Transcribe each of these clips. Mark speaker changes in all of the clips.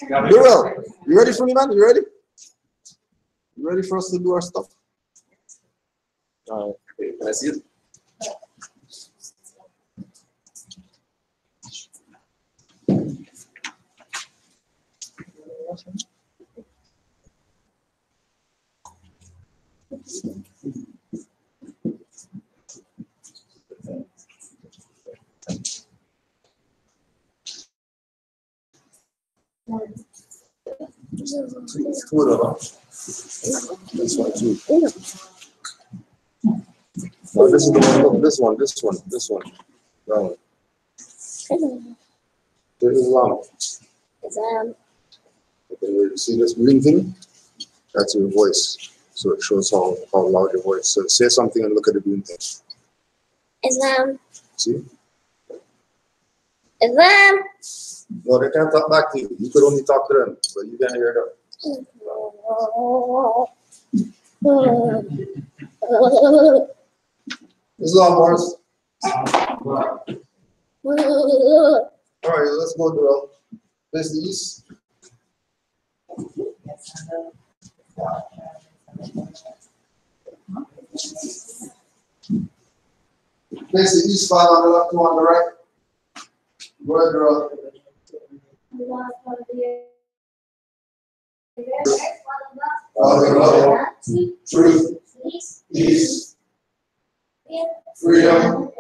Speaker 1: Durrell, you ready for me, man? You ready? You ready for us to do our stuff? All right. Can I see it? Two of them. This one too. No, this is the one. Look, this one. That one. This is long. You see this green thing? That's your voice. So it shows how loud your voice. So say something and look at the green thing.
Speaker 2: Islam.
Speaker 1: See?
Speaker 2: Islam.
Speaker 1: No, they can't talk back to you. You could only talk to them, but you can't hear them. Islam, Morris. All right, let's go, Durrell. Face the east. Face the east, 5 on the left, 2 on the right. Go ahead, Durrell. Father, love, truth, peace, freedom,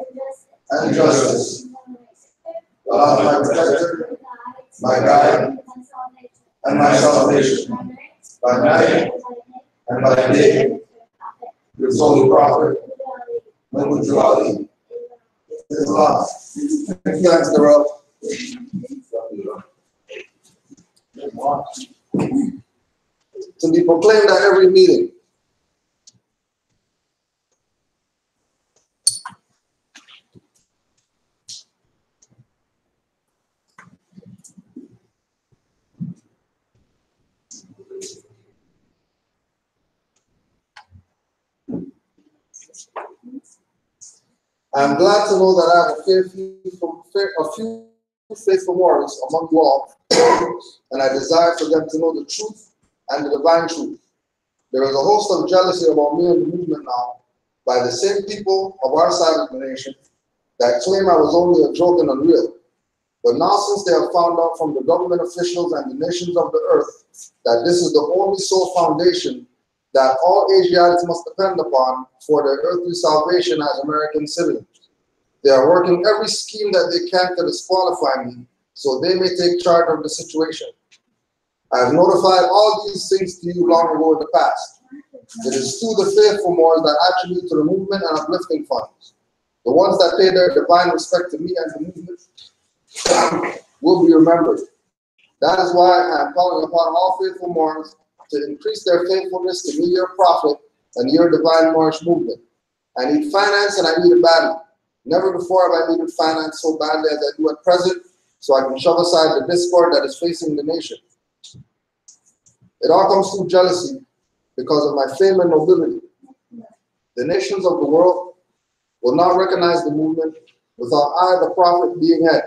Speaker 1: and justice. God, my protector, my guide, and my salvation, by night and by day, your holy prophet, Muhammad Islam. Thanks, Durrell. To be proclaimed at every meeting. I'm glad to know that I have a few faithful warriors among you all, and I desire for them to know the truth and the divine truth. There is a host of jealousy about me and the movement now by the same people of our side of the nation that claim I was only a joke and unreal. But now, since they have found out from the government officials and the nations of the earth that this is the only sole foundation that all Asiatics must depend upon for their earthly salvation as American citizens, they are working every scheme that they can to disqualify me so they may take charge of the situation. I have notified all these things to you long ago in the past. It is through the faithful Moors that attribute to the movement and uplifting funds. The ones that pay their divine respect to me and the movement will be remembered. That is why I am calling upon all faithful Moors to increase their faithfulness to me, your prophet, and your divine Moorish movement. I need finance and I need it badly. Never before have I needed finance so badly as I do at present, so I can shove aside the discord that is facing the nation. It all comes through jealousy because of my fame and nobility. The nations of the world will not recognize the movement without I, the prophet, being head.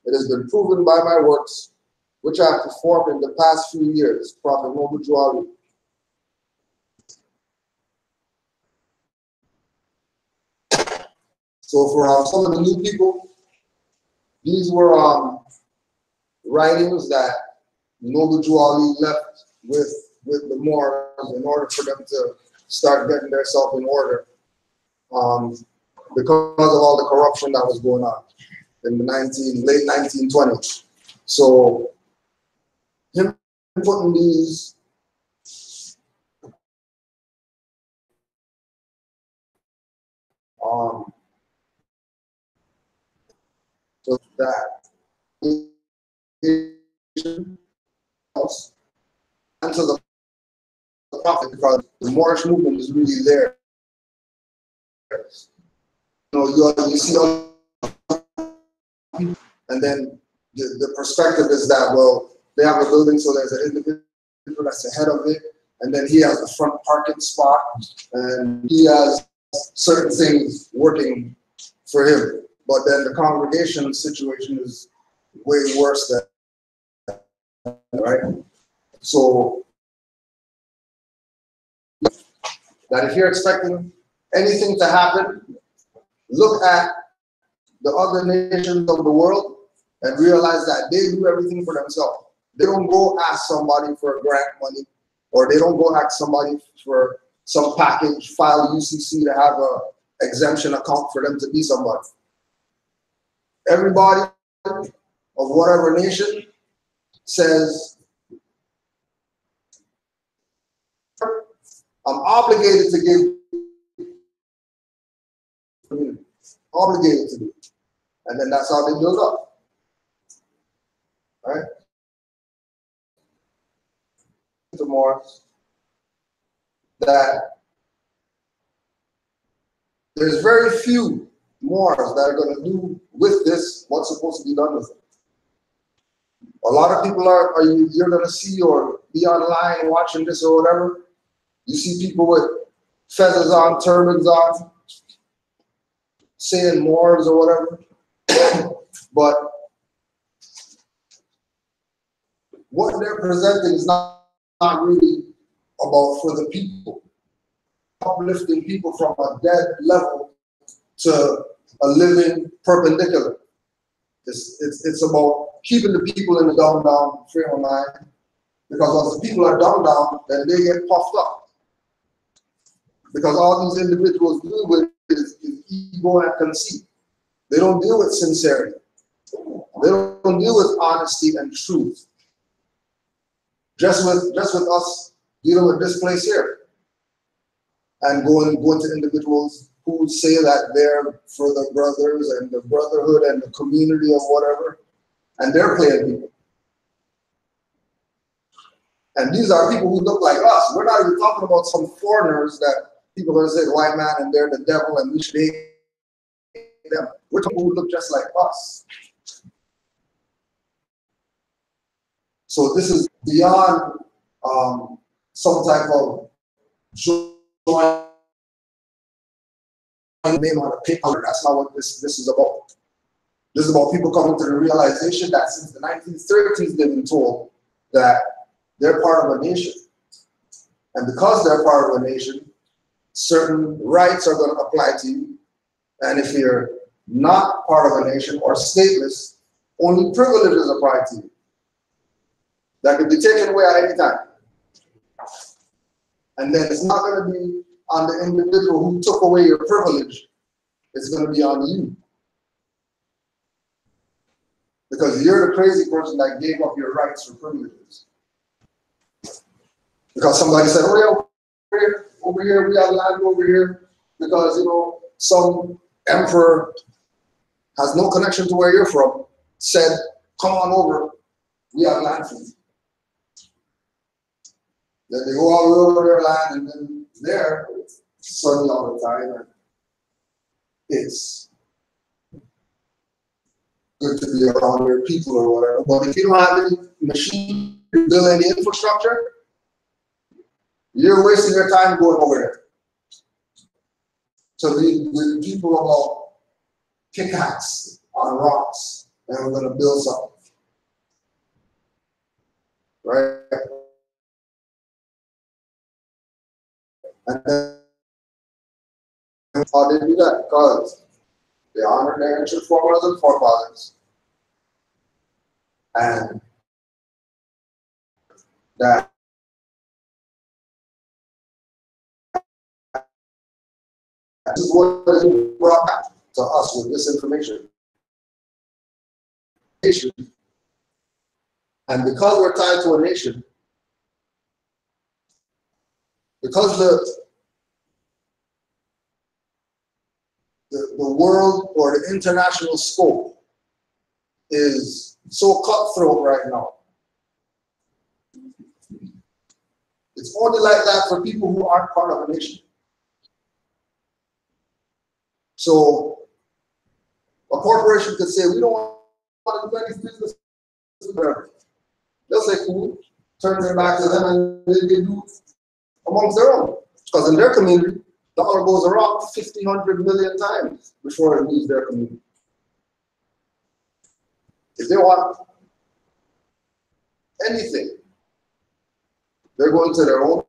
Speaker 1: It has been proven by my works, which I have performed in the past few years, Prophet Muhammad Juali. So for some of the new people, these were writings that Noble Juali left with the Moors in order for them to start getting themselves in order because of all the corruption that was going on in the late 1920s. So him putting these so that and to the prophet, because the Moorish movement is really there. You see all, and then the perspective is that, well, they have a building, so there's an individual that's the head of it, and then he has the front parking spot, and he has certain things working for him. But then the congregation situation is way worse than, right? So that if you're expecting anything to happen, look at the other nations of the world and realize that they do everything for themselves. They don't go ask somebody for grant money, or they don't go ask somebody for some package, file UCC to have a exemption account for them to be somebody. Everybody of whatever nation says, I'm obligated to give community, obligated to do. And then that's how they build up, right? More that there's very few Moors that are going to do with this what's supposed to be done with it. A lot of people you're going to see or be online watching this or whatever. You see people with feathers on, turbans on, saying Moors or whatever. But what they're presenting is not really about for the people. Uplifting people from a dead level to a living perpendicular. It's about keeping the people in the down frame of mind, because once the people are down, then they get puffed up. Because all these individuals deal with is ego and conceit. They don't deal with sincerity. They don't deal with honesty and truth. Just with us dealing with this place here, and going to individuals who say that they're for the brothers and the brotherhood and the community of whatever, and they're playing people. And these are people who look like us. We're not even talking about some foreigners that people are going to say white man and they're the devil and we should hate them. We're talking people who look just like us. So this is beyond some type of joy name on a paper. That's not what this is about. This is about people coming to the realization that since the 1930s they've been told that they're part of a nation. And because they're part of a nation, certain rights are going to apply to you. And if you're not part of a nation or stateless, only privileges apply to you. That could be taken away at any time. And then it's not going to be on the individual who took away your privilege. It's going to be on you. Because you're the crazy person that gave up your rights for privileges. Because somebody said, oh yeah, over here, we have land over here. Because, some emperor has no connection to where you're from, said, come on over, we have land for you. Then they go all over their land, and then there, it's sunny all the time, and it's good to be around your people or whatever. But if you don't have any machine to build any infrastructure, you're wasting your time going over there. So with people about pickaxe on rocks, and we're going to build something. Right? And then how they do that? Because they honor their ancient forefathers and forefathers. And that is what is brought back to us with this information. And because we're tied to a nation, because the world or the international scope is so cutthroat right now, it's only like that for people who aren't part of a nation. So a corporation could say, we don't want to do any business with them. They'll say, cool, turn their back to them, and they do amongst their own. Because in their community, the dollar goes around 1,500 million times before it leaves their community. If they want anything, they're going to their own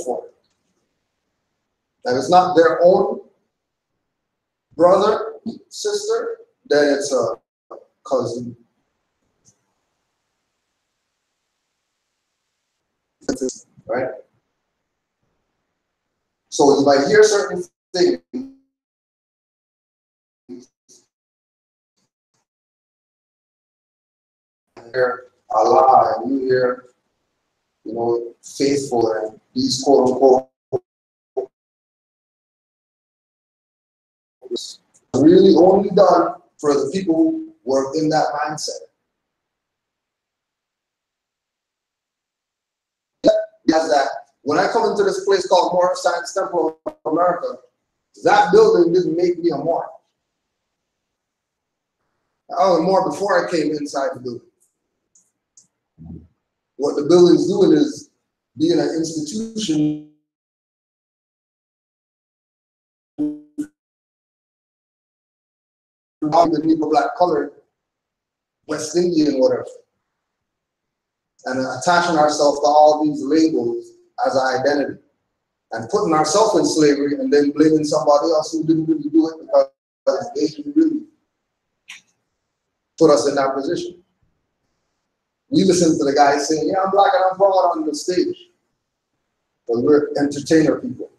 Speaker 1: for it. If it's not their own brother, sister, then it's a cousin. Right? So you might hear certain things hear Allah and you hear, faithful and these quote unquote really only done for the people who were in that mindset. Yes, that when I come into this place called Moorish Science Temple of America, that building didn't make me a Moor. I was more before I came inside the building. What the building's doing is being an institution the people black colored, West Indian, whatever. And attaching ourselves to all these labels as our identity. And putting ourselves in slavery and then blaming somebody else who didn't really do it because they didn't really put us in that position. We listen to the guy saying, yeah, I'm black and I'm proud on the stage. But we're entertainer people.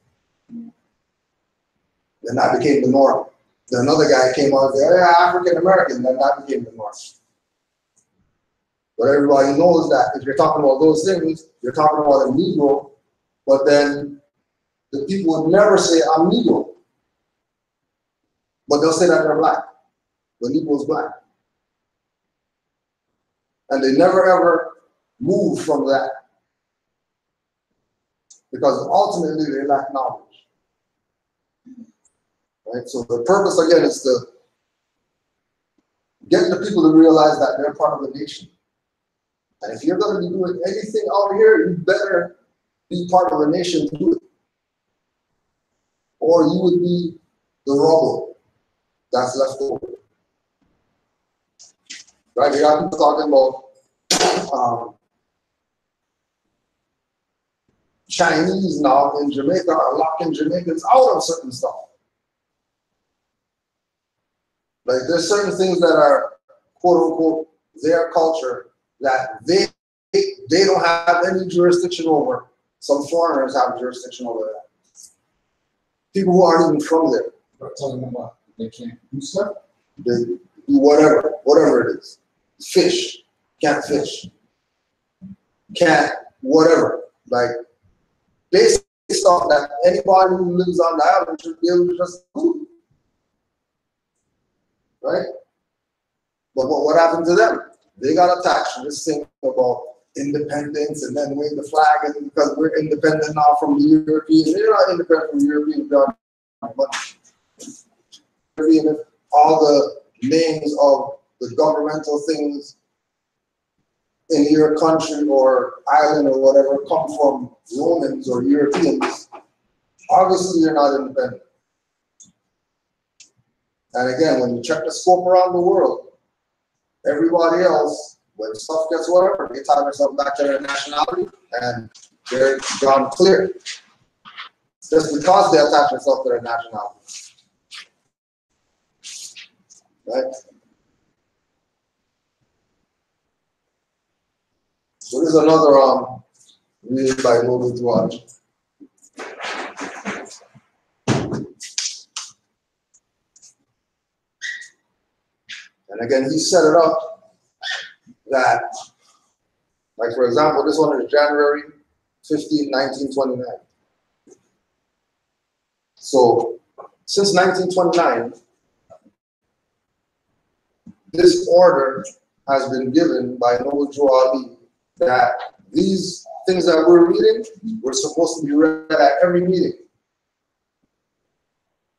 Speaker 1: Then that became the norm. Then another guy came out and said, yeah, African American, then that became the norm. But everybody knows that if you're talking about those things, you're talking about a Negro, but then the people would never say, I'm Negro. But they'll say that they're black. The Negro's black. And they never ever move from that. Because ultimately they lack knowledge. Right? So the purpose again is to get the people to realize that they're part of the nation. And if you're going to be doing anything out here, you better be part of the nation to do it. Or you would be the rubble that's left over. Right? We got people talking about Chinese now in Jamaica are locking Jamaicans out of certain stuff. Like there's certain things that are quote unquote their culture that they don't have any jurisdiction over. Some foreigners have jurisdiction over that. People who aren't even from there.
Speaker 3: But telling them what? They can't do stuff?
Speaker 1: They do whatever it is. Fish, can't fish. Can't, whatever. Like basic stuff that anybody who lives on the island should be able to just do. Right? But what happened to them? They got attached to this thing about independence and then wave the flag, and because we're independent now from the Europeans. They're not independent from the Europeans, but all the names of the governmental things in your country or island or whatever come from Romans or Europeans, obviously you're not independent. And again, when you check the scope around the world, everybody else, when stuff gets whatever, they tie themselves back to their nationality and they're gone clear. Just because they attach themselves to their nationality. Right? So this is another read by Noble George. And again, he set it up that, like for example, this one is January 15, 1929. So since 1929, this order has been given by Noble Joe Ali that these things that we're reading were supposed to be read at every meeting.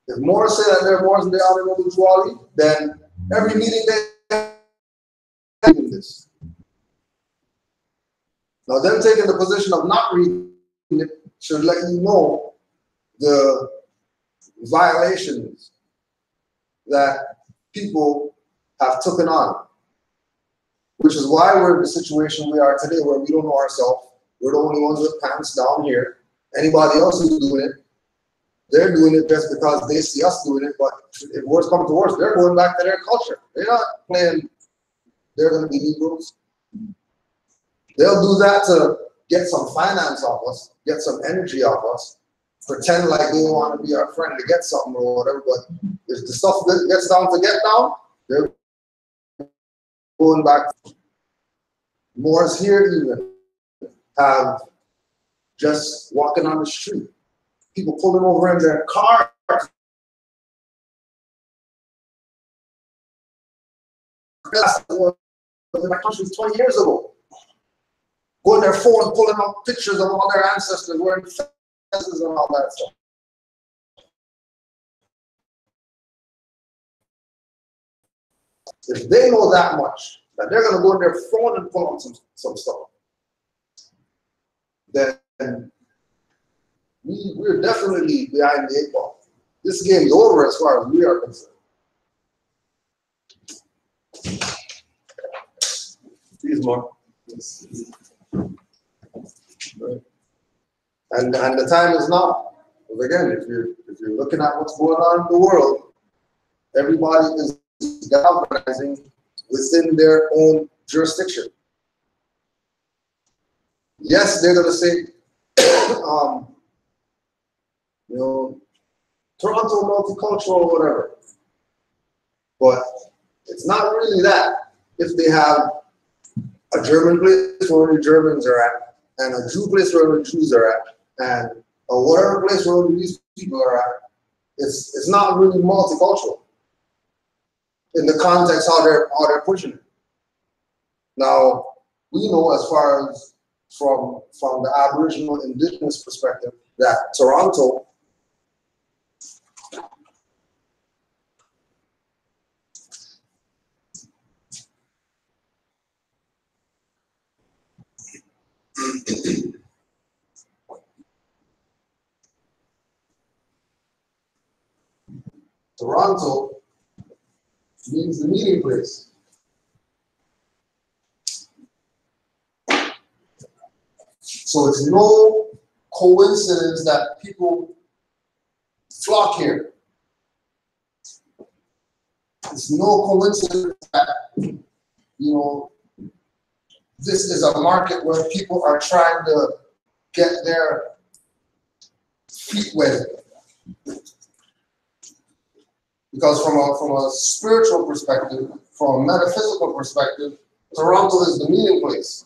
Speaker 1: If Moors say that they're Moors and they honor Noble Joe Ali, then every meeting they have this. Now, them taking the position of not reading it should let you know the violations that people have taken on which is why we're in the situation we are today, where we don't know ourselves. We're the only ones with pants down here. Anybody else who's doing it, they're doing it just because they see us doing it. But if worse comes to worse, they're going back to their culture. They're not playing. They're going to be Negroes. They'll do that to get some finance off us, get some energy off us, pretend like they want to be our friend to get something or whatever. But if the stuff gets down to get down, they're going back. Moors here even have just walking on the street, people pulling over in their cars. In my country 20 years ago. Go on their phone, pulling up pictures of all their ancestors wearing fezes and all that stuff. If they know that much, that they're going to go on their phone and pull out some stuff, then we're definitely behind the 8 ball. This game's over as far as we are concerned. Please, Mark. And the time is now. Because again, if you're looking at what's going on in the world, everybody is galvanizing within their own jurisdiction. Yes, they're going to say, you know, Toronto multicultural or whatever. But it's not really that. If they have a German place where only Germans are at, and a Jew place where only Jews are at, and a whatever place where only these people are at, it's not really multicultural in the context how they're pushing it. Now, we know as far as from the Aboriginal Indigenous perspective that Toronto Toronto means the meeting place. So it's no coincidence that people flock here. It's no coincidence that, you know, this is a market where people are trying to get their feet wet. Because from a spiritual perspective, from a metaphysical perspective, Toronto is the meeting place.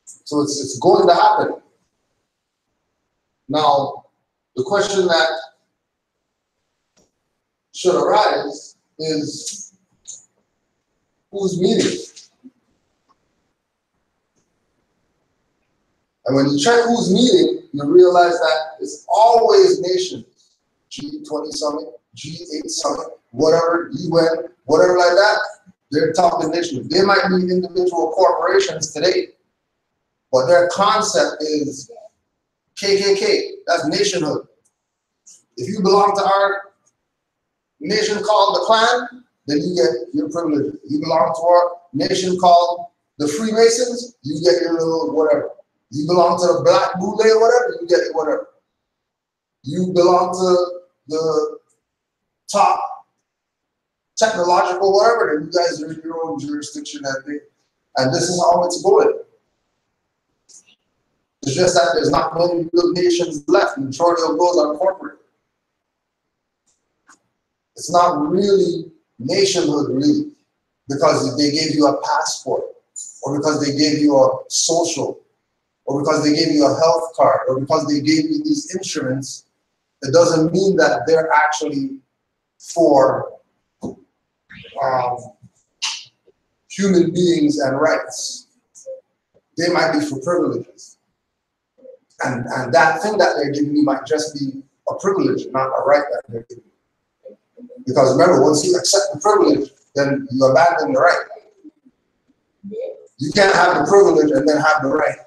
Speaker 1: So it's going to happen. Now, the question that should arise is, who's meeting? And when you check who's meeting, you realize that it's always nations. G20 summit, G8 summit, whatever, UN, whatever like that, they're talking nations. They might be individual corporations today, but their concept is KKK, that's nationhood. If you belong to our nation called the Klan, then you get your privilege. You belong to our nation called the Freemasons, you get your little whatever. You belong to the Black Boule or whatever, you get your whatever. You belong to the top technological whatever, then you guys are in your own jurisdiction and this is how it's going. It's just that there's not many real nations left. The majority of those are corporate. It's not really nationhood, really, because they gave you a passport, or because they gave you a social, or because they gave you a health card, or because they gave you these instruments. It doesn't mean that they're actually for human beings and rights. They might be for privileges. And that thing that they're giving you might just be a privilege, not a right that they're giving you. Because remember, once you accept the privilege, then you abandon the right. You can't have the privilege and then have the right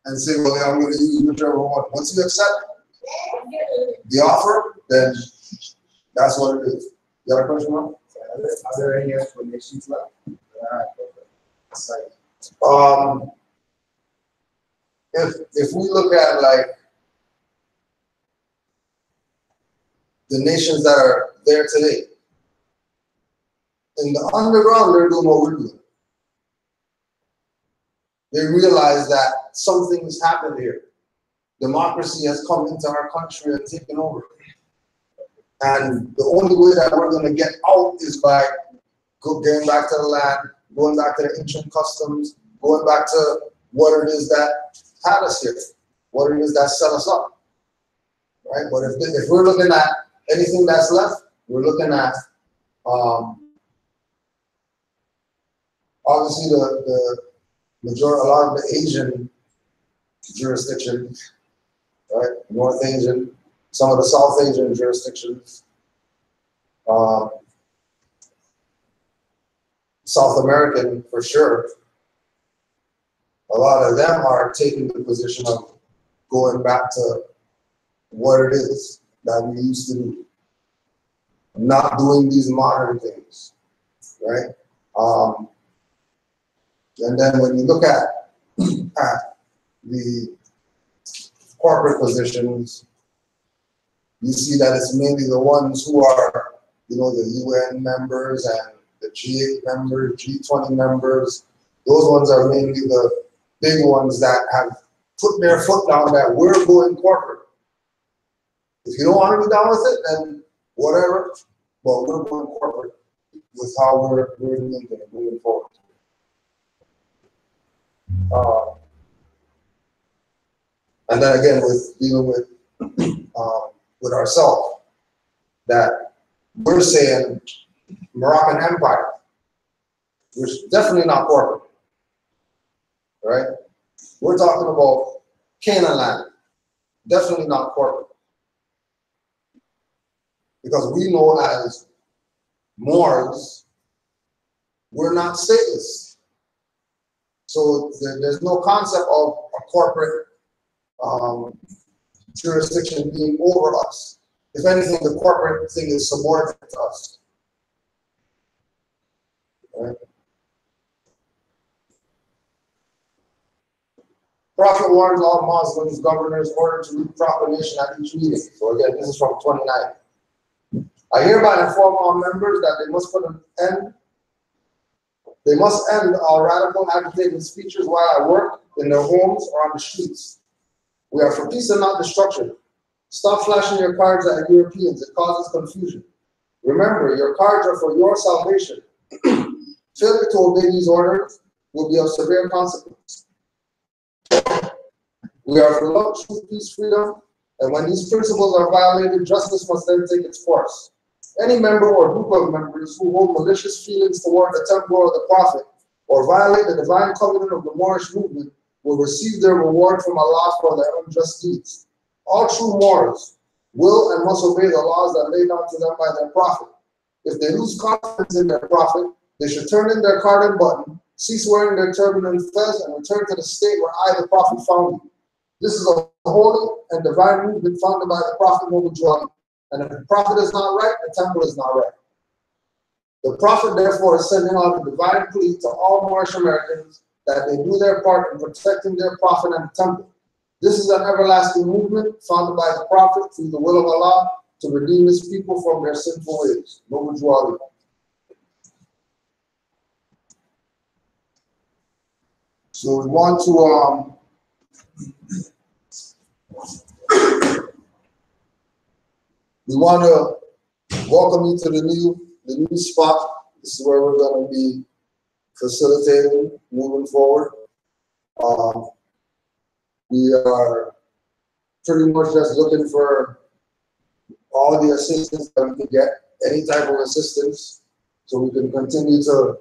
Speaker 1: and say, well, I'm going to use whichever one. Once you accept the offer, then that's what it is. You got a question, Mom?
Speaker 3: Are there any explanations left?
Speaker 1: If we look at like the nations that are there today, in the underground, they're doing what we're doing. They realize that something's happened here. Democracy has come into our country and taken over. And the only way that we're going to get out is by going back to the land, going back to the ancient customs, going back to what it is that had us here, what it is that set us up. Right? But if we're looking at anything that's left, we're looking at obviously the majority, a lot of the Asian jurisdictions, right? North Asian, some of the South Asian jurisdictions, South American for sure. A lot of them are taking the position of going back to what it is that we used to do, not doing these modern things, right? And then when you look at the corporate positions, you see that it's mainly the ones who are, you know, the UN members and the G8 members, G20 members. Those ones are mainly the big ones that have put their foot down that we're going corporate. If you don't want to be down with it, then whatever, but we're going corporate with how we're doing things moving forward. And then again, with dealing with ourselves, that we're saying Moroccan Empire, we're definitely not corporate, right? We're talking about Canaanland, definitely not corporate. Because we know as Moors, we're not stateless. So there's no concept of a corporate jurisdiction being over us. If anything, the corporate thing is subordinate to us. Right? Prophet warns all Muslims, governors, ordered to read proclamation at each meeting. So again, this is from 29. I hereby inform all members that they must put an end. They must end all radical agitating speeches while at work, in their homes, or on the streets. We are for peace and not destruction. Stop flashing your cards at Europeans. It causes confusion. Remember, your cards are for your salvation. Failure to obey these orders will be of severe consequence. We are for love, truth, peace, freedom, and when these principles are violated, justice must then take its course. Any member or group of members who hold malicious feelings toward the temple or the prophet, or violate the divine covenant of the Moorish movement, will receive their reward from Allah for their unjust deeds. All true Moors will and must obey the laws that laid down to them by their prophet. If they lose confidence in their prophet, they should turn in their card and button, cease wearing their turban and fez, and return to the state where I, the prophet, found you. This is a holy and divine movement founded by the prophet Noble Dwelling. And if the prophet is not right, the temple is not right. The prophet, therefore, is sending out a divine plea to all Moorish Americans that they do their part in protecting their prophet and the temple. This is an everlasting movement founded by the prophet through the will of Allah to redeem his people from their sinful ways. Noble Dwelling. So we want to welcome you to the new spot. This is where we're going to be facilitating moving forward. We are pretty much just looking for all the assistance that we can get, any type of assistance, so we can continue to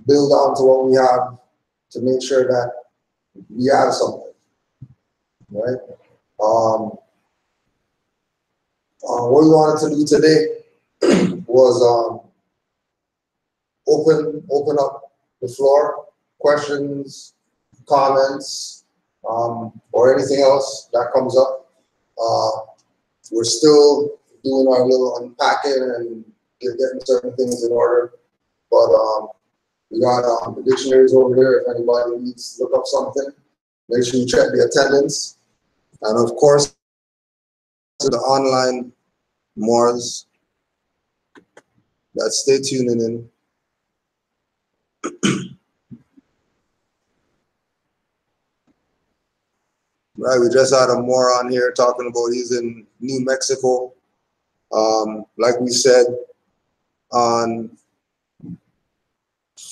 Speaker 1: build on to what we have to make sure that we have something, right? What we wanted to do today was open up the floor, questions, comments, or anything else that comes up. We're still doing our little unpacking and getting certain things in order. But we got the dictionaries over here. If anybody needs to look up something, make sure you check the attendance. And of course, the online Moors that stay tuning in. Right, we just had a Moor on here talking about he's in New Mexico. Like we said, on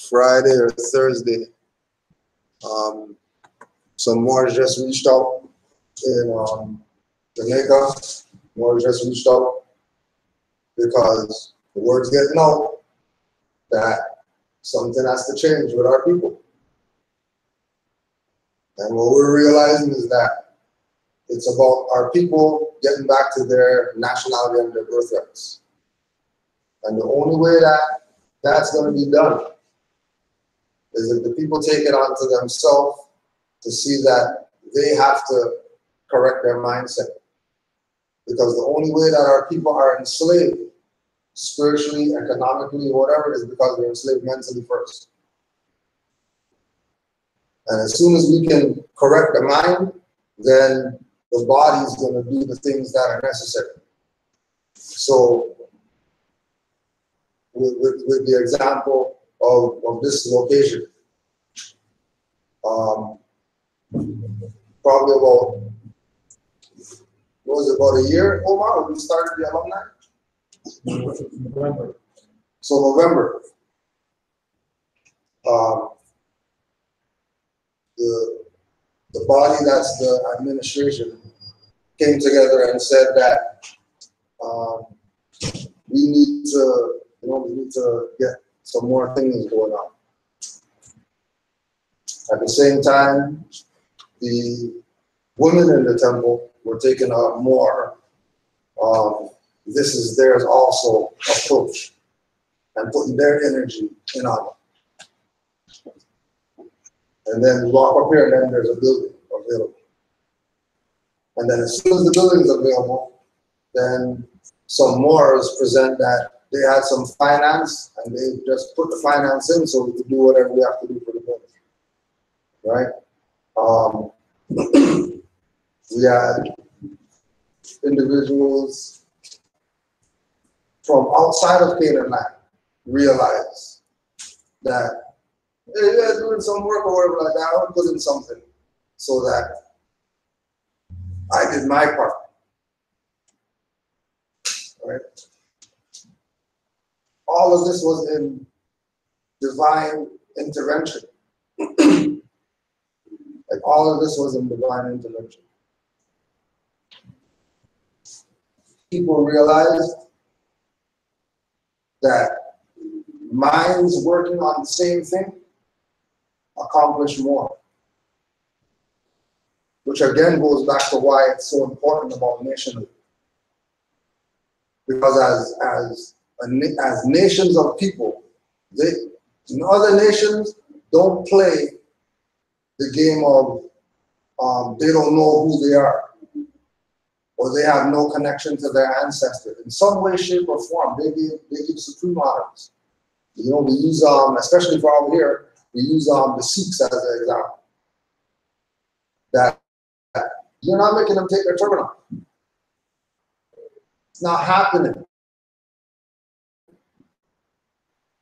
Speaker 1: Friday or Thursday, some Moors just reached out in Jamaica. Moors just reached out because the word's getting out that something has to change with our people. And what we're realizing is that it's about our people getting back to their nationality and their birthrights. And the only way that that's going to be done is if the people take it onto themselves to see that they have to correct their mindset. Because the only way that our people are enslaved, spiritually, economically, whatever, is because they're enslaved mentally first. And as soon as we can correct the mind, then the body is going to do the things that are necessary. So, with the example of this location, probably about, what was it, about a year, Omar, when we started the alumni?
Speaker 3: November.
Speaker 1: So November. The body that's the administration came together and said that we need to get some more things going on. At the same time, the women in the temple were taking a more this is theirs also approach and putting their energy in on it. And then we walk up here, and then there's a building available. And then as soon as the building is available, then some Moors present that they had some finance, and they just put the finance in so we could do whatever we have to do for the building. Right? We had individuals from outside of Canaanland realize that hey, you're doing some work or whatever like that, I would put in something so that I did my part. Right? All of this was in divine intervention. Like all of this was in divine intervention. People realized that minds working on the same thing accomplish more. Which again goes back to why it's so important about nationhood. Because as nations of people, other nations don't play the game of they don't know who they are, or they have no connection to their ancestors. In some way, shape, or form, they give supreme honors. You know, we use, especially for over here, we use the Sikhs as an example. That you're not making them take their turban off. It's not happening.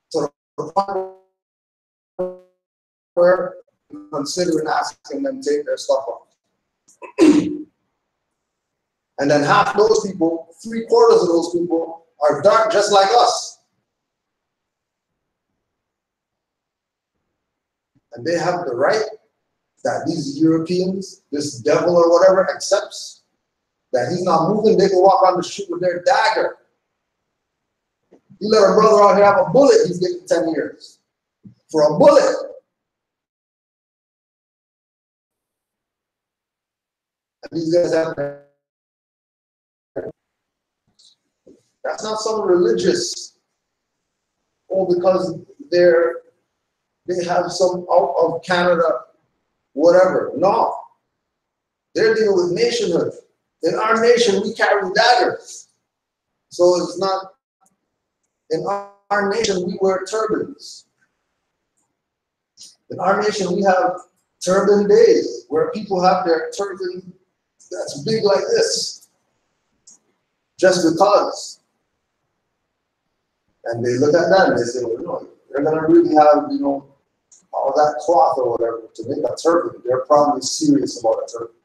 Speaker 1: So the point where considering asking them to take their stuff off. And then half those people, 3/4 of those people are dark just like us. And they have the right that these Europeans, this devil or whatever, accepts that he's not moving, they can walk on the street with their dagger. You let a brother out here have a bullet, he's getting 10 years. For a bullet. And these guys have, that's not some religious, or because they have some out of Canada, whatever. No. They're dealing with nationhood. In our nation, we carry daggers. So In our nation, we wear turbans. In our nation, we have turban days where people have their turban that's big like this, just because. And they look at that and they say, well, no, they're gonna really have, all that cloth or whatever to make a turban. They're probably serious about a turban.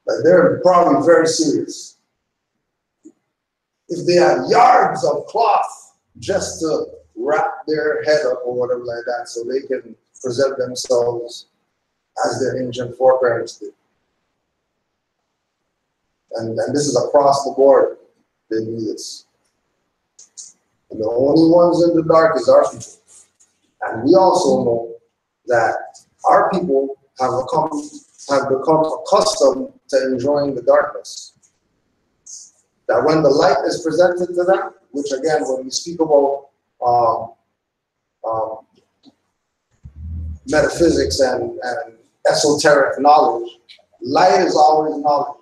Speaker 1: Like they're probably very serious. If they have yards of cloth just to wrap their head up or whatever like that so they can present themselves as their ancient foreparents did. And this is across the board. They do this. And the only ones in the dark is our people. And we also know that our people have become accustomed to enjoying the darkness. That when the light is presented to them, which again, when we speak about metaphysics and esoteric knowledge, light is always knowledge.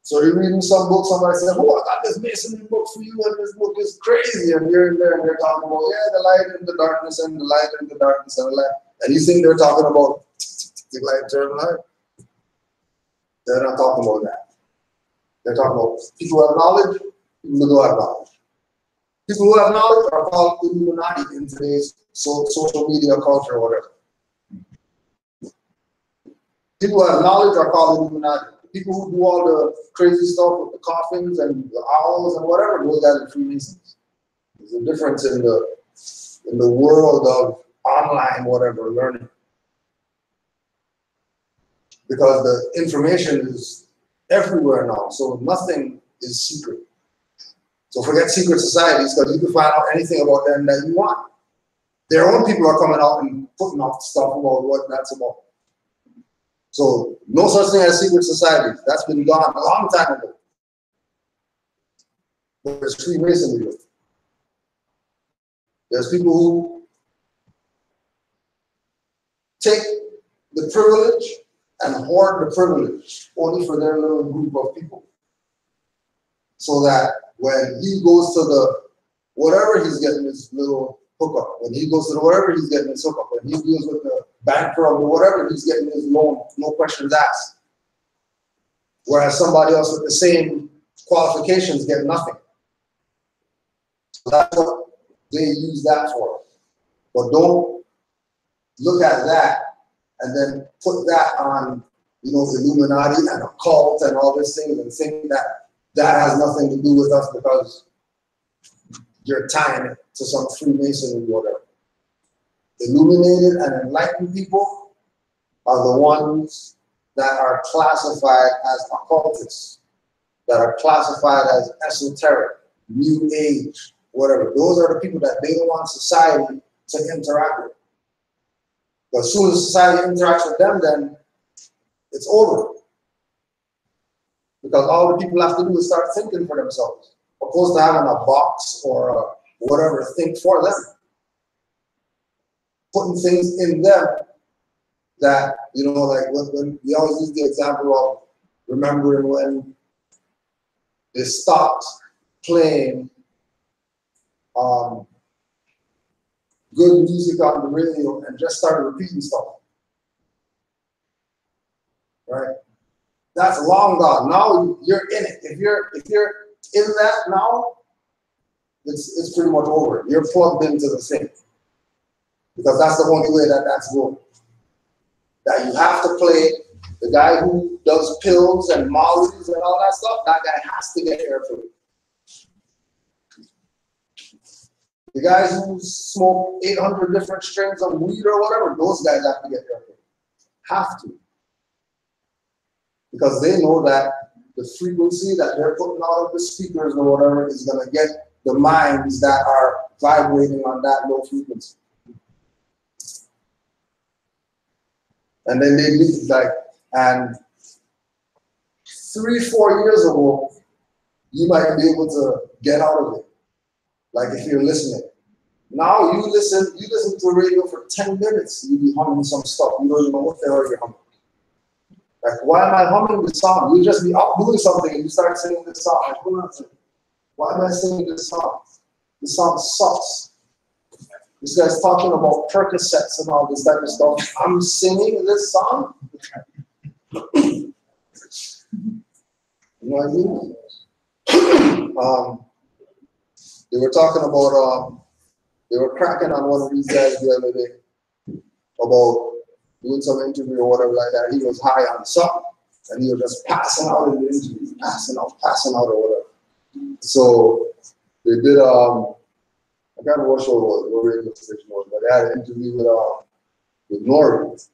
Speaker 1: So you're reading some book, somebody says, oh, I got this masonry book for you, and this book is crazy. And you're in there and they're talking about, yeah, the light and the darkness and the light and the darkness and the light. And you think they're talking about the light, turn light? They're not talking about that. They're talking about people who have knowledge, people who don't have knowledge. People who have knowledge are called Illuminati in today's social media culture or whatever. People who have knowledge are called Illuminati. People who do all the crazy stuff with the coffins and the owls and whatever, those guys are Freemasons. There's a difference in the world of online whatever learning. Because the information is everywhere now, so nothing is secret. So forget secret societies, because you can find out anything about them that you want. Their own people are coming out and putting out stuff about what that's about. So no such thing as secret societies. That's been gone a long time ago. But there's Freemasonry. There's people who take the privilege and hoard the privilege only for their little group of people. So that when he goes to the whatever he's getting his little hookup, when he goes to the whatever he's getting his hookup, when he deals with the bank fraud or whatever he's getting his loan, no questions asked. Whereas somebody else with the same qualifications get nothing. So that's what they use that for. But don't look at that and then put that on, the Illuminati and a cult and all these things and think that that has nothing to do with us because you're tying it to some Freemasonry or whatever. Illuminated and enlightened people are the ones that are classified as occultists, that are classified as esoteric, new age, whatever. Those are the people that they don't want society to interact with. But as soon as society interacts with them, then it's over. Because all the people have to do is start thinking for themselves, opposed to having a box or whatever think for them. Putting things in them that, like when we always use the example of remembering when they stopped playing good music on the radio and just started repeating stuff. Right? That's long gone. Now you're in it. If you're in that now, it's pretty much over. You're plugged into the thing. Because that's the only way that's going. That you have to play the guy who does pills and mollies and all that stuff, that guy has to get airplay. The guys who smoke 800 different strains of weed or whatever, those guys have to get airplay. Have to. Because they know that the frequency that they're putting out of the speakers or whatever is going to get the minds that are vibrating on that low frequency. And then they leave, and 3-4 years ago, you might be able to get out of it. Like if you're listening. Now you listen to the radio for 10 minutes, you be humming some stuff. You don't even know what the hell you're humming. Like, why am I humming this song? You just be out doing something and you start singing this song. Like, Why am I singing this song? This song sucks. This guy's talking about Percocets and all this type of stuff. I'm singing this song? You know what I mean? They were talking about, they were cracking on one of these guys the other day about doing some interview or whatever like that. He was high on something and he was just passing out in the interview, passing out or whatever. So they did, I can't remember what show it was, what radio station it was, but they had an interview with Nori.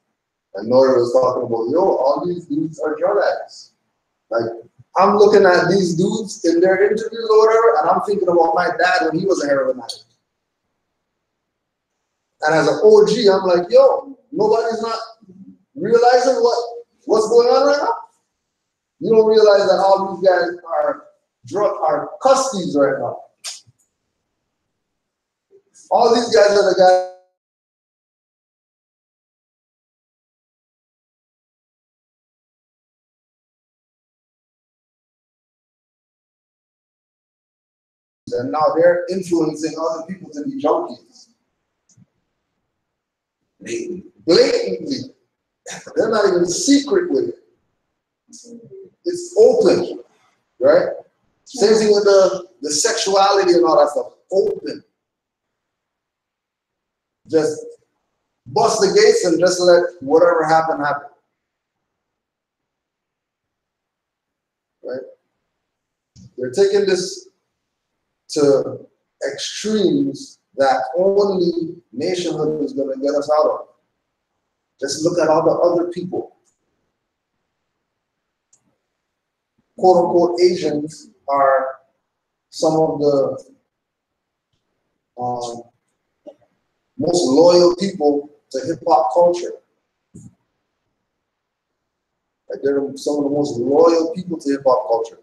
Speaker 1: And Nori was talking about, yo, all these dudes are drug addicts. Like, I'm looking at these dudes in their interviews or whatever, and I'm thinking about my dad when he was a heroin addict. And as an OG, I'm like, yo, nobody's not realizing what's going on right now. You don't realize that all these guys are custodies right now. All these guys are the guys. And now they're influencing other people to be junkies. Blatantly. They're not even secret with it. It's open, right? Same thing with the sexuality and all that stuff. Open. Just bust the gates and just let whatever happen, happen. Right? They're taking this to extremes that only nationhood is going to get us out of. Just look at all the other people. Quote unquote Asians are some of the most loyal people to hip hop culture. Like they're some of the most loyal people to hip hop culture.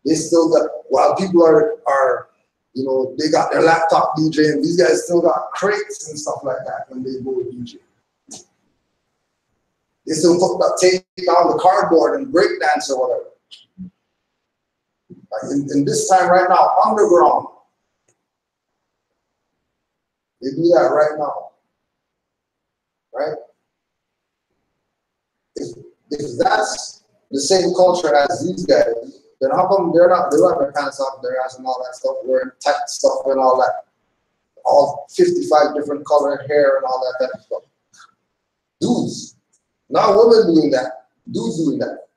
Speaker 1: They still got, while people are, you know, they got their laptop DJing, these guys still got crates and stuff like that when they go to DJ. They still take down the cardboard and break dance or whatever. Like in this time right now, underground, they do that right now, right? If that's the same culture as these guys, then how come they don't have their pants off their ass and all that stuff, wearing tight stuff and all that, all 55 different colored hair and all that type of stuff? Dudes, not women doing that, dudes doing that.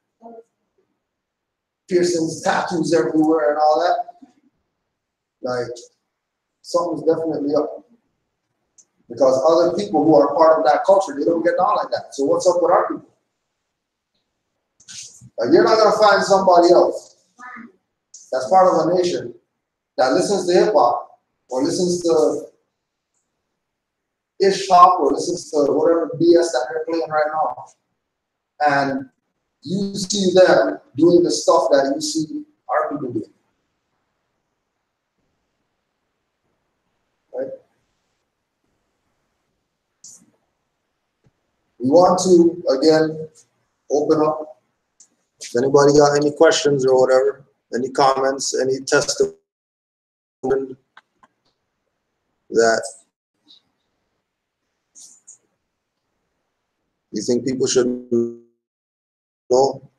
Speaker 1: Piercings, tattoos everywhere and all that. Like, something's definitely up. Because other people who are part of that culture, they don't get down like that. So what's up with our people? Like, you're not gonna find somebody else that's part of a nation that listens to hip hop or listens to ish hop or listens to whatever BS that they're playing right now. And you see them doing the stuff that you see our people doing. Right? We want to, again, open up. If anybody got any questions or whatever, any comments, any testimony that you think people should know,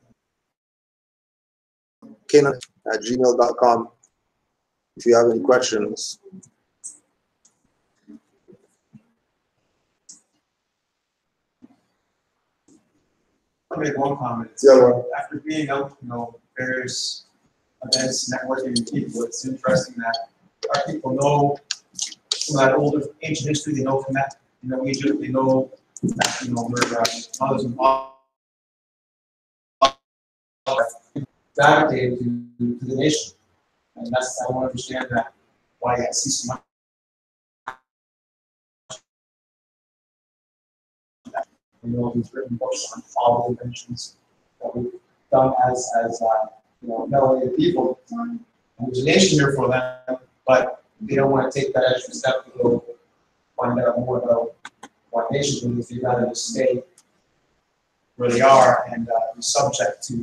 Speaker 1: Canaanland@gmail.com if you have any questions.
Speaker 3: I'll make one comment.
Speaker 1: Yeah, well.
Speaker 3: After being out, various events, networking with people, it's interesting that our people know some of that older ancient history. They know from that, Egypt. They know that, where mothers and fathers gravitated to the nation, and that's, I don't understand that, why I see so much. He's written books on all the inventions that we've done as melanated people. And there's a nation here for them, but they don't want to take that extra step to go find out more about what nation is. They'd rather just stay where they are and be subject to,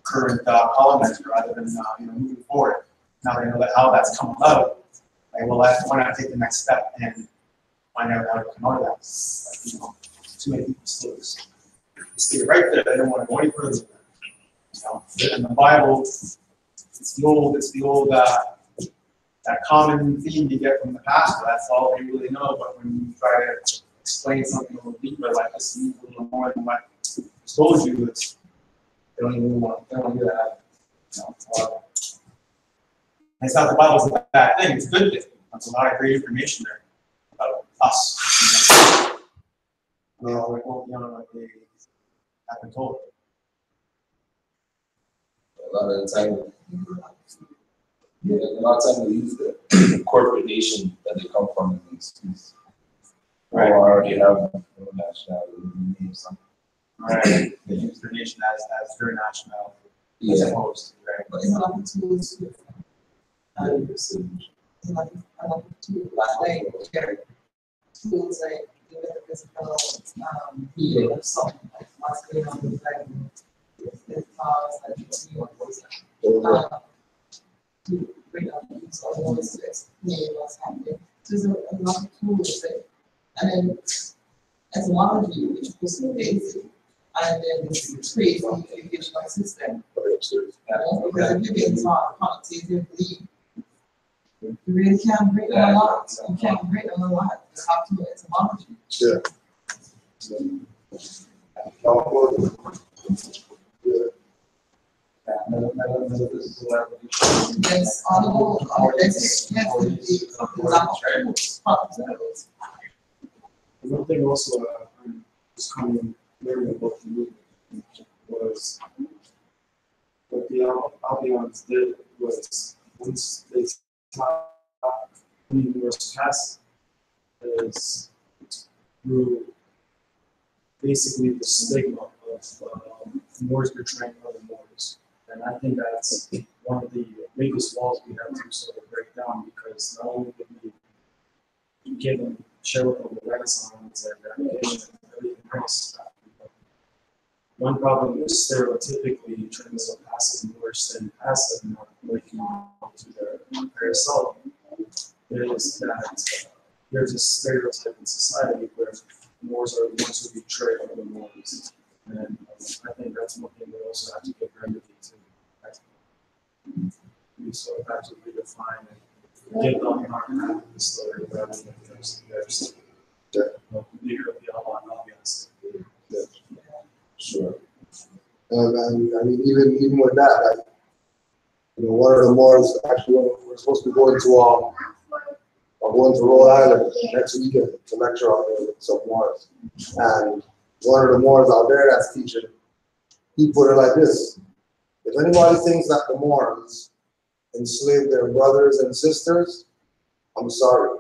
Speaker 3: current colonizer rather than moving forward. Now that I know how that's come about, well, why not take the next step and find out how to promote that? Too many people still stay right there. They don't want to go any further than that. In the Bible, it's the old that common theme you get from the pastor. That's all they really know. But when you try to explain something a little deeper, like this, a little more than what I told you, they don't even want. They don't do that. It's not the Bible's a bad thing. It's a good thing. There's a lot of great information there about us. What they have been told.
Speaker 4: A lot of the time, we use the corporate nation that they come from as an excuse.
Speaker 3: Right.
Speaker 4: Or already have no nationality or something.
Speaker 3: Right. They use their nation as their nationality. As opposed to, right?
Speaker 5: But it's a lot of tools to tools like tools like even the physical healing of something like what's going on with the cause to bring up these organs to explain what's happening. So there's a lot of tools there. And then etymology, which was so basic, and then this trace in the educational system. Because if you're being taught quantitatively, you really can't break down a lot. You can't break down a lot. You have to know etymology.
Speaker 1: Yeah.
Speaker 5: Yes, audible,
Speaker 6: One thing also was coming learning about the movement was what the Albions did was once they stopped universal passing is through basically the stigma of Moors betraying other Moors. And I think that's one of the biggest walls we have to sort of break down, because not only did we give them show them the Renaissance and navigation and everything else, one problem is stereotypically in terms of passive Moors and passive not waking up to their self. Is that there's a stereotype in society where Moors are the ones who betray other Moors. And I think that's one thing we also have to get remedy to. We sort of have to redefine and get on our the story rather than there's the leader of the Albions.
Speaker 1: Yeah. Sure. And I mean, even with that, like, one of the Moors actually we're supposed to be going to I'm going to Rhode Island next weekend to lecture out there with some Moors. And one of the Moors out there that's teaching, he put it like this: if anybody thinks that the Moors enslaved their brothers and sisters, I'm sorry.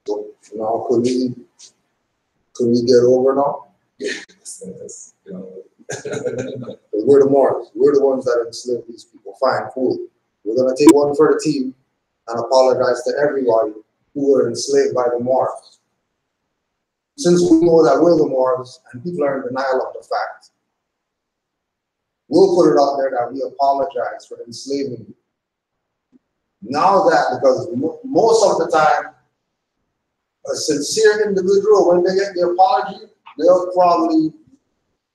Speaker 1: So now could we get over now?
Speaker 4: Yes.
Speaker 1: We're the Moors. We're the ones that enslaved these people. Fine, cool. We're gonna take one for the team and apologize to everybody who were enslaved by the Moors. Since we know that we're the Moors and people are in denial of the fact, we'll put it out there that we apologize for enslaving you. Now that, because most of the time, a sincere individual, when they get the apology, they'll probably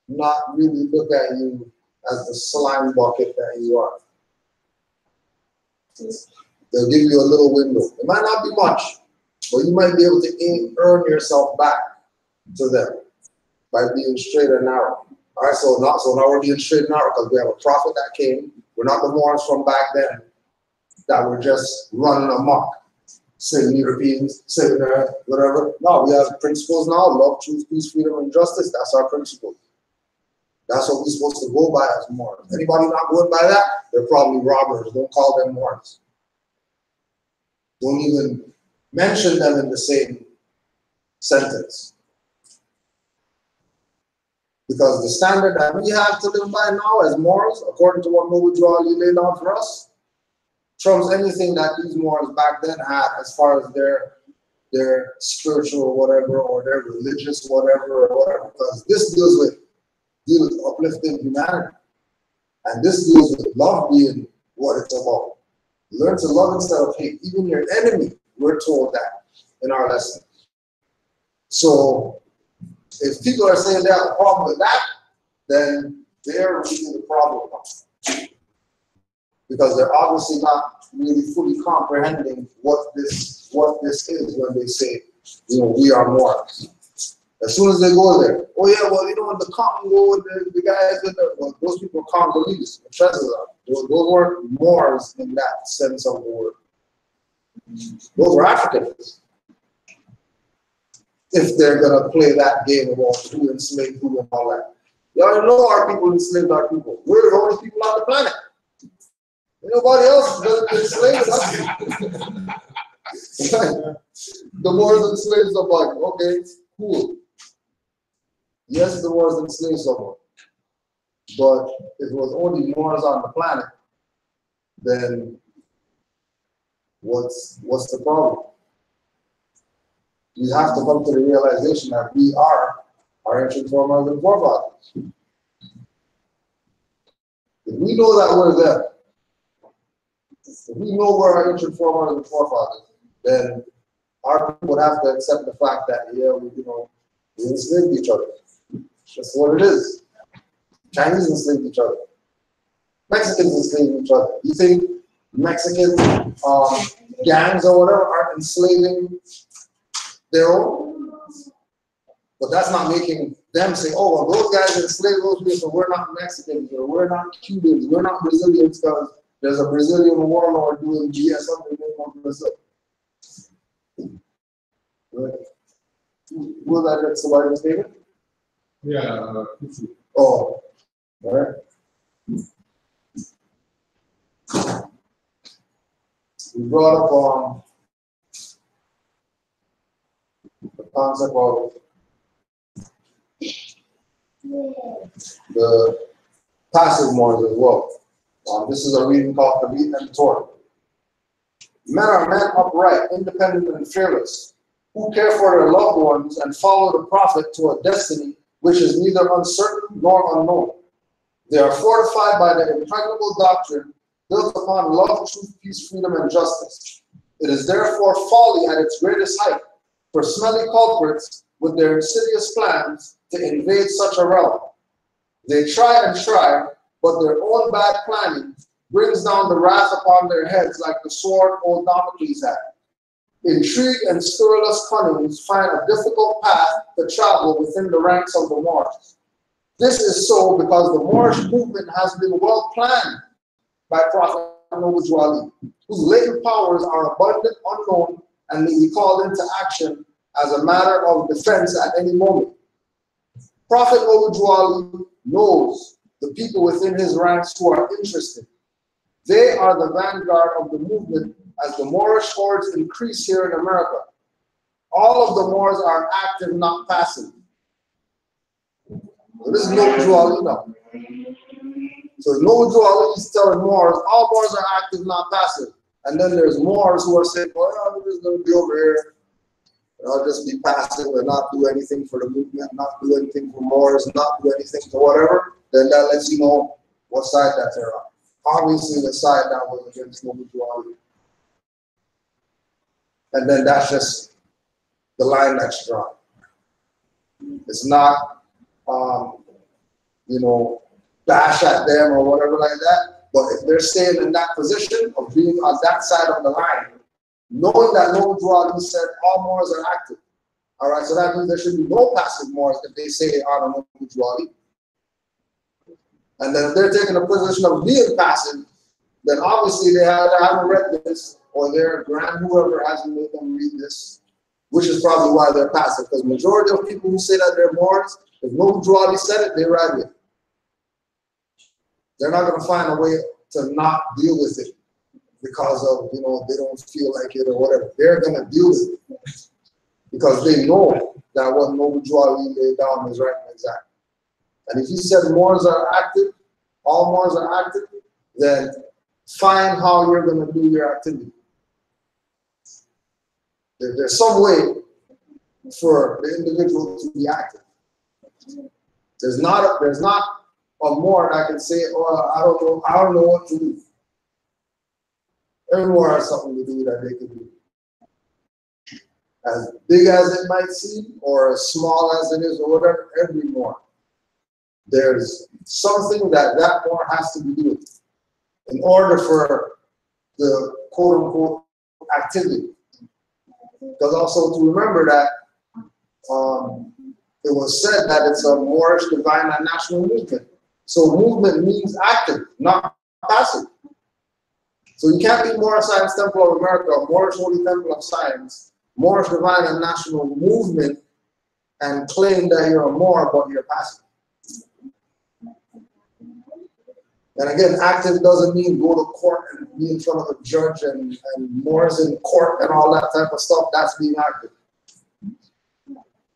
Speaker 1: not really look at you as the slime bucket that you are. They'll give you a little window. It might not be much, but you might be able to earn yourself back to them by being straight and narrow. All right, so now we're being straight and narrow because we have a prophet that came. We're not the Moors from back then that were just running amok, saying Europeans, saying whatever. No, we have principles now: love, truth, peace, freedom, and justice. That's our principle. That's what we're supposed to go by as Moors. Anybody not going by that, they're probably robbers. Don't call them Moors. Don't even mention them in the same sentence. Because the standard that we have to live by now as Moors, according to what Mowidra laid down for us, trumps anything that these Moors back then had as far as their spiritual whatever or their religious whatever or whatever. Because this deals with deal with uplifting humanity. And this deals with love being what it's about. Learn to love instead of hate. Even your enemy, we're told that in our lesson. So if people are saying they have a problem with that, then they're really the problem. Because they're obviously not really fully comprehending what this is when they say, we are Moors. As soon as they go there, oh yeah, well, in the Congo, the guys, well, those people are Congolese, those weren't Moors in that sense of the word. Those were Africans. If they're gonna play that game about who enslaved who and all that. Y'all know our people enslaved our people. We're the only people on the planet. Nobody else doesn't enslave us. The Moors enslaved somebody. Okay, cool. Yes, the Moors enslaved someone. But if it was only Moors on the planet, then what's the problem? We have to come to the realization that we are our ancient forefathers and forefathers. If we know that we're them, if we know we're our ancient forefathers and forefathers, then our people would have to accept the fact that, we enslaved each other. That's what it is. Chinese enslaved each other. Mexicans enslaved each other. You think Mexican gangs or whatever are enslaving their own? But that's not making them say, oh, well, those guys enslaved those people, so we're not Mexicans, or we're not Cubans, we're not Brazilians because there's a Brazilian warlord doing GS under the name of Brazil. Right. Will that get somebody mistaken?
Speaker 6: Yeah.
Speaker 1: Oh, all right. We brought up the concept of the passive Moors as well. This is a reading called the Beat and Torah. Men are men upright, independent, and fearless, who care for their loved ones and follow the prophet to a destiny which is neither uncertain nor unknown. They are fortified by the impregnable doctrine built upon love, truth, peace, freedom, and justice. It is therefore folly at its greatest height for smelly culprits with their insidious plans to invade such a realm. They try and try, but their own bad planning brings down the wrath upon their heads like the sword old Damocles had. Intrigue and scurrilous cunnings find a difficult path to travel within the ranks of the Moors. This is so because the Moorish movement has been well planned by Prophet Noble, whose latent powers are abundant, unknown, and may be called into action as a matter of defense at any moment. Prophet Noble knows the people within his ranks who are interested. They are the vanguard of the movement as the Moorish hordes increase here in America. All of the Moors are active, not passive. So this is Noble Ali now. So Noble Ali is telling Moors, all Moors are active, not passive. And then there's Moors who are saying, well, I'm just going to be over here. I'll just be passive and not do anything for the movement, not do anything for Moors, not do anything for whatever. Then that lets you know what side that they're on. Obviously, the side that was against Noble Ali. And then that's just the line that's drawn. It's not, bash at them or whatever like that. But if they're staying in that position of being on that side of the line, knowing that Noble Ali said all Moors are active. All right, so that means there should be no passive Moors if they say they are Noble Ali. And then if they're taking a position of being passive, then obviously they haven't read this, or their grand whoever hasn't made them read this, which is probably why they're passive. Because majority of people who say that they're Moors, if Noble Ali said it, they ride with it. They're not going to find a way to not deal with it because of, they don't feel like it or whatever. They're going to deal with it because they know that what Noble Ali laid down is right and exact. And if he said Moors are active, all Moors are active, then find how you're going to do your activity. There's some way for the individual to be active. There's not a Moor that can say, oh, I don't know what to do. Every Moor has something to do that they can do. As big as it might seem, or as small as it is, or whatever, every Moor. There's something that Moor has to be doing in order for the quote-unquote activity. Because also to remember that it was said that it's a Moorish divine and national movement. So movement means active, not passive. So you can't be Moorish Science Temple of America, Moorish Holy Temple of Science, Moorish divine and national movement, and claim that you're a Moor, but you're passive. And again, active doesn't mean go to court and be in front of a judge and Moors in court and all that type of stuff. That's being active.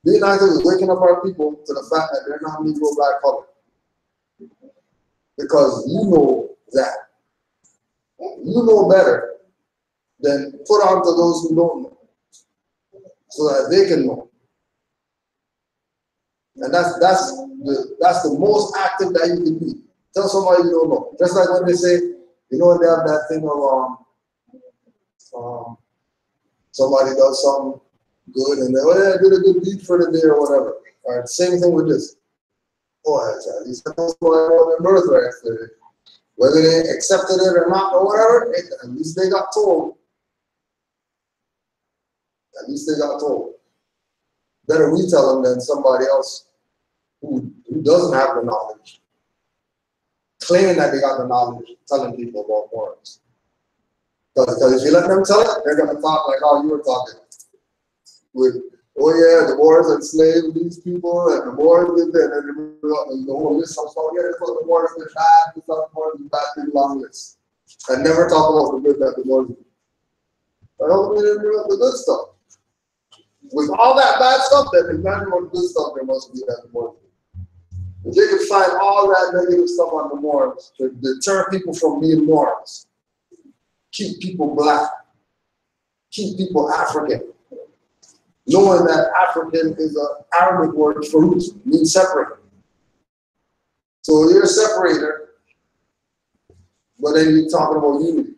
Speaker 1: Being active is waking up our people to the fact that they're not Negro, black, colored. Because you know that. You know better than put on to those who don't know, so that they can know. And that's the most active that you can be. Tell somebody you don't know. Just like when they say, you know, they have that thing of somebody does something good and they, oh yeah, I did a good deed for the day or whatever. All right, same thing with this. Oh, at least that's their birthright. Whether they accepted it or not or whatever, at least they got told. At least they got told. Better we tell them than somebody else who doesn't have the knowledge, claiming that they got the knowledge, telling people about morals. Because if you let them tell it, they're going to talk like how you were talking. With, oh yeah, the Moors enslaved these people, and the Moors did that, and the whole list of stuff. Yeah, that's what the Moors did bad, the Moors did bad, big long list. And never talk about the good that the Moors did. I don't really remember the good stuff. With all that bad stuff, then imagine what good stuff there must be that the Moors did. If they could find all that negative stuff on the Moors to deter people from being Moors, keep people black, keep people African, knowing that African is an Arabic word for root, means separate. So you're a separator, but then you're talking about unity.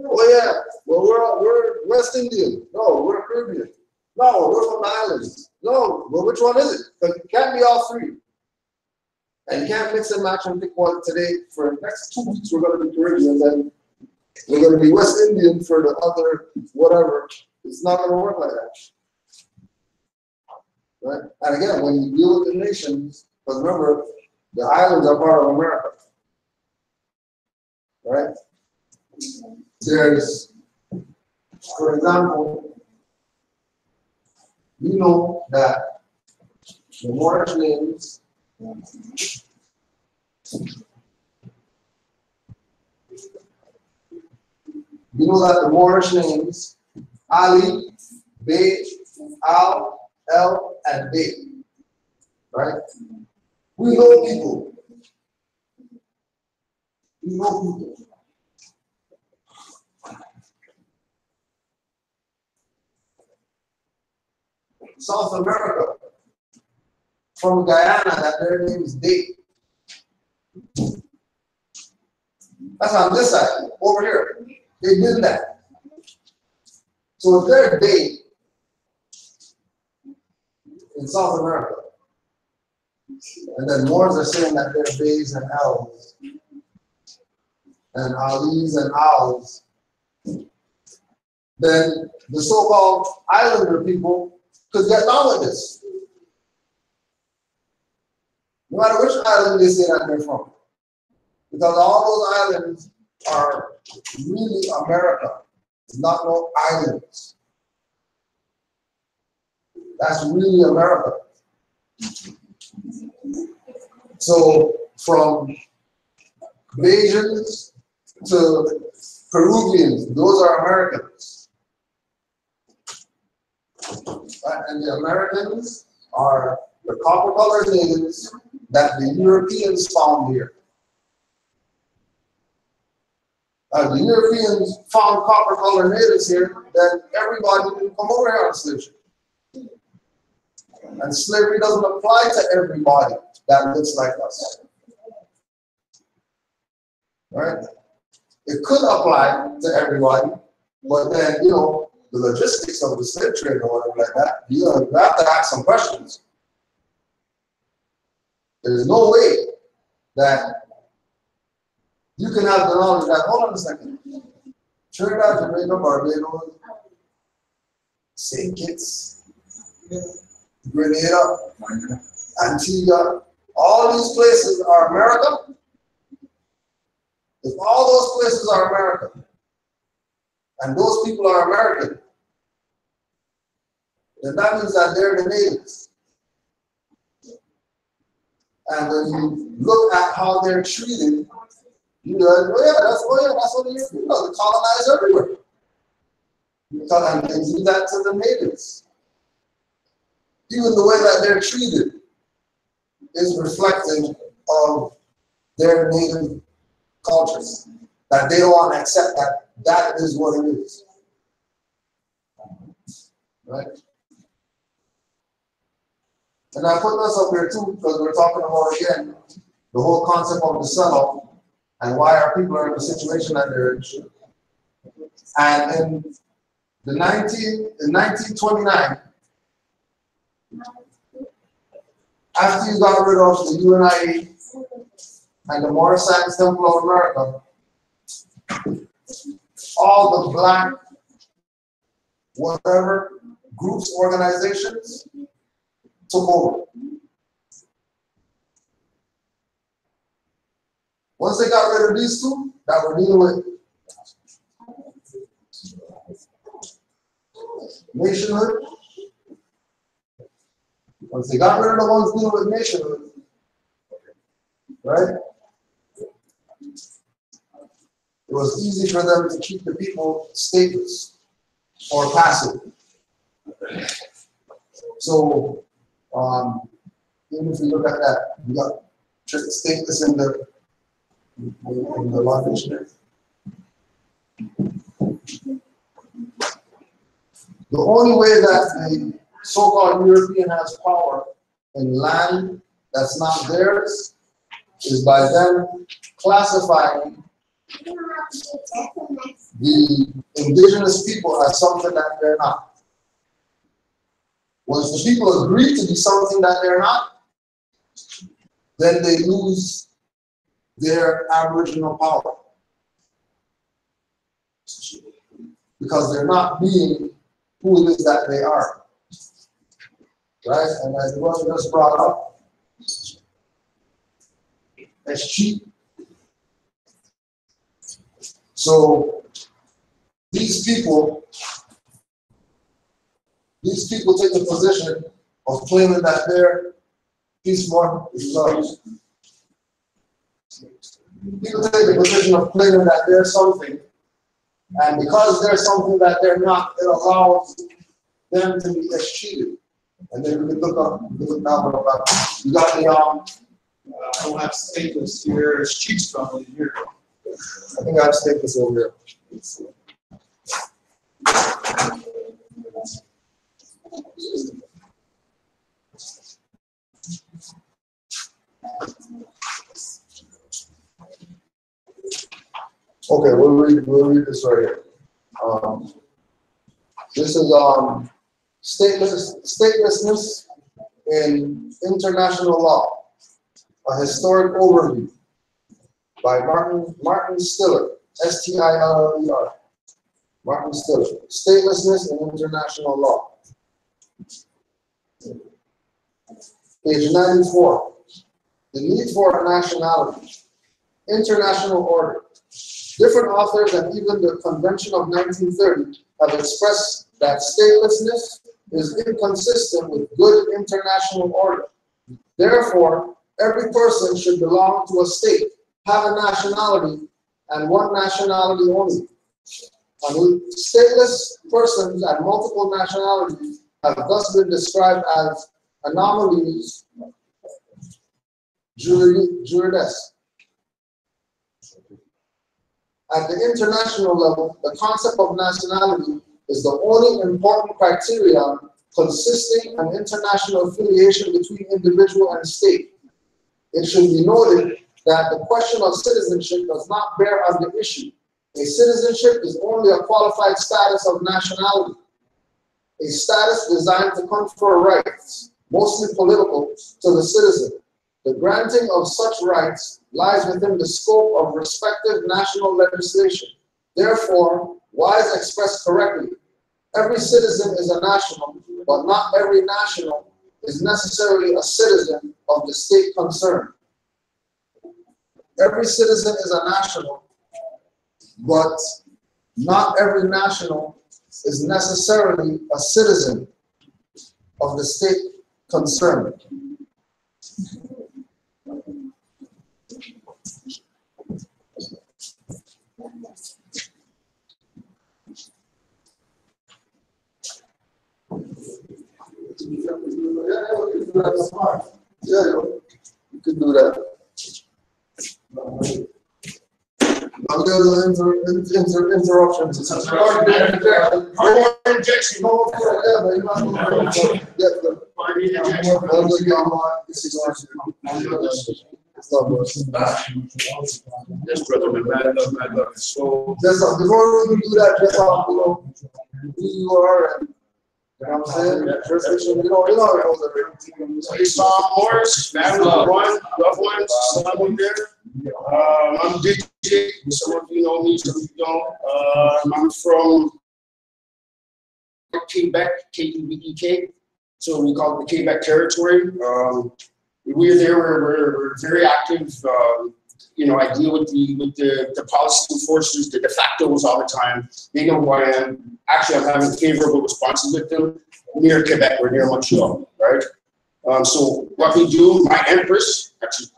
Speaker 1: Oh yeah, well we're West Indian. No, we're Caribbean. No, we're from the islands. No, well which one is it? Because it can't be all three. And you can't mix and match and pick one today. For the next 2 weeks we're going to be Caribbean, then we're going to be West Indian for the other whatever. It's not going to work like that. Right? And again, when you deal with the nations, because remember, the islands are part of America. Right? There's, for example, you know that the Moorish names Ali, Bey, Al, El, and Bey. Right? We know people. We know people. South America, from Guyana, that their name is Day. That's on this side, over here. They did that. So if they're Day in South America, and then Moors are saying that they're Bays and L's, and Ali's and Al's, then the so-called islander people could get down with this. No matter which island they say that they're from. Because all those islands are really America. It's not no islands. That's really America. So from Bayesians to Peruvians, those are Americans. And the Americans are the copper-colored natives that the Europeans found here. The Europeans found copper-colored natives here, then everybody didn't come over here on slave ship. And slavery doesn't apply to everybody that looks like us. Right? It could apply to everybody, but then, you know, the logistics of the slave trade or whatever like that, you have to ask some questions. There's no way that you can have the knowledge that, hold on a second, Trinidad, Jamaica, Barbados, St. Kitts, Grenada, Antigua, all these places are America. If all those places are America, and those people are American, then that means that they're the natives. And when you look at how they're treated, you know, that's what the Europeans do. They colonize everywhere. And they do that to the natives. Even the way that they're treated is reflective of their native cultures. That they don't want to accept that that is what it is. Right? And I put this up here too, because we're talking about, again, the whole concept of the sellout and why our people are in the situation that they're in. And in 1929, after you got rid of the UNIA and the Morris Science Temple of America, all the black, whatever, groups, organizations, took over. Once they got rid of these two that were dealing with nationhood, once they got rid of the ones dealing with nationhood, right? It was easy for them to keep the people stateless or passive. So, even if you look at that, you got stateless in the law dictionary. The only way that the so-called European has power in land that's not theirs is by them classifying the indigenous people as something that they're not. Once the people agree to be something that they're not, then they lose their aboriginal power. Because they're not being who it is that they are. Right? And as the brother just brought up, it's cheap. So these people take the position of claiming that their peace one is love. People take the position of claiming that they're something, and because they're something that they're not, it allows them to be escheated. And then we can look down about you got the
Speaker 6: I don't have stateless here. It's cheap stuff in here.
Speaker 1: I think I have stateless over here. Okay, we'll read this right here. This is statelessness in international law, a historic overview by Martin Stiller, S-T-I-L-L-E-R. Martin Stiller, statelessness in international law. Page 94. The need for a nationality, international order. Different authors and even the Convention of 1930 have expressed that statelessness is inconsistent with good international order. Therefore, every person should belong to a state, have a nationality, and one nationality only. And stateless persons and multiple nationalities have thus been described as anomalies juridesque. At the international level, the concept of nationality is the only important criterion consisting an international affiliation between individual and state. It should be noted that the question of citizenship does not bear on the issue. A citizenship is only a qualified status of nationality, a status designed to confer rights, mostly political, to the citizen. The granting of such rights lies within the scope of respective national legislation. Therefore, Wise expressed correctly, every citizen is a national, but not every national is necessarily a citizen of the state concerned. Every citizen is a national, but not every national is necessarily a citizen of the state concerned. Yeah, you could do that. Interruptions.
Speaker 7: Yes, brother, man love. So,
Speaker 1: before we do that, just who you are and you know what I'm saying? Jurisdiction, you know how it goes.
Speaker 7: hey, Morris, family, one, loved ones, someone there. I'm DJ. Some of you know me, some of you don't. I'm from Quebec, K-E-B-E-K. So we call it the Quebec territory. We're there. We're very active. I deal with the policy enforcers, the de factos all the time. They know who I am. Actually, I'm having favorable responses with them. Near Quebec, we're near Montreal, right? So what we do, my Empress, actually,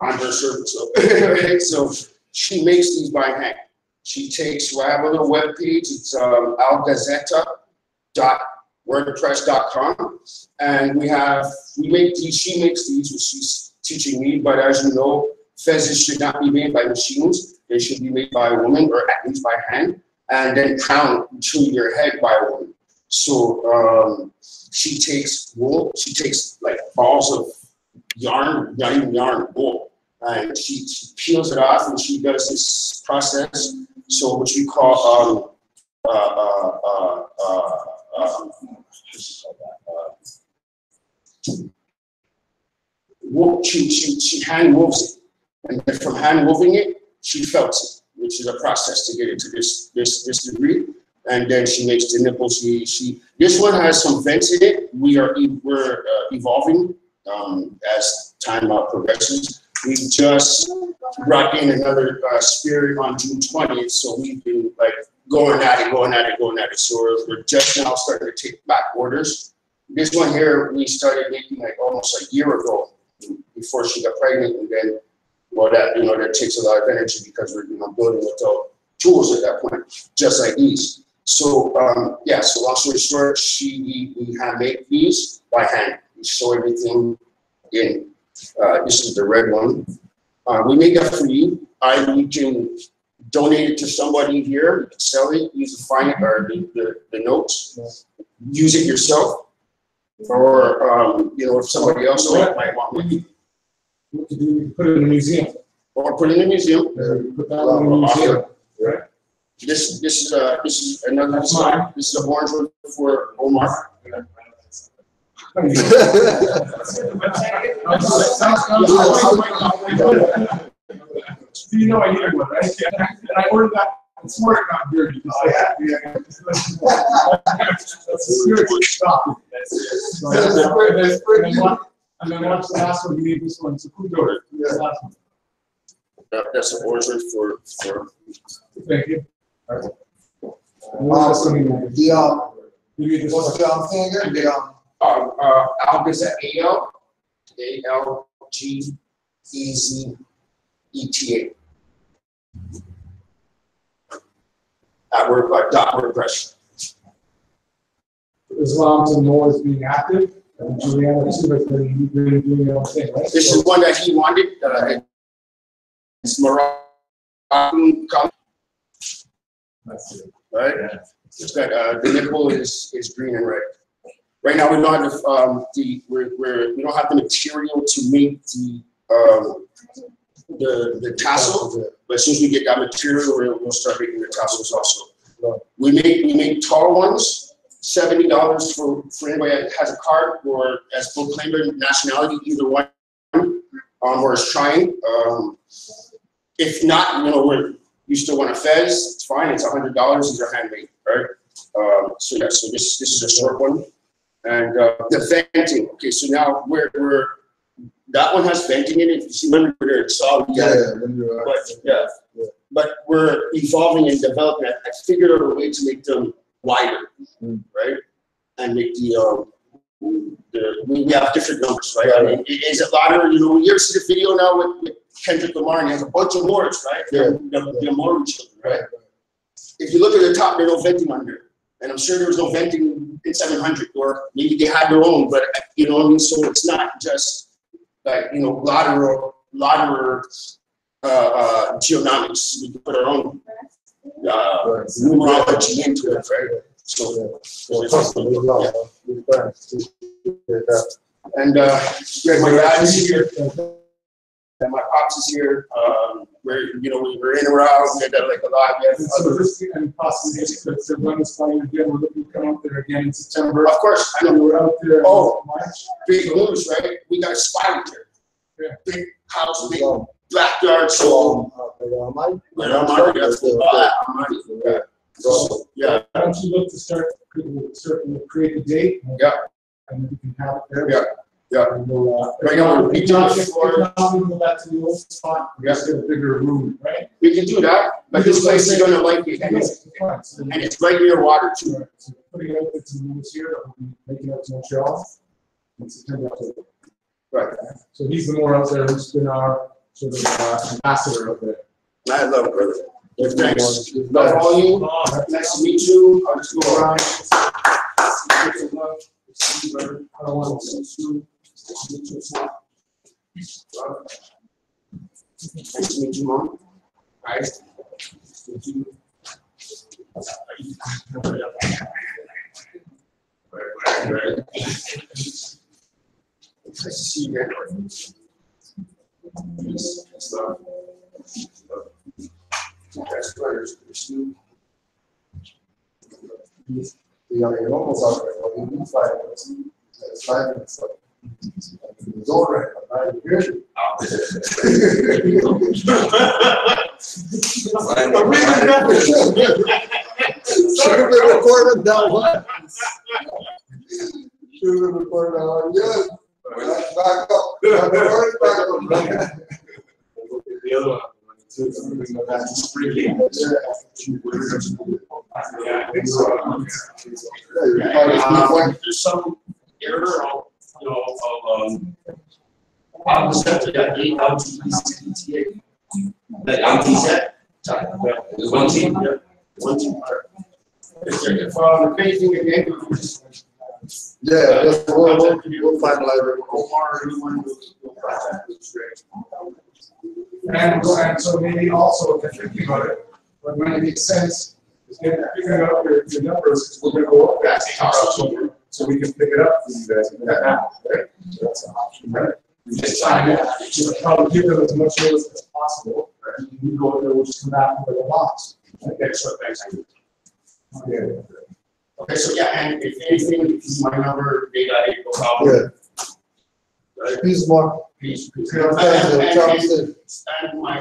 Speaker 7: I'm her servant, so, right? So she makes these by hand. She takes, I have a little web page, it's algazetta.wordpress.com, and she makes these, which she's teaching me, but as you know, fezzes should not be made by machines. They should be made by a woman, or at least by hand, and then crowned to your head by a woman. So she takes wool, she takes like balls of yarn, not even yarn, wool, and she peels it off, and she does this process, so what we call she hand woves it, and then from hand woving it, she felts it, which is a process to get it to this degree. And then she makes the nipples. This one has some vents in it. We're evolving as time progresses. We just brought in another spirit on June 20th, so we've been like going at it. So we're just now starting to take back orders. This one here we started making like almost a year ago, before she got pregnant, and then that takes a lot of energy because we're building without tools at that point, just like these. So so long story short, we hand make these by hand. We sew everything in. This is the red one. We make that for you. You can donate it to somebody here. You can sell it. Use the notes. Use it yourself, or if somebody else might want it.
Speaker 6: You put it in a museum.
Speaker 7: Or put it in a museum.
Speaker 6: Put that in a museum. Right.
Speaker 7: This is another design. This is an orange one for Omar.
Speaker 6: You know I needed one, right? And I ordered that. It's more not dirty. That's a spiritual stuff. And then watch the last one. We need this one. It's a good order.
Speaker 7: That's an orange one for.
Speaker 6: Thank you.
Speaker 1: What's the thing again?
Speaker 7: Algazetta, ALGEZETA. At WordPress.
Speaker 6: Islam to know is being active, and Juliana too has been doing her own thing, right?
Speaker 7: This is one that he wanted. It's Moroccan. right? It's got, the nipple is green and red. Right now, we don't have we don't have the material to make the tassel, but as soon as we get that material, we'll start making the tassels also. We make tall ones, $70 for anybody that has a card or as full claimant nationality, either one, or is trying. If not, you still want a fez, it's fine. It's $100. These are handmade, right? So yeah, so this is a short one, and the venting. Okay, so now we're that one has venting in it. You see, remember there it's solid. But we're evolving and developing. I figured out a way to make them wider, right? And make we have different numbers, right? I mean, is it louder? You ever see the video now with Kendrick Lamar, and he has a bunch of Moors, right? The Maury children, right? If you look at the top, there's no venting under, and I'm sure there was no venting in 700, or maybe they had their own, but you know what I mean. So it's not just like lateral geonomics. We can put our own numerology into it, right? So and my dad is here, and my pops is here. We're we're in and out. We had like a lot. We have
Speaker 6: and possibly the run is flying again. We're looking to come out there again in September.
Speaker 7: Of course, I know
Speaker 6: we're out there.
Speaker 7: Oh,
Speaker 6: March.
Speaker 7: Big news, right? We got a spot there.
Speaker 6: Yeah.
Speaker 7: Big house, big backyard. So yeah.
Speaker 6: Why don't you look to start create a date?
Speaker 7: Yeah.
Speaker 6: And then we can have it there.
Speaker 7: Yeah.
Speaker 6: And we'll,
Speaker 7: Right now, we're
Speaker 6: if not, we go back to the old spot. We just get a bigger room, right?
Speaker 7: We can do that, but this place is gonna like it, and it's right near water too.
Speaker 6: So putting out some moves here, that we'll be making out to Montreal in September.
Speaker 7: Right.
Speaker 6: So he's the more out there who's been our sort of ambassador of it.
Speaker 7: I love it, brother. Thanks. Love all you. Nice to meet you. I'll just go around. I don't want to see you. Nice to meet you, Mom. Nice to meet you. Right. Nice to see you again.
Speaker 1: You're almost out there. Well, you need 5 minutes. It's 5 minutes. It's all right. I'm not here. Should have been recorded that one. Should have been recorded that one. Yes. Back up. Back up.
Speaker 6: The other one. There's
Speaker 7: some error of that LTZ. There's one team. One team. If the facing again,
Speaker 1: we'll finalize it.
Speaker 7: Omar, anyone will contact. It's great.
Speaker 6: And so maybe also, if you're thinking about it, but when it makes sense, is figuring out your numbers, because we're going to go up that so we can pick it up for you guys. Right? So that's an option, right? Just time it. Probably give them as much notice as possible. Right? We go there, we'll just come back with a box.
Speaker 7: Okay, so thanks. Okay, so yeah, and if anything, this is my number, data, no problem.
Speaker 1: Yeah.
Speaker 7: Right?
Speaker 1: Peace, Mark.
Speaker 7: Peace.
Speaker 1: And
Speaker 7: my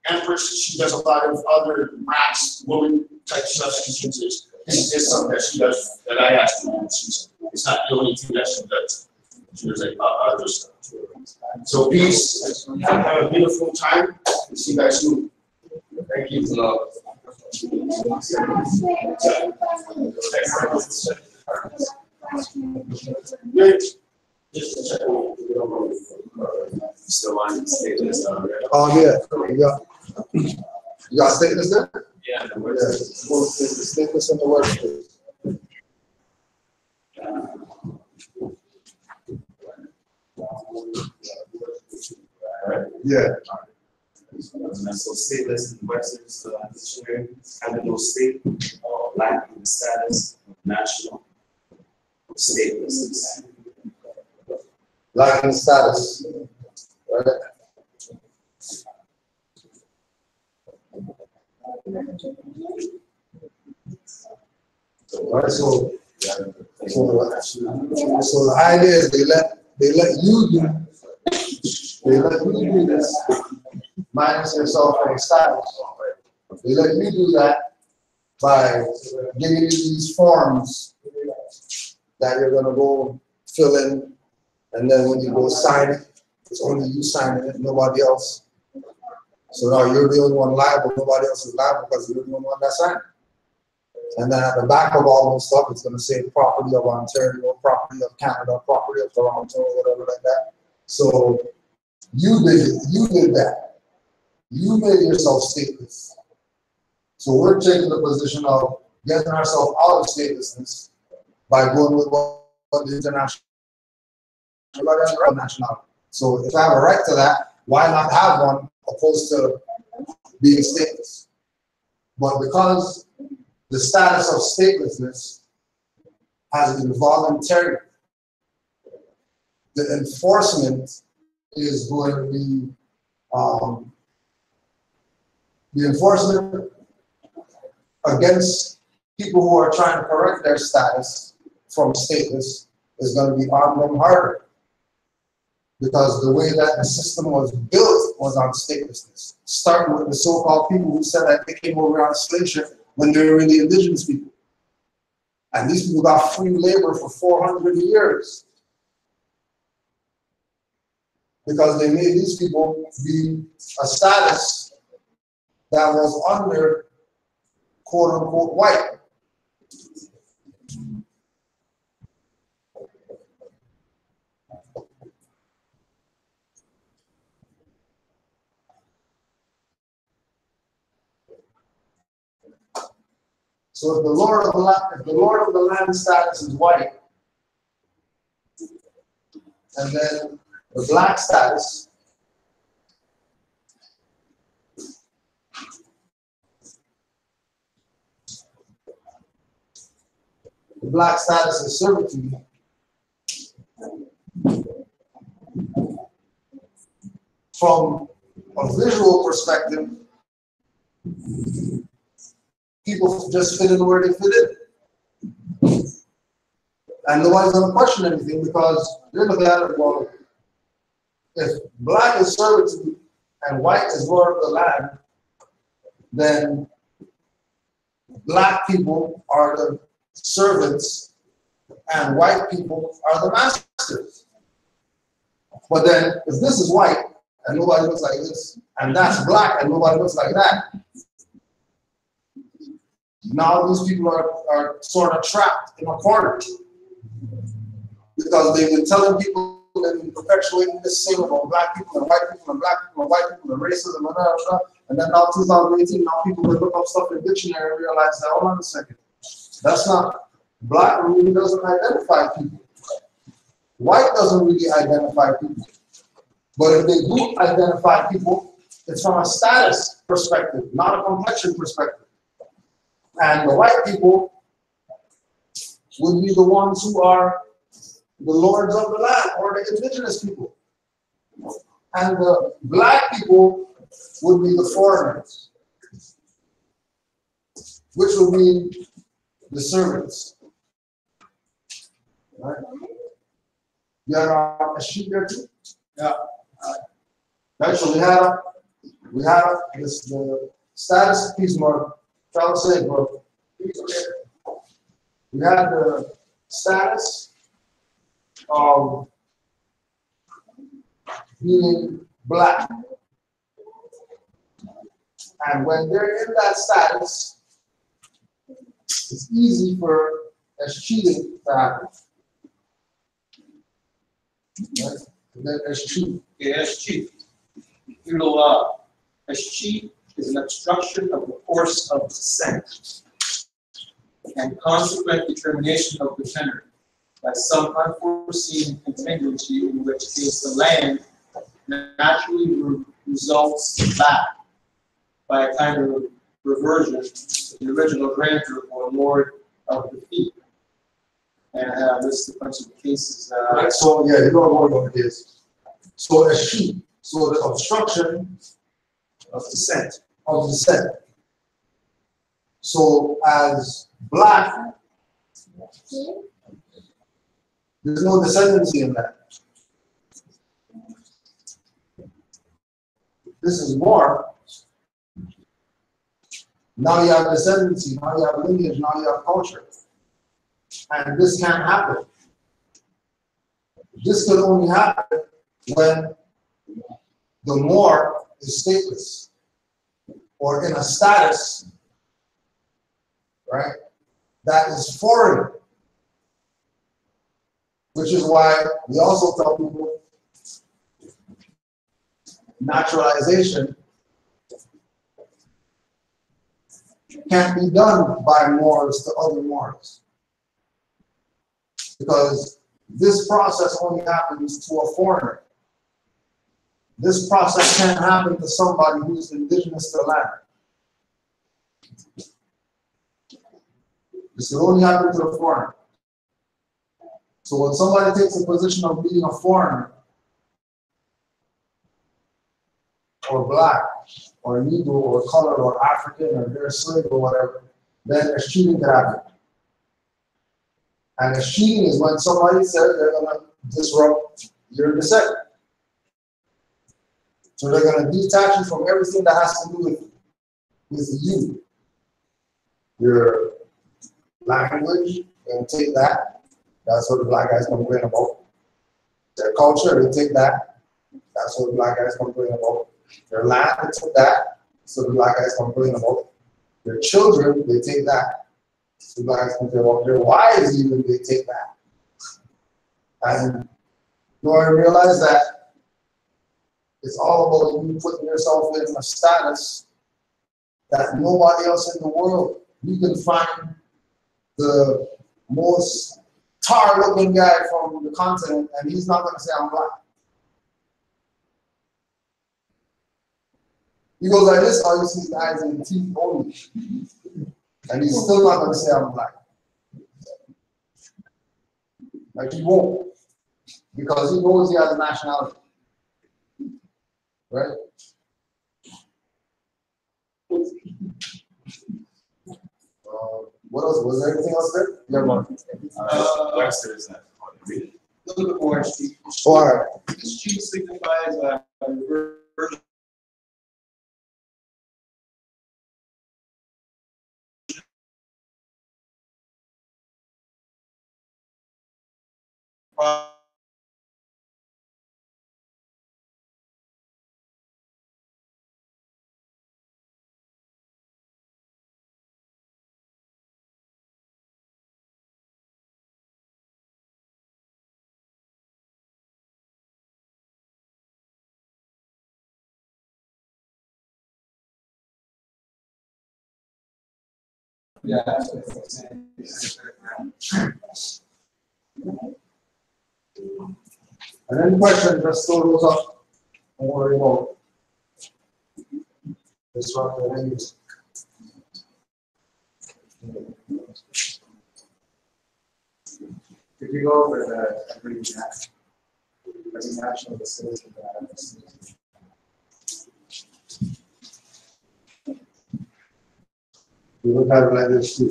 Speaker 7: Empress, she does a lot of other rats, woman type substances. This is something that she does that I asked her to do. It's not the only thing that she does. She does like other stuff. So peace. Have a beautiful time. See you guys soon. Thank you. Great.
Speaker 4: Still on status, right?
Speaker 1: Oh, yeah. You got statements there?
Speaker 4: Yeah.
Speaker 1: Yeah. The statements on the website. Yeah.
Speaker 6: So stateless in Webster's dictionary, having no state or lacking the status of national statelessness.
Speaker 1: Lacking status. Right? Right, so the idea is they let you do this minus yourself and status. They let you do that by giving you these forms that you're gonna go fill in, and then when you go sign it, it's only you signing it, nobody else. So now you're the only one liable, nobody else is liable because you're the only one that signed it. And then at the back of all those stuff, it's going to say property of Ontario, property of Canada, property of Toronto, or whatever like that. So you did that. You made yourself stateless. So we're taking the position of getting ourselves out of statelessness by going with what the international nationality. So if I have a right to that, why not have one opposed to being stateless? But because the status of statelessness has been voluntary, the enforcement is going to be the enforcement against people who are trying to correct their status from stateless is going to be on them harder, because the way that the system was built was on statelessness, starting with the so-called people who said that they came over on a slave ship when they were really indigenous people. And these people got free labor for 400 years because they made these people be a status that was under quote unquote white. So if the Lord of the land status is white, and then the black status is servitude. From a visual perspective, people just fit in where they fit in. And nobody's going to question anything because they're looking at it, well, if black is servitude and white is lord of the land, then black people are the servants and white people are the masters. But then if this is white and nobody looks like this, and that's black and nobody looks like that, now these people are sort of trapped in a corner because they've been telling people and perpetuating this thing about black people and white people and black people and white people and racism and blah, blah, blah. And then now 2018, now people will look up stuff in the dictionary and realize that, hold on a second, that's not, black really doesn't identify people. White doesn't really identify people. But if they do identify people, it's from a status perspective, not a complexion perspective. And the white people would be the ones who are the lords of the land, or the indigenous people. And the black people would be the foreigners, which would mean the servants. Right? You have a sheep there too? Yeah. Right, so we had this the status piece more. Try to say, bro. We had the status of being black. And when they're in that status, it's easy for cheating to happen. Right? And then cheat.
Speaker 3: Yeah, cheat. You know, cheat is an obstruction of the course of descent and consequent determination of the tenor by some unforeseen contingency in which case the land naturally results back
Speaker 6: by a kind of reversion to the original grantor or lord of the fief. And I have this bunch of cases.
Speaker 1: So yeah, you know what it is. So a sheep. So the obstruction
Speaker 6: Of descent.
Speaker 1: of descent. So as black, there's no descendancy in that. This is more. Now you have descendancy, now you have lineage, now you have culture. And this can't happen. This can only happen when the Moor is stateless or in a status, right, that is foreign. Which is why we also tell people naturalization can't be done by Moors to other Moors. Because this process only happens to a foreigner. This process can't happen to somebody who's indigenous to the land. This will only happen to a foreigner. So when somebody takes a position of being a foreigner, or black, or Negro, or colored, or African, or they're slave, or whatever, then a cheating can happen. And a cheating is when somebody says they're going to disrupt your descent. So they're going to detach you from everything that has to do with you. Your language, they're going to take that. That's what the black guys complain about. Their culture, they take that. That's what the black guys complain about. Their land, they took that. So the black guys complain about. Their children, they take that. So the black guys complain about. Their wives, even, they take that. And you want to realize that it's all about you putting yourself in a status that nobody else in the world. You can find the most tar-looking guy from the continent, and he's not going to say I'm black. He goes like this, all you see is the eyes and the teeth only. And he's still not going to say I'm black. Like he won't. Because he knows he has a nationality. Right? What else? Was there anything else there? Yeah, one.
Speaker 4: Webster is not. Read it.
Speaker 6: A little bit more chief.
Speaker 1: All right.
Speaker 6: This chief signifies a reversion. Yeah, that's what I'm saying.
Speaker 1: And any questions, just throw those up. Don't worry about it. This one, the names.
Speaker 6: If you go over the every national decision,
Speaker 1: We look at it like this too.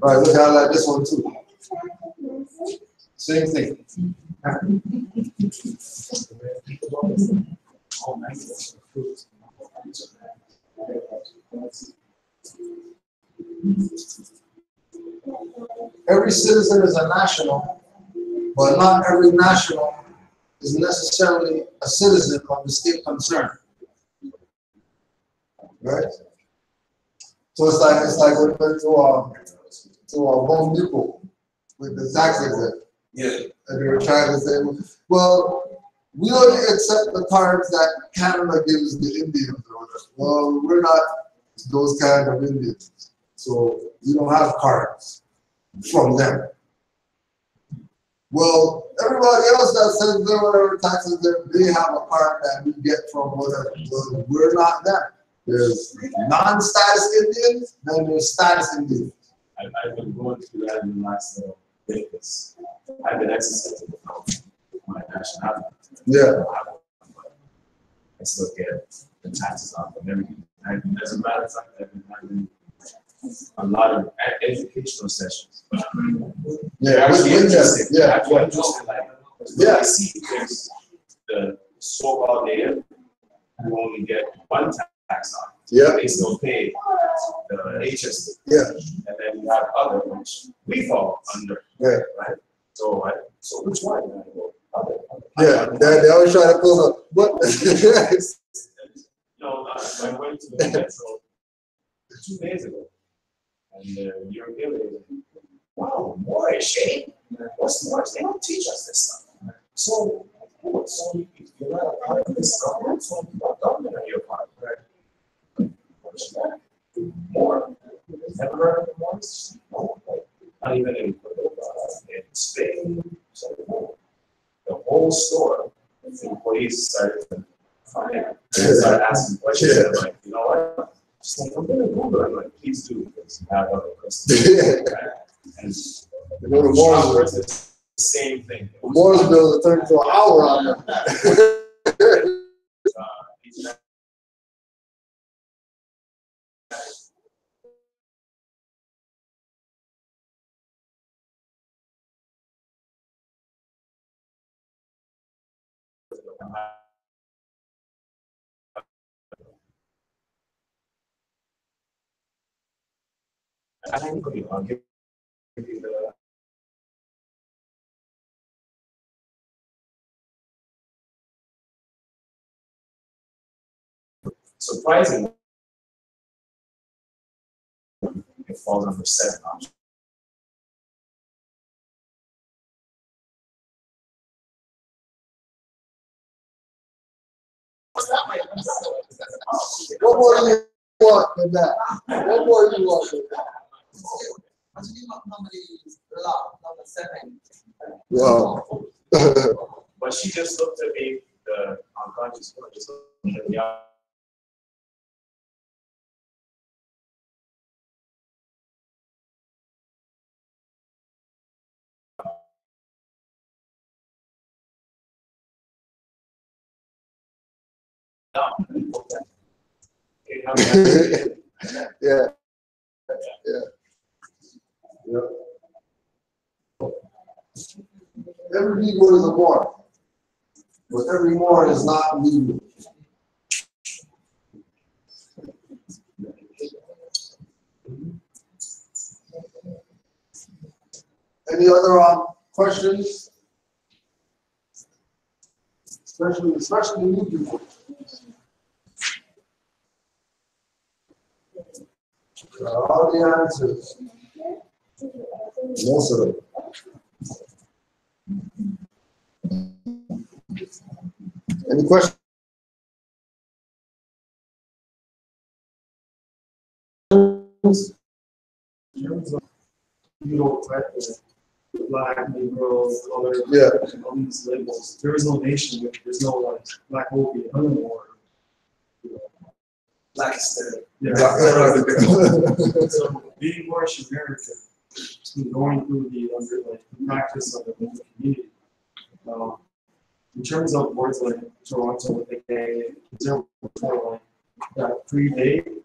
Speaker 1: Right, look at like this one too. Same thing. Every citizen is a national, but not every national is necessarily a citizen of the state concerned. right? So it's like we went to a Home Depot with the tax exempt.
Speaker 4: Yeah.
Speaker 1: And they were trying to say, well, we only accept the cards that Canada gives the Indians or whatever. Well, we're not those kind of Indians. So we don't have cards from them. Well, everybody else that sends them whatever taxes they have a card that we get from whatever. Well, we're not them. There's non-status Indians, then there's status Indians.
Speaker 4: I've been going through that in the last little bit. I've been exercising my nationality.
Speaker 1: Yeah.
Speaker 4: I still get the taxes off of everything. And as a matter of fact, I've been having a lot of educational sessions.
Speaker 1: Yeah,
Speaker 4: Actually interesting.
Speaker 1: Yeah.
Speaker 4: Actually interesting. Like,
Speaker 1: Yeah.
Speaker 4: I see there's the so-called native who only get one tax on.
Speaker 1: Yeah.
Speaker 4: They still pay the HST.
Speaker 1: Yeah.
Speaker 4: And then you have other, which we fall under.
Speaker 1: Yeah.
Speaker 4: Right? So which one? Other.
Speaker 1: Yeah, they always try to pull up. But
Speaker 4: No, I went to the metro 2 days ago, and you're giving, wow, more shade. What's more? They don't teach us this stuff. So you're not a part of this government, so you're not government on your part, right? More. Never heard of the ones? No, not even in Spain. So the whole store, the employees started to start asking questions. I'm like, you know what? Just like, I'm gonna Google it. I'm like, please do, because you have other questions. And
Speaker 1: you know, the Morris,
Speaker 4: the same thing.
Speaker 1: the Morris bill turned into an hour on them.
Speaker 4: I'll give you the surprisingly, it falls under 7 options.
Speaker 1: What more do you want than that? What more do you want than that?
Speaker 5: What do you want nobody's law, number 7?
Speaker 1: Wow.
Speaker 4: But she just looked at me, the unconscious one, just looked at me up.
Speaker 1: Yeah. Every Negro is a Moor, but every Moor is not Negro. Any other questions? Especially new people. All the answers. Most of them. Any questions?
Speaker 6: You don't type the black, Negro, color,
Speaker 1: Yeah.
Speaker 6: all these labels. There is no nation, there's no like black will be or
Speaker 3: Black is the
Speaker 6: so being Moorish American, going through the practice of the community. In terms of words like Toronto with the gay, is there like that predate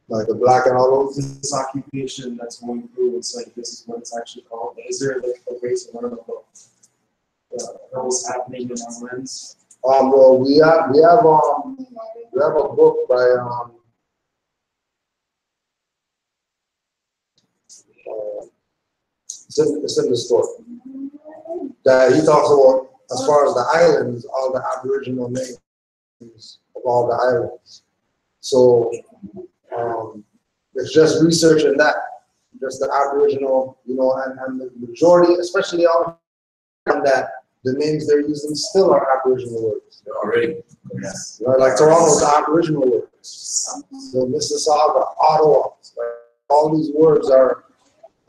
Speaker 1: Like the black and all those?
Speaker 6: this occupation that's going through? It's like this is what it's actually called. Is there like a way to learn about what was happening in our lands?
Speaker 1: Well, we have a book by it's in the store that he talks about as far as the islands, all the Aboriginal names of all the islands. So it's just researching that, just the Aboriginal, and the majority, especially out that the names they're using still are Aboriginal words.
Speaker 4: Already.
Speaker 1: Yes. Like Toronto's Aboriginal words. So Mississauga, Ottawa, like, all these words are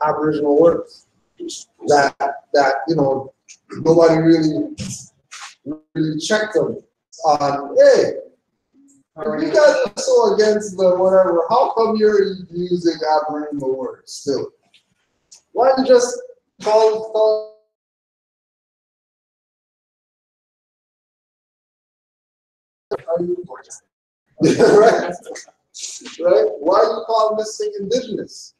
Speaker 1: Aboriginal words that nobody really checked them on. Hey, if you guys are so against the whatever, how come you're using Aboriginal words still? Why don't you just call right? Right? Why are you calling this thing indigenous?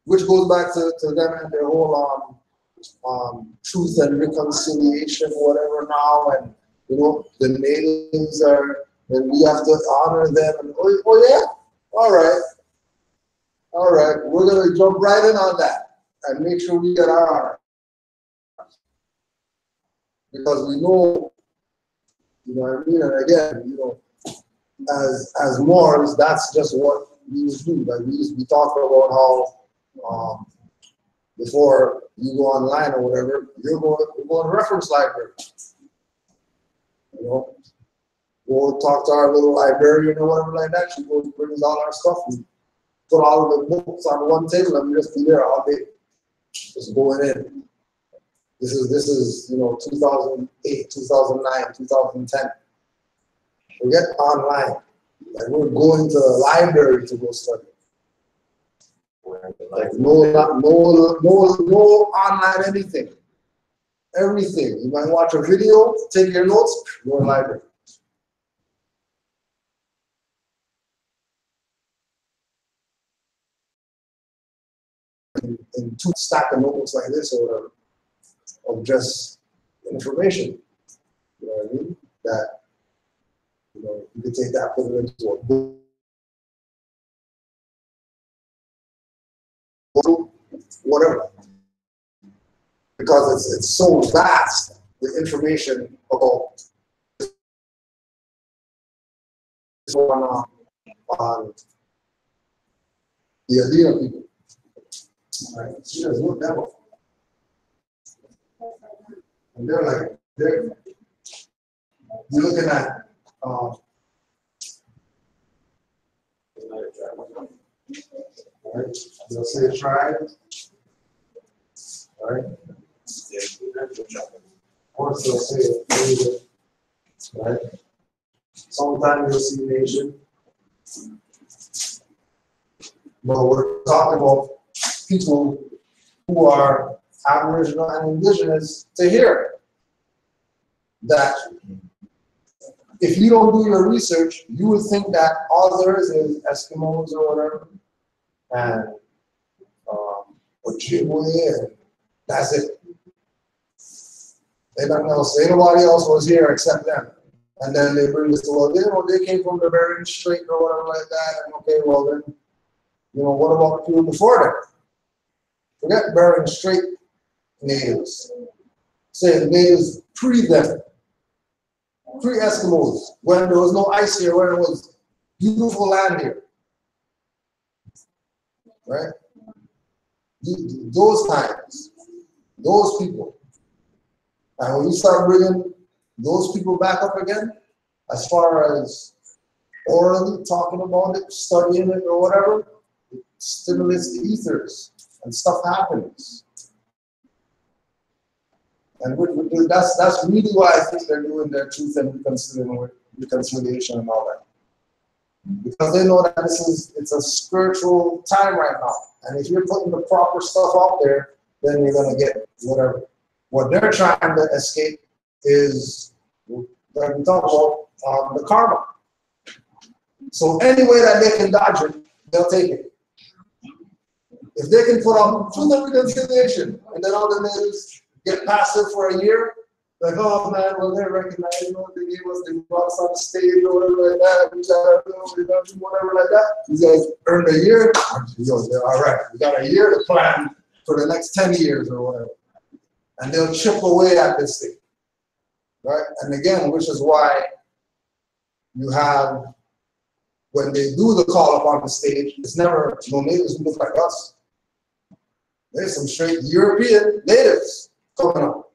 Speaker 1: Which goes back to them and their whole truth and reconciliation, whatever now, and the natives are, and we have to honor them. And oh yeah, all right, we're gonna jump right in on that and make sure we get our honor, because we know, what I mean. And again, as Moors, that's just what we would do. Like we talk about how before you go online or whatever, you're going to reference library. We'll talk to our little librarian or whatever like that. She goes brings all our stuff and put all of the books on one table and we just be there all day, just going in. This is 2008, 2009, 2010. Forget online. Like we're going to the library to go study. Like no online anything. Everything. You might watch a video, take your notes, go to the library. In two stack of notebooks like this or whatever, of just information. You know what I mean? That you can take that, put it into a book. Whatever, because it's so vast, the information about on the Adena people. All right, she doesn't look that well. And you're looking at right? They'll say a tribe, right? Or they'll say a nation, right? Sometimes you'll see nation. But we're talking about people who are Aboriginal and Indigenous to hear that if you don't do your research, you would think that all there is Eskimos or whatever, and Ojibwe, and that's it. They don't know. So nobody else was here except them. And then they bring this to, well, they came from the Bering Strait or whatever like that. And okay, well then, what about people before them? Forget Bering Strait natives. Say the natives pre them, pre Eskimos, when there was no ice here, when it was beautiful land here, right? Those times, those people. And when you start bringing those people back up again, as far as orally talking about it, studying it or whatever, it stimulates the ethers and stuff happens. And that's really why I think they're doing their truth and reconciliation and all that. Because they know that it's a spiritual time right now. And if you're putting the proper stuff out there, then you're gonna get whatever. What they're trying to escape is that we talk about the karma. So any way that they can dodge it, they'll take it. If they can put up truth and reconciliation, and then all the natives get passive for a year, like, oh man, well they recognize, they gave us, they brought us on the stage or whatever like that, we got whatever like that. You guys earned a year, all right, we got a year to plan for the next 10 years or whatever. And they'll chip away at this thing, right? And again, which is why you have, when they do the call up on the stage, it's never no natives who look like us. There's some straight European natives coming up.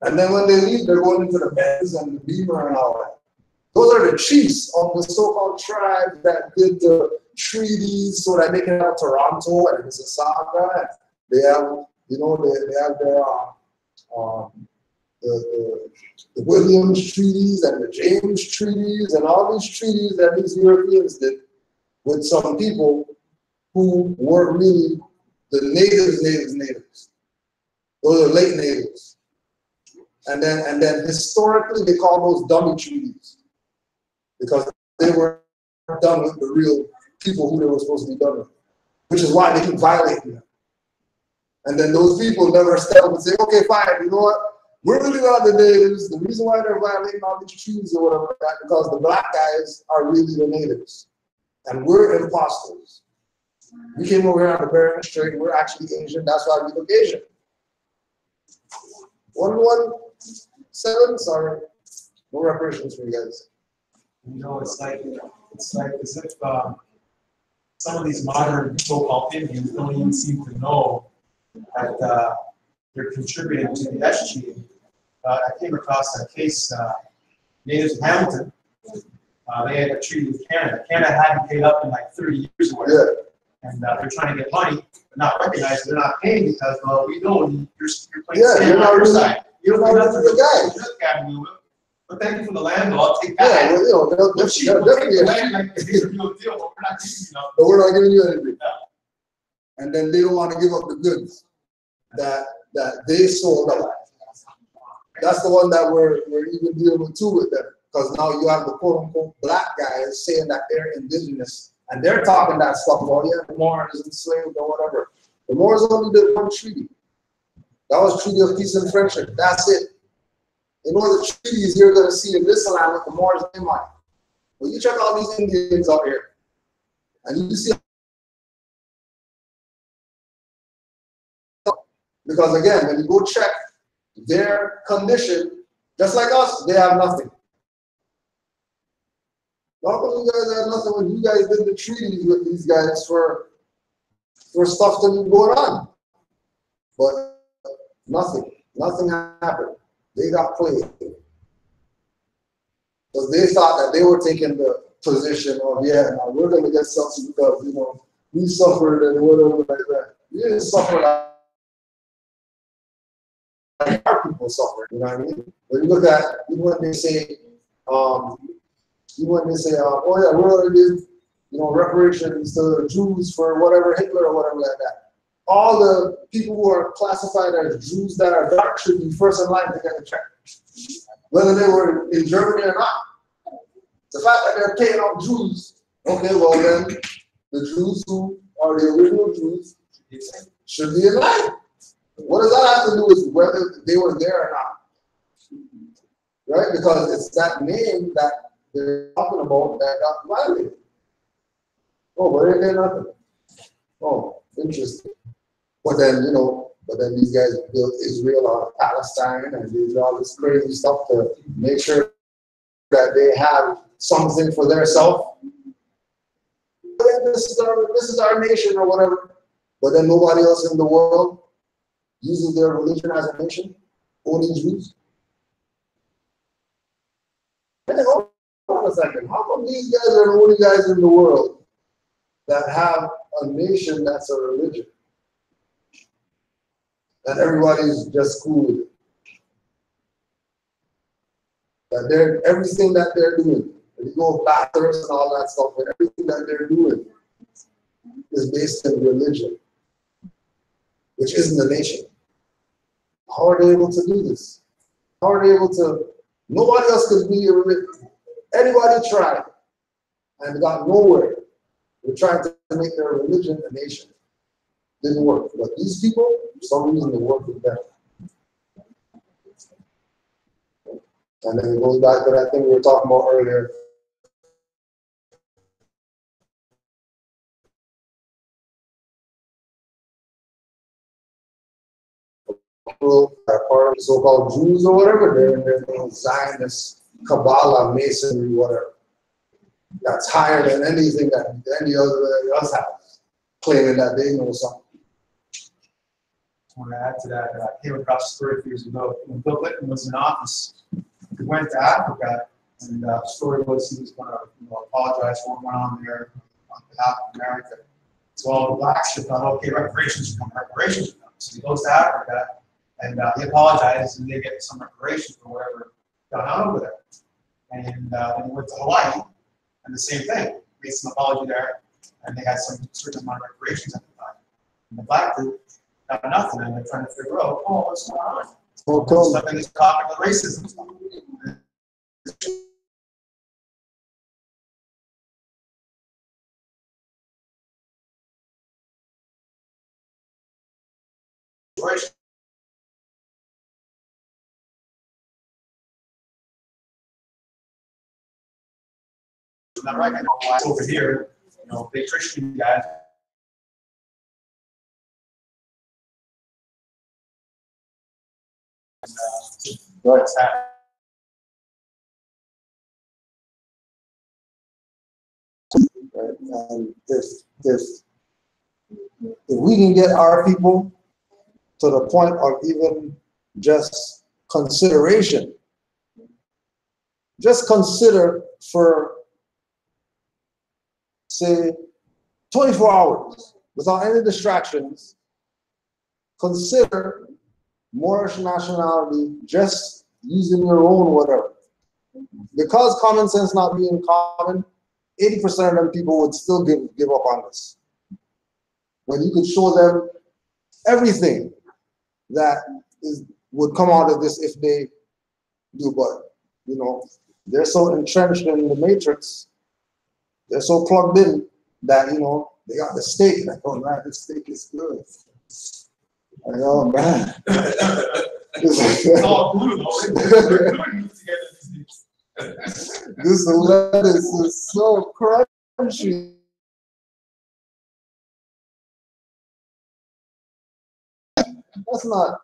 Speaker 1: And then when they leave, they're going into the Benz and the Beamer and all that. Those are the chiefs of the so-called tribe that did the treaties so that they can have Toronto and Mississauga. And they have, you know, they have their the Williams treaties and the James treaties and all these treaties that these Europeans did with some people who weren't really the natives. Those are late natives. And then historically they call those dummy treaties because they were done with the real people who they were supposed to be done with, which is why they keep violating them. And then those people never step up and say, okay, fine, you know what? We're really not the natives. The reason why they're violating all these treaties or whatever like that, because the black guys are really the natives. And we're imposters. We came over here on the Bering Strait. We're actually Asian. That's why we look Asian. 117, sorry. No reparations for you guys.
Speaker 3: You know, it's like as if some of these modern so-called Indians don't even seem to know that they're contributing to the SG. I came across a case, natives of Hamilton. They had a treaty with Canada. Canada hadn't paid up in like 30 years or whatever. Yeah. And they're trying to get money, but not recognized they're not paying because, well, we know you're playing stand on your side. You're not the guy. But thank you for the land, I'll take that.
Speaker 1: Yeah, well, you know, they'll definitely
Speaker 3: land like it's a real deal, but we're not giving you nothing.
Speaker 1: But we're not giving you anything.
Speaker 3: No.
Speaker 1: And then they don't want to give up the goods that they sold up. That's the one that we're even dealing with too with them. Because now you have the quote-unquote black guys saying that they're indigenous. And they're talking that stuff about, yeah, the Moors enslaved or whatever. The Moors only did one treaty. That was Treaty of Peace and Friendship. That's it. In all the treaties you're going to see in this land with the Moors name on it. Well, you check all these Indians out here. And you see. Because again, when you go check their condition, just like us, they have nothing. How come you guys have nothing when you guys did the treaties with these guys for stuff to be going on? But nothing happened. They got played. Because they thought that they were taking the position of, yeah, now we're going to get something because, you know, we suffered and whatever like that. We didn't suffer like our people suffered, you know what I mean? When you look at, even when they say, oh yeah, we're going to give, you know, reparations to the Jews for whatever, Hitler or whatever like that. All the people who are classified as Jews that are dark should be first in line to get a check, whether they were in Germany or not. The fact that they're paying off Jews, okay, well then, the Jews who are the original Jews should be in line. What does that have to do with whether they were there or not? Right? Because it's that name that they're talking about that got violated. Oh, but ain't there nothing? Oh, interesting. But then, you know, these guys built Israel or Palestine and they do all this crazy stuff to make sure that they have something for themselves. This is our nation or whatever. But then nobody else in the world uses their religion as a nation, only Jews. Hey, hold on a second. How come these guys are the only guys in the world that have a nation that's a religion? And everybody's just cool with it. That everything that they're doing, when you go Baptist and all that stuff, but everything that they're doing is based in religion, which isn't a nation. How are they able to do this? How are they able to? Nobody else could be a religion. Anybody tried and got nowhere. They're trying to make their religion a nation. Didn't work. But these people, for some reason, they work with them. And then it goes back to that thing we were talking about earlier. People are part of the so-called Jews or whatever, they're Zionists Kabbalah, Masonry, whatever. That's higher than anything that any other else has, claiming that they know something.
Speaker 3: I want to add to that. I came across a story a few years ago when Bill Clinton was in office. He went to Africa, and the story was he was going to apologize for what went on there on behalf of America. So all the blacks thought, okay, reparations come. So he goes to Africa, and he apologizes, and they get some reparations for whatever got on over there. And then he went to Hawaii, and the same thing. Made some apology there, and they had some certain amount of reparations at the time. And the black group got nothing, and they're trying to figure out, what's going on? Stuff in this topic of racism stuff. Not right. I know why over here, big Christian guys. What's that?
Speaker 1: And if we can get our people to the point of even just consideration, just consider for, say, 24 hours without any distractions, consider Moorish nationality, just using your own whatever. Because common sense not being common, 80% of them people would still give up on this. When you could show them everything that would come out of this if they do, but they're so entrenched in the matrix, they're so plugged in that they got the steak. Like, oh man, this steak is good. Like, oh man.
Speaker 3: It's all glue,
Speaker 1: This lettuce is so crunchy. That's not,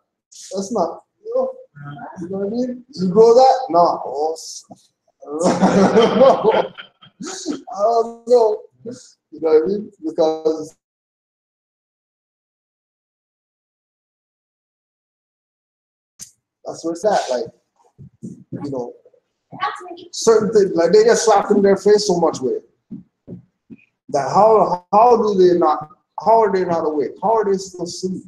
Speaker 1: you know what I mean? You grow that? No. I don't know. You know what I mean? Because that's where it's at. Like, certain things, like they get slapped in their face so much with it. That how are they not awake? How are they still asleep?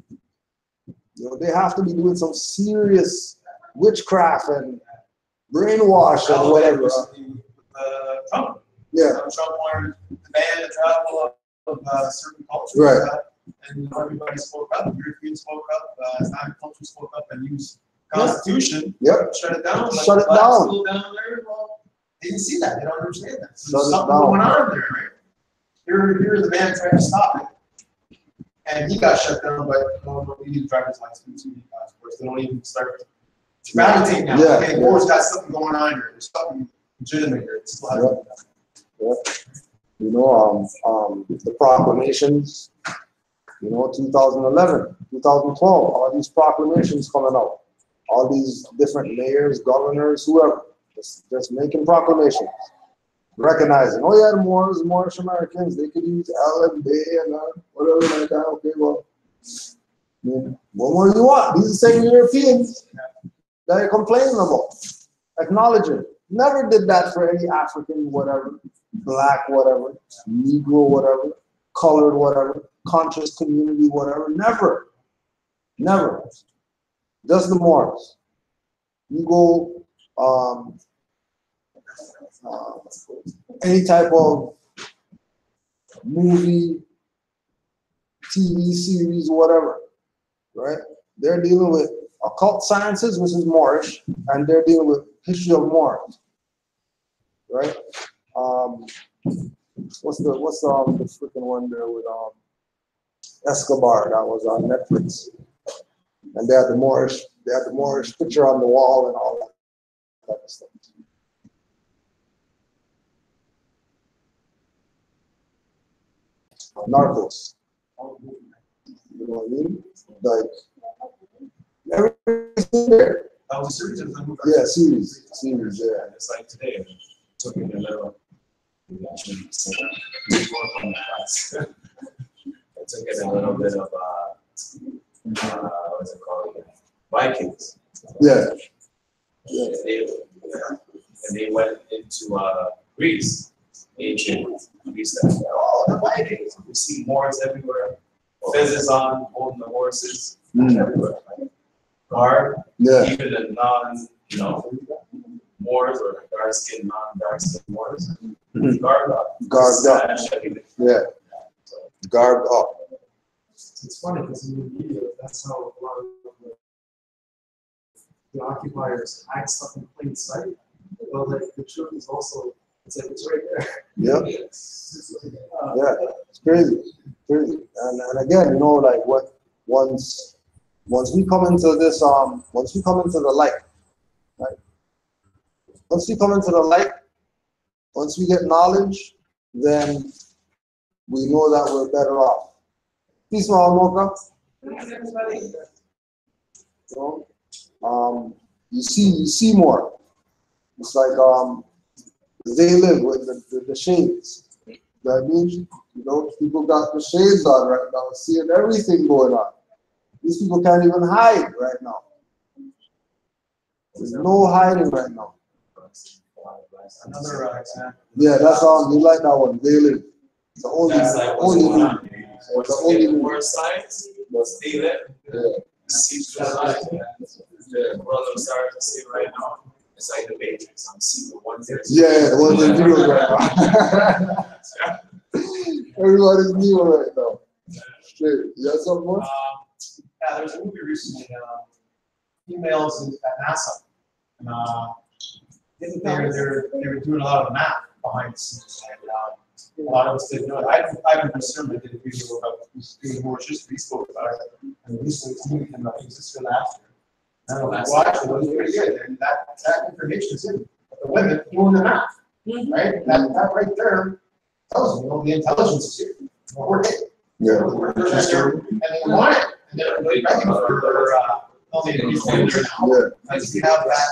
Speaker 1: They have to be doing some serious witchcraft and brainwash and whatever.
Speaker 3: Trump.
Speaker 1: Yeah.
Speaker 3: Trump wanted to ban the travel of certain cultures.
Speaker 1: Right.
Speaker 3: And everybody spoke up. Europeans spoke up. Islamic culture spoke up and used Constitution.
Speaker 1: Yep.
Speaker 3: Shut it down.
Speaker 1: Shut it down.
Speaker 3: Still down there. Well, they didn't see that. They don't understand that. So
Speaker 1: Shut
Speaker 3: there's
Speaker 1: it
Speaker 3: something
Speaker 1: down.
Speaker 3: going on there, right? Here the man trying to stop it. And he got shut down, but no, we need a driver's license, we need passports. They don't even start to gravitate now.
Speaker 1: Yeah,
Speaker 3: Okay, Moore's got something going on here. There's something legitimate here. It's still happening.
Speaker 1: The proclamations, 2011, 2012, all these proclamations coming out. All these different mayors, governors, whoever, just making proclamations. Recognizing, the Moorish Americans, they could use L and B and whatever like that. Okay, well, what more do you want? These are the same Europeans that you're complaining about. Acknowledging. Never did that for any African, whatever, black, whatever, Negro, whatever, colored, whatever, conscious community, whatever. Never. Never. Just the Moors. You go, any type of movie, TV series, whatever, right? They're dealing with occult sciences, which is Moorish, and they're dealing with history of Moors, right? What's the freaking one there with Escobar that was on Netflix, and they had the Moorish picture on the wall and all that type of stuff. Narcos. You know what I mean? Like, everything's there.
Speaker 4: That was a series of them.
Speaker 1: Yeah, series, yeah.
Speaker 4: It's like today, it took me a little. Maybe I shouldn't say that. It took it a little bit of what's it called? Vikings.
Speaker 1: Yeah.
Speaker 4: And they went into Greece, ancient Greece. Oh, the Vikings! We see Moors everywhere, feathers on, holding the horses everywhere. Right? Guard, even the Moors or dark-skinned, non-dark-skinned Moors. Guard up.
Speaker 1: Guard up. Yeah. Guard up.
Speaker 6: It's funny because in the media, that's how a lot of the occupiers hide stuff in plain sight. But like the truth is also, it's like it's right there.
Speaker 1: Yeah. Yeah, it's crazy, crazy. And again, like what once we come into this, once we come into the light, right? Once we come into the light, once we get knowledge, then we know that we're better off. Peace, Mocha. You see more. It's like they live with the shades. That means people got the shades on right now, seeing everything going on. These people can't even hide right now. There's no hiding right now.
Speaker 3: Another example.
Speaker 1: Yeah, that's you like that one. They live. The only,
Speaker 4: the only more science. Stay there.
Speaker 1: Yeah.
Speaker 4: See the world I'm starting to see right now. It's like the Matrix. I'm seeing the ones that.
Speaker 1: Yeah, the ones that do it right now. Everybody's new right now. Straight. You got something more?
Speaker 3: Yeah, there was a movie recently, females at NASA, and they were doing a lot of math behind the scenes, and a lot of us didn't know it. Ivan Pursuit did a video about doing more history, spoke about it, and recently this movie came out, it was just last year. And I watched it, it was pretty good, and that information is in the women doing the math, right? That right there tells you, the intelligence is here. We're here.
Speaker 1: Yeah.
Speaker 3: And they want it, and they're really begging for only to be there now.
Speaker 1: Yeah.
Speaker 3: Because we have that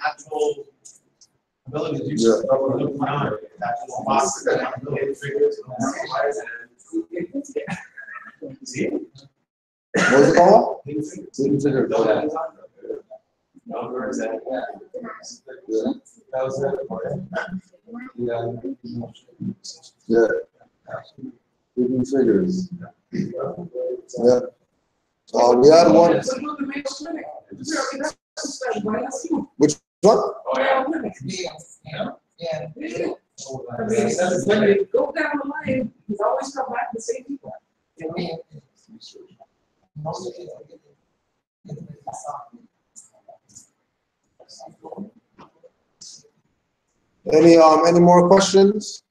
Speaker 3: natural ability to do something. We're looking around at that little box, that ability to figure it out. See?
Speaker 1: What's it called?
Speaker 3: Hidden figures. Numbers and that was it for it.
Speaker 1: Yeah. Hidden figures. Yeah. We had one. Which one?
Speaker 5: Yeah. When they go down the line, you always come back to the same people.
Speaker 1: Any more questions?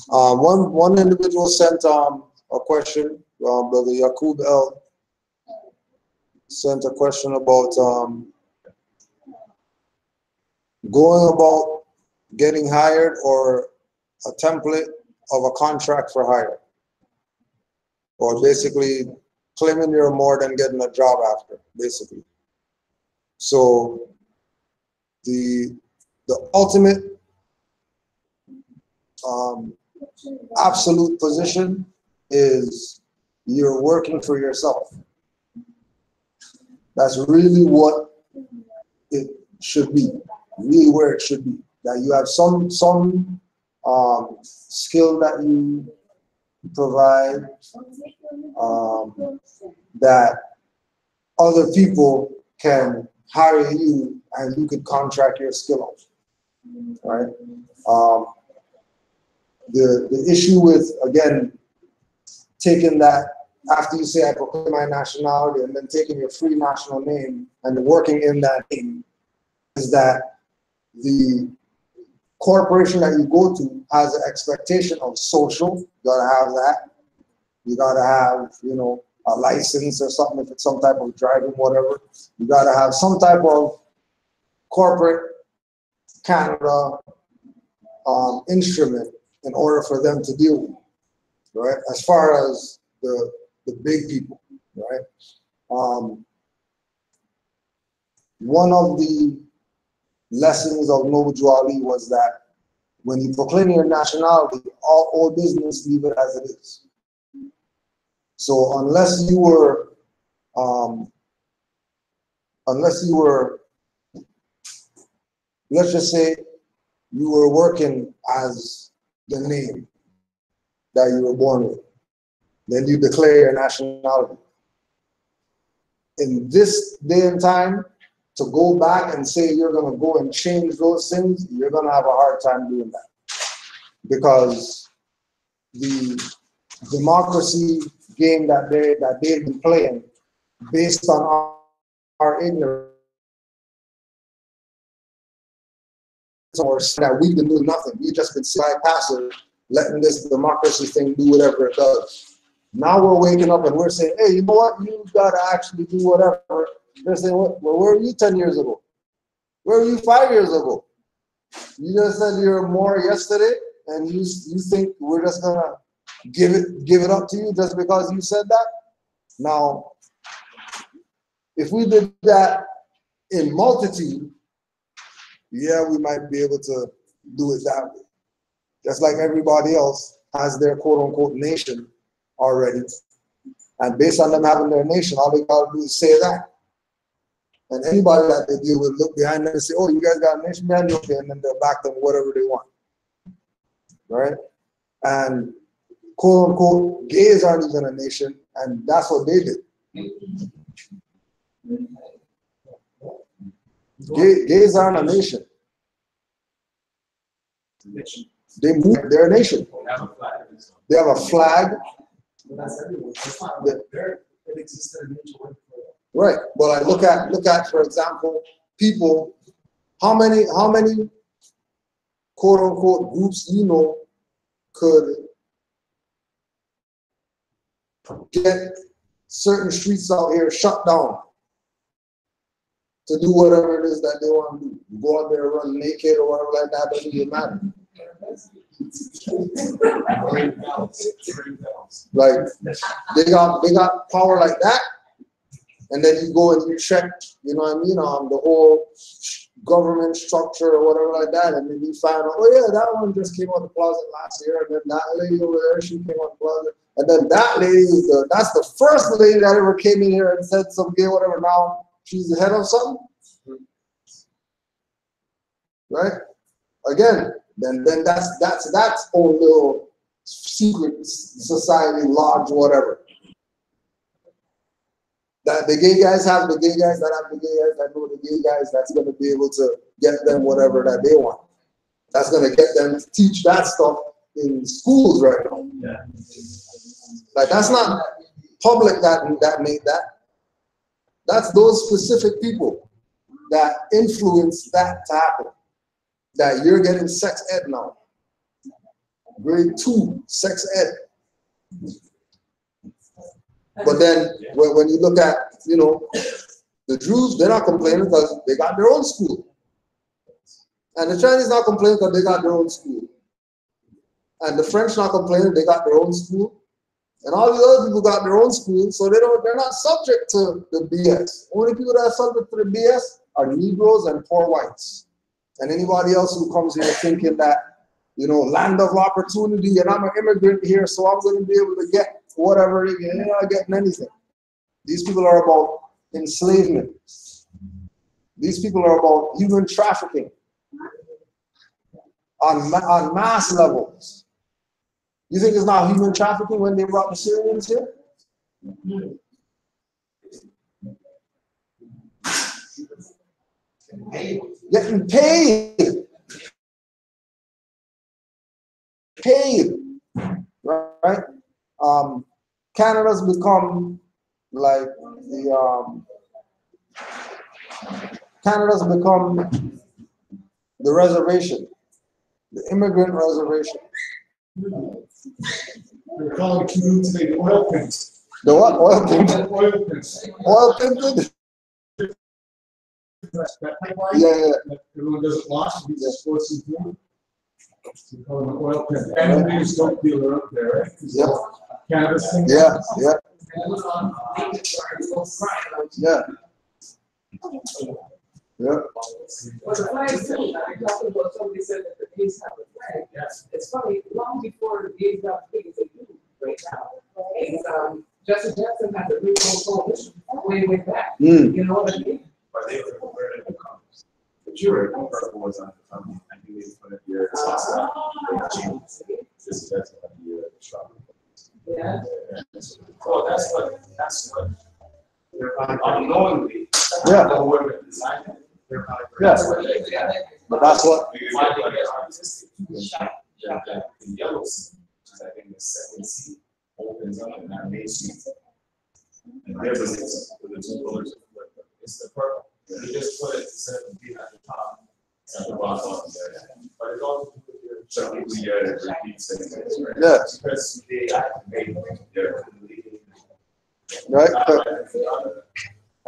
Speaker 1: One individual sent a question. Brother Yaqub L sent a question about going about getting hired or a template of a contract for hire, or basically claiming you're more than getting a job after, basically. So the ultimate absolute position is you're working for yourself. That's really what it should be, really where it should be. That you have some skill that you provide, that other people can hire you and you could contract your skill on, right? The issue with, again, taking that, after you say I proclaim my nationality, and then taking your free national name and working in that name, is that the corporation that you go to has an expectation of social. You gotta have that. You gotta have, a license or something, if it's some type of driving, whatever. You gotta have some type of corporate Canada instrument in order for them to deal with, right? As far as the big people, right? One of the lessons of Noble Drew Ali was that when you proclaim your nationality, all business leave it as it is. So unless you were, let's just say you were working as the name that you were born with, then you declare your nationality. In this day and time, to go back and say you're going to go and change those things, you're going to have a hard time doing that. Because the democracy game that they've been playing based on our ignorance, or that we've been doing nothing. We've just been side passive, letting this democracy thing do whatever it does. Now we're waking up and we're saying, hey, you know what? You've got to actually do whatever. They're saying, well, where were you 10 years ago? Where were you 5 years ago? You just said you're more yesterday, and you think we're just gonna give it up to you just because you said that? Now, if we did that in multitude, yeah, we might be able to do it that way. Just like everybody else has their quote-unquote nation already. And based on them having their nation, all they gotta do is say that. And anybody that they deal with look behind them and say, oh, you guys got a nation behind you, okay, and then they'll back them whatever they want. Right? And quote-unquote, gays aren't even a nation, and that's what they did. Gays aren't a nation. They moved, they're a nation. They have a flag. Right. Well, I look at, for example, people, how many quote unquote groups you know could get certain streets out here shut down to do whatever it is that they want to do. Go out there, run naked or whatever like that, doesn't even matter. Like they got power like that, and then you go and you check, you know what I mean, the whole government structure or whatever like that, and then you find out, oh yeah, that one just came out the closet last year, and then that lady over there, she came out the closet, and then that lady is that's the first lady that ever came in here and said some gay whatever. Now she's the head of something, right? Again, then that's own little secret society lodge, whatever. That the gay guys have the gay guys that have the gay guys that know the gay guys that's going to be able to get them whatever that they want. That's going to get them to teach that stuff in schools right now. Yeah. Like that's not public that made that. That's those specific people that influence that to happen. That you're getting sex ed now. Grade 2 sex ed. But then when you look at, you know, the Jews, they're not complaining because they got their own school. And the Chinese not complaining because they got their own school. And the French not complaining, they got their own school. And all the other people got their own school, so they're not subject to the BS. Only people that are subject to the BS are Negroes and poor whites. And anybody else who comes here thinking that, you know, land of opportunity, and I'm an immigrant here, so I'm going to be able to get whatever, you're not getting anything. These people are about enslavement. These people are about human trafficking on mass levels. You think it's not human trafficking when they brought the Syrians here? Getting paid. Right? Canada's become like Canada's become the reservation, the immigrant reservation.
Speaker 6: They're calling Cuban today the oil pins.
Speaker 1: The what? Oil pins?
Speaker 6: Oil pins.
Speaker 1: Oil pins?
Speaker 6: that pipeline.
Speaker 1: Yeah.
Speaker 6: That everyone doesn't wash, we just force them through. We call them oil pit. And we just don't dealer up there, right?
Speaker 1: Yep.
Speaker 6: Cannabis thing.
Speaker 1: Yeah.
Speaker 5: Yeah.
Speaker 1: Yeah.
Speaker 5: Well, the flag too, I talked about, somebody said that the gays have a flag.
Speaker 6: Yes.
Speaker 5: It's funny, long before the gays got big as they do right now. And, Jesse Jackson had the original coalition way back.
Speaker 1: Mm.
Speaker 5: You know what I mean?
Speaker 4: But they were wearing the colors. The jury, purple was on the front. I think they put it here. It's also this is that's the shop.
Speaker 5: Yeah.
Speaker 4: Well, that's what they're unknowingly.
Speaker 1: Yeah.
Speaker 4: Whoever designed it, they're not.
Speaker 1: Yeah. But that's what.
Speaker 4: Why they get artistic? The yellow scene, which is I think the second scene, opens up in that main scene. And there was the two colors. It's the purple. You just put it instead of being at the top, at the bottom there. But it's also so we repeat sentences, right?
Speaker 1: Yeah.
Speaker 4: Because they activate their
Speaker 1: Right.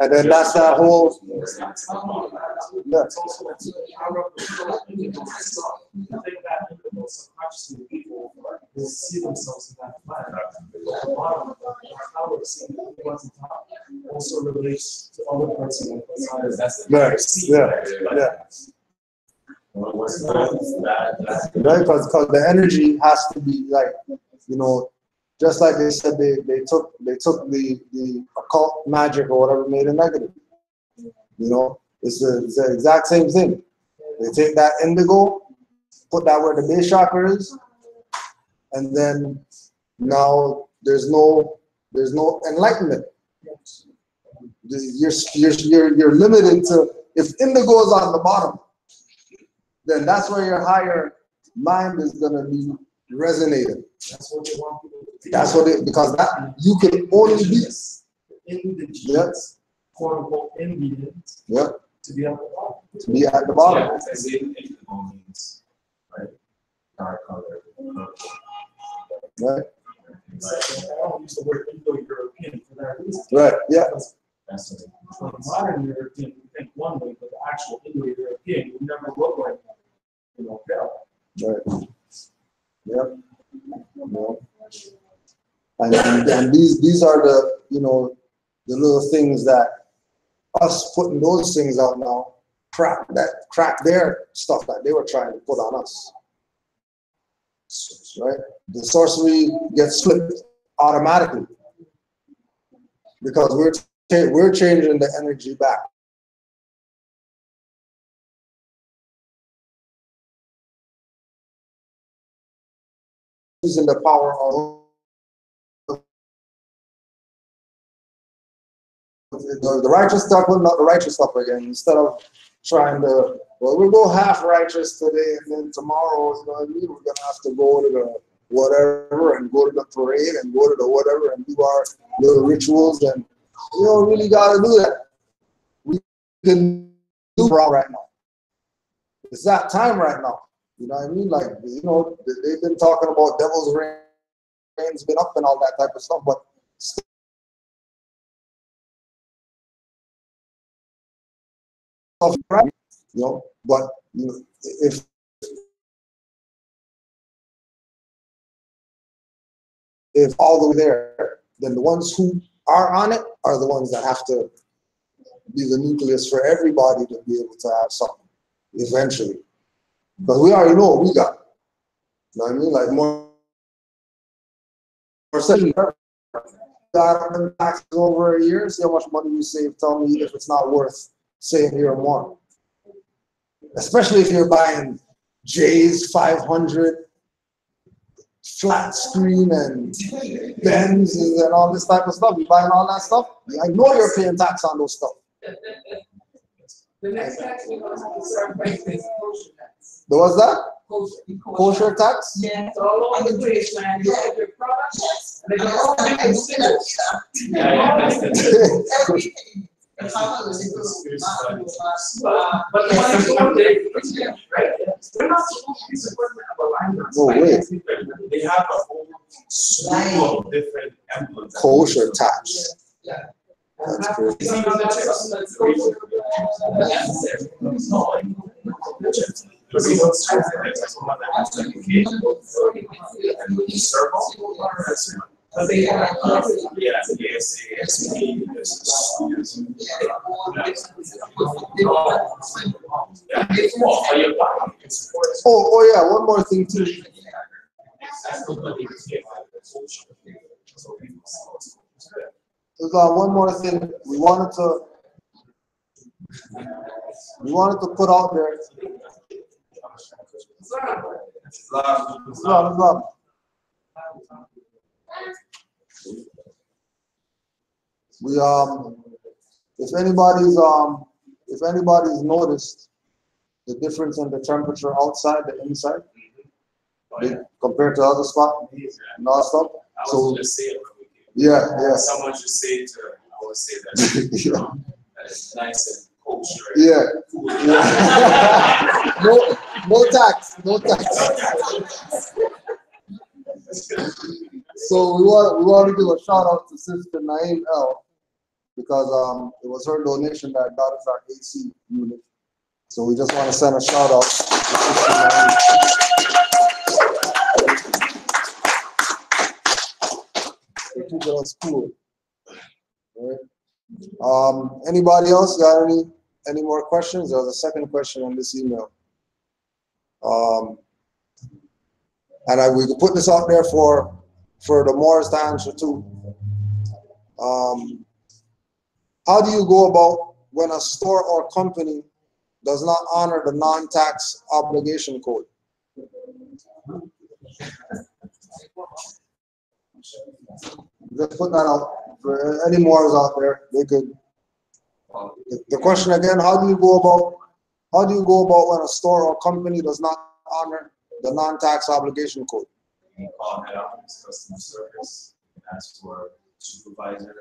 Speaker 1: And then that's that whole. Yeah.
Speaker 6: It's also subconsciously people will see themselves in that flag. At the bottom, how we're seeing the ones on top also relates to other parts of the side.
Speaker 1: Right. Yeah. Right, because the energy has to be like, just like they said, they took the occult magic or whatever, made it negative. It's the exact same thing. They take that indigo, put that where the base chakra is, and then now there's no enlightenment. You're limited to, if indigo is on the bottom, then that's where your higher mind is gonna be resonating.
Speaker 6: That's what they want people to be.
Speaker 1: That's what because that you can only be.
Speaker 6: Indigenous, quote unquote, Indians.
Speaker 1: Yeah.
Speaker 6: To be at the bottom.
Speaker 1: To be at the bottom.
Speaker 4: Yeah, as in means, right? Dark color.
Speaker 1: Right.
Speaker 6: I don't use the word Indo-European for that reason.
Speaker 1: Right. Yeah.
Speaker 4: That's
Speaker 6: For the modern European, we think one way, but the actual Indo-European, you never look like, Bell.
Speaker 1: Right. Yep. And these are the the little things that us putting those things out now crack their stuff that they were trying to put on us. Right? The sorcery gets flipped automatically because we're changing the energy back. Using the power of the righteous stuff, putting out the righteous stuff again instead of trying to. Well, we'll go half righteous today, and then tomorrow, we're gonna have to go to the whatever and go to the parade and go to the whatever and do our little rituals, and we don't really gotta do that. We can do it right now. It's that time right now. You know what I mean? Like, they've been talking about devil's rain's been up and all that type of stuff, but right, but if all the way there, then the ones who are on it are the ones that have to be the nucleus for everybody to be able to have something eventually. Because we already know what we got. You know what I mean? Like more got them taxes over a year, see how much money you save, tell me if it's not worth saving here more. Especially if you're buying J's 500 flat screen and Benzes and all this type of stuff. You buying all that stuff? I know you're paying tax on those stuff.
Speaker 5: The next tax we're gonna have to start paying is kosher tax.
Speaker 1: What's that?
Speaker 5: Kosher
Speaker 1: tax?
Speaker 5: Yeah, it's all over the place, man. You have your products, and they're all everything. But the money's going there, right? We're not supposed to be supporting our
Speaker 1: No way.
Speaker 4: They have a whole slew of different emblems.
Speaker 1: Kosher tax.
Speaker 5: Yeah.
Speaker 1: That's crazy. Oh yeah, one more thing too. There's one more thing we wanted to put out there. Islam. We if anybody's noticed the difference in the temperature outside the inside compared to other spots and all stuff. So yeah.
Speaker 4: Someone just say to her, I would say that, that it's nice and kosher.
Speaker 1: Yeah. No tax. So we want to give a shout out to Sister Naeem L because it was her donation that got us our AC unit. So we just want to send a shout out to Sister Naeem. For keeping us cool. All right. Anybody else got any more questions? There was a second question on this email. And we could put this out there for the Morris to answer too. How do you go about when a store or company does not honor the non-tax obligation code? Just put that out for any Morris out there. They could. The question again: How do you go about when a store or company does not honor the non-tax obligation code?
Speaker 4: You can call head office customer service, you can ask for a supervisor,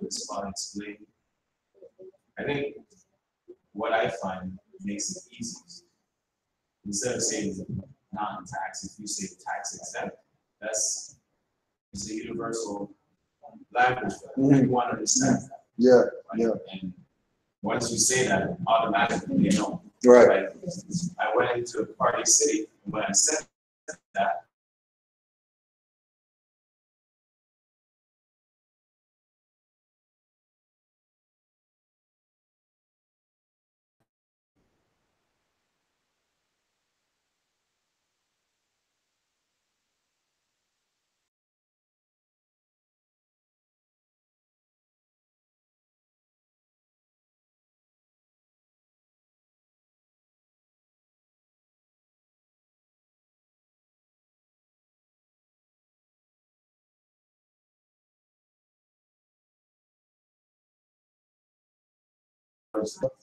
Speaker 4: respond, explain. I think what I find makes it easy. Instead of saying non-tax, if you say tax exempt, it's a universal language that everyone understands that.
Speaker 1: Yeah,
Speaker 4: right?
Speaker 1: yeah.
Speaker 4: And once you say that, automatically they know.
Speaker 1: Right.
Speaker 4: I went into Party City, and when I said that,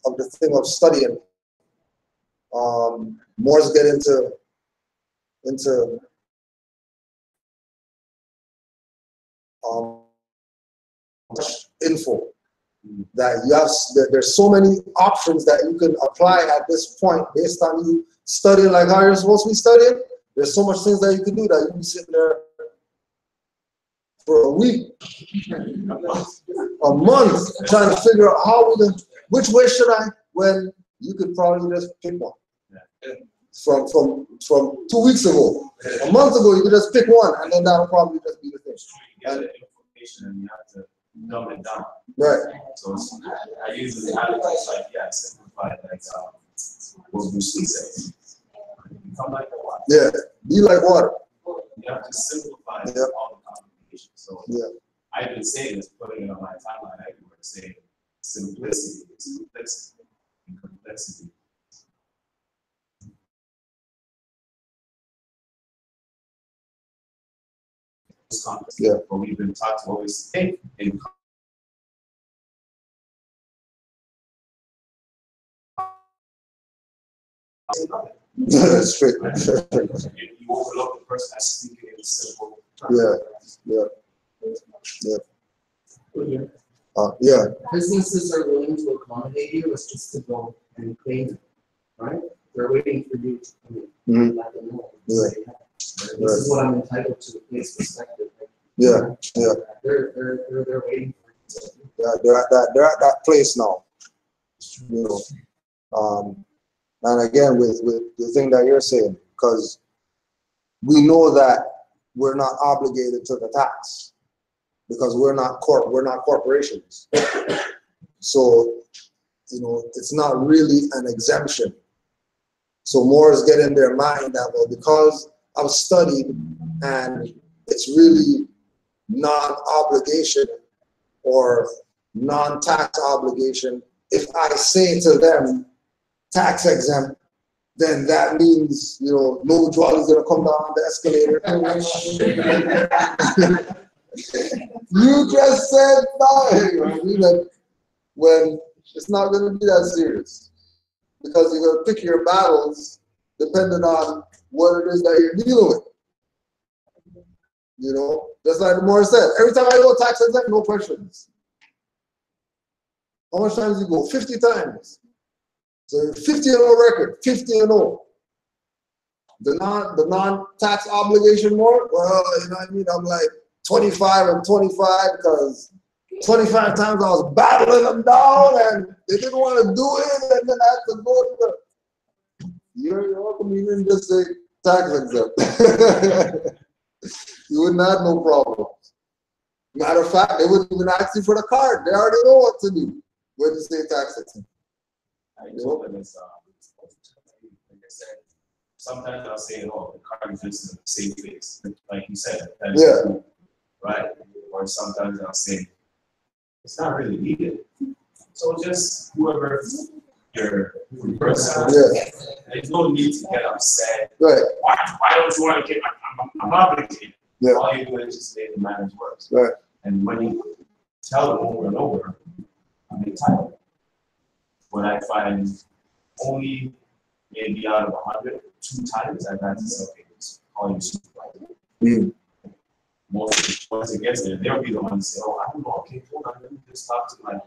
Speaker 1: Of the thing of studying. Morris get into info that you have. There's so many options that you can apply at this point based on you studying like how you're supposed to be studying. There's so much things that you can do that you can sit there for a week, a month, trying to figure out which way should I, when you could probably just pick one. From 2 weeks ago, a month ago, you could just pick one, and then that'll probably just be the thing.
Speaker 4: you get the information and you have to dumb it down.
Speaker 1: Right.
Speaker 4: So I usually have it like, simplify it like what Bruce Lee says. Become like the water.
Speaker 1: Yeah, be like water.
Speaker 4: You have to simplify all the complications. So I've been saying this, putting it on my timeline everywhere, saying simplicity is complexity, and complexity. It's complex.
Speaker 1: Yeah.
Speaker 4: But we've been taught to always think in
Speaker 1: That's true.
Speaker 4: You overlook the person that's speaking in simple terms.
Speaker 1: Yeah.
Speaker 8: Businesses are willing to accommodate you, it's just to go and claim it, right? They're waiting for you to come in,
Speaker 1: Mhm.
Speaker 8: let them know.
Speaker 1: Yeah.
Speaker 8: Say, this is what I'm entitled to, please respect it.
Speaker 1: Yeah.
Speaker 8: They're waiting for you.
Speaker 1: Yeah, they're at that place now. You know, and again with the thing that you're saying, because we know that we're not obligated to the tax because we're not corporations. So, you know, it's not really an exemption. So more is getting in their mind that, well, because I've studied and it's really non-obligation or non-tax obligation, if I say to them tax exempt, then that means, you know, no draw is gonna come down the escalator. You just said that when it's not gonna be that serious. Because you're gonna pick your battles depending on what it is that you're dealing with. You know, just like the Morris said, every time I go tax exempt, no questions. How much times you go? 50 times. So 50-0 record, 50-0. The non-tax obligation more, well, you know what I mean? I'm like 25 and 25 because 25 times I was battling them down and they didn't want to do it, and then I had to go to the. You're welcome. You didn't just say tax exempt. You wouldn't have no problem. Matter of fact, they wouldn't even ask you for the card. They already know what to do when you say tax exempt.
Speaker 4: I told them it's, like I said, sometimes I'll say, oh, the card is just in the same place. Like you said,
Speaker 1: Yeah.
Speaker 4: Right? Or sometimes I'll say, it's not really needed. So just whoever your person,
Speaker 1: Yeah.
Speaker 4: there's no need to get upset.
Speaker 1: Right.
Speaker 4: Why don't you want to get I'm obligated.
Speaker 1: Yeah.
Speaker 4: All you do is just make the matters worse.
Speaker 1: Right.
Speaker 4: And when you tell them over and over, I'm entitled. When I find only maybe out of 100, 2 times I've had to say, okay, let's call you supervisor.
Speaker 1: Mm.
Speaker 4: Once it gets there, they'll be the ones to say, oh, I don't know, okay, hold on, let me just talk to my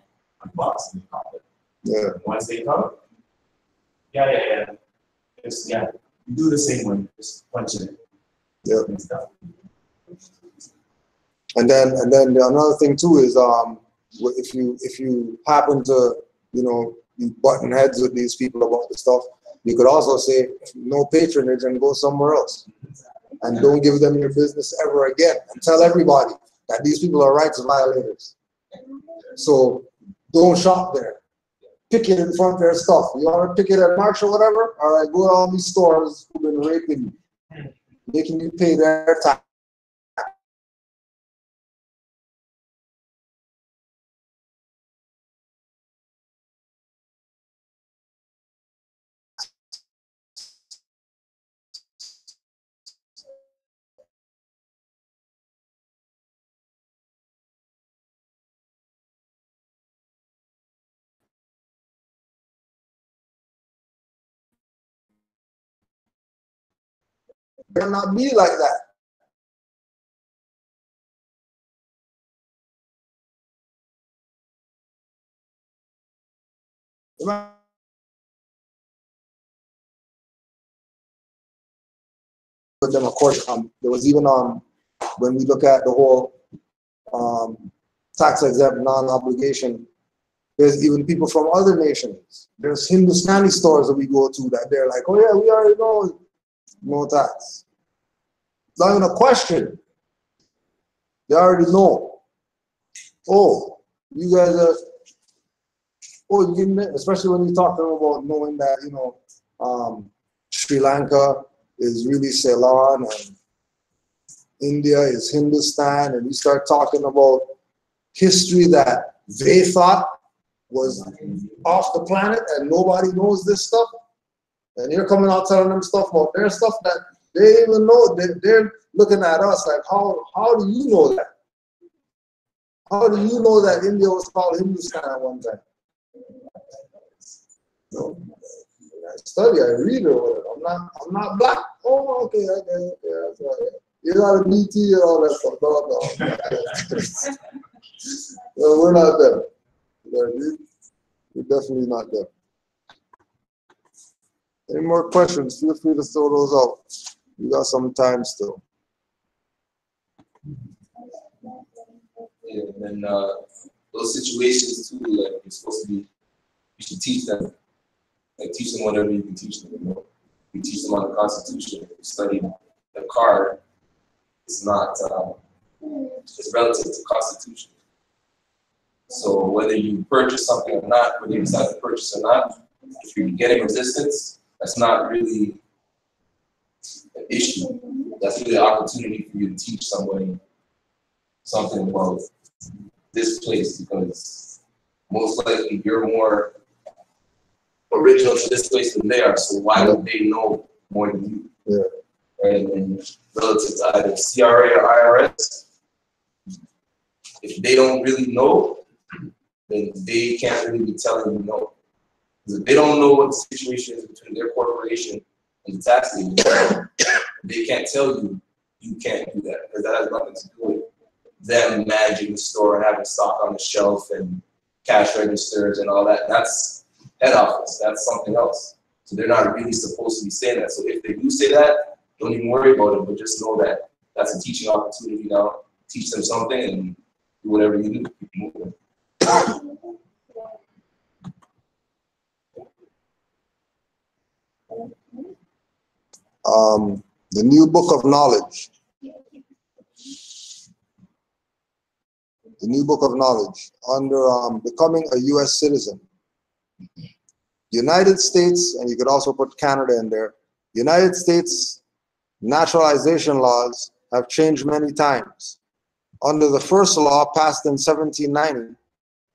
Speaker 4: boss and call it.
Speaker 1: Yeah.
Speaker 4: Once they come, yeah. It's, yeah, you do the same one, just punch it in.
Speaker 1: Yeah.
Speaker 4: It's done.
Speaker 1: And then another thing too is if you happen to, you know, be butting heads with these people about the stuff, you could also say no patronage and go somewhere else. And don't give them your business ever again. And tell everybody that these people are rights violators. So don't shop there. Pick it in front of their stuff. You want to pick it at March or whatever? All right, go to all these stores who've been raping you, making you pay their tax. It better not be like that. With them, of course, there was even when we look at the whole tax exempt non-obligation, there's even people from other nations. There's Hindustani stores that we go to that they're like, oh yeah, we already know no tax. It's not even a question. They already know. Oh, you guys are. Oh, you didn't, especially when you talk to them about knowing that, you know, Sri Lanka is really Ceylon and India is Hindustan, and you start talking about history that they thought was off the planet and nobody knows this stuff, and you're coming out telling them stuff about their stuff that they even know. They're looking at us like, how do you know that? How do you know that India was called Hindustan at one time? No, I study, I read or whatever. I'm not black. Oh, okay, that's right. You're not a BT and all that stuff. No. No, we're not there. We're definitely not there. Any more questions? Feel free to throw those out. We got some time still.
Speaker 9: Yeah, and then those situations too, like you're supposed to be you should teach them. Like teach them whatever you can teach them. You know, you teach them on the Constitution. If you study the card, it's not. It's relative to Constitution. So whether you purchase something or not, whether you decide to purchase or not, if you're getting resistance, that's not really an issue. That's really an opportunity for you to teach somebody something about this place, because most likely you're more original to this place than they are. So why would they know more than you?
Speaker 1: Yeah.
Speaker 9: Right? And relative to either CRA or IRS, if they don't really know, then they can't really be telling you no. Because if they don't know what the situation is between their corporation and the tax agent, they can't tell you you can't do that, because that has nothing to do with them managing the store and having stock on the shelf and cash registers and all that. That's head office. That's something else. So they're not really supposed to be saying that. So if they do say that, don't even worry about it, but just know that that's a teaching opportunity now. Teach them something and do whatever you do. Keep moving.
Speaker 1: The new book of knowledge. The new book of knowledge under becoming a U.S. citizen. United States, and you could also put Canada in there. United States naturalization laws have changed many times. Under the first law passed in 1790,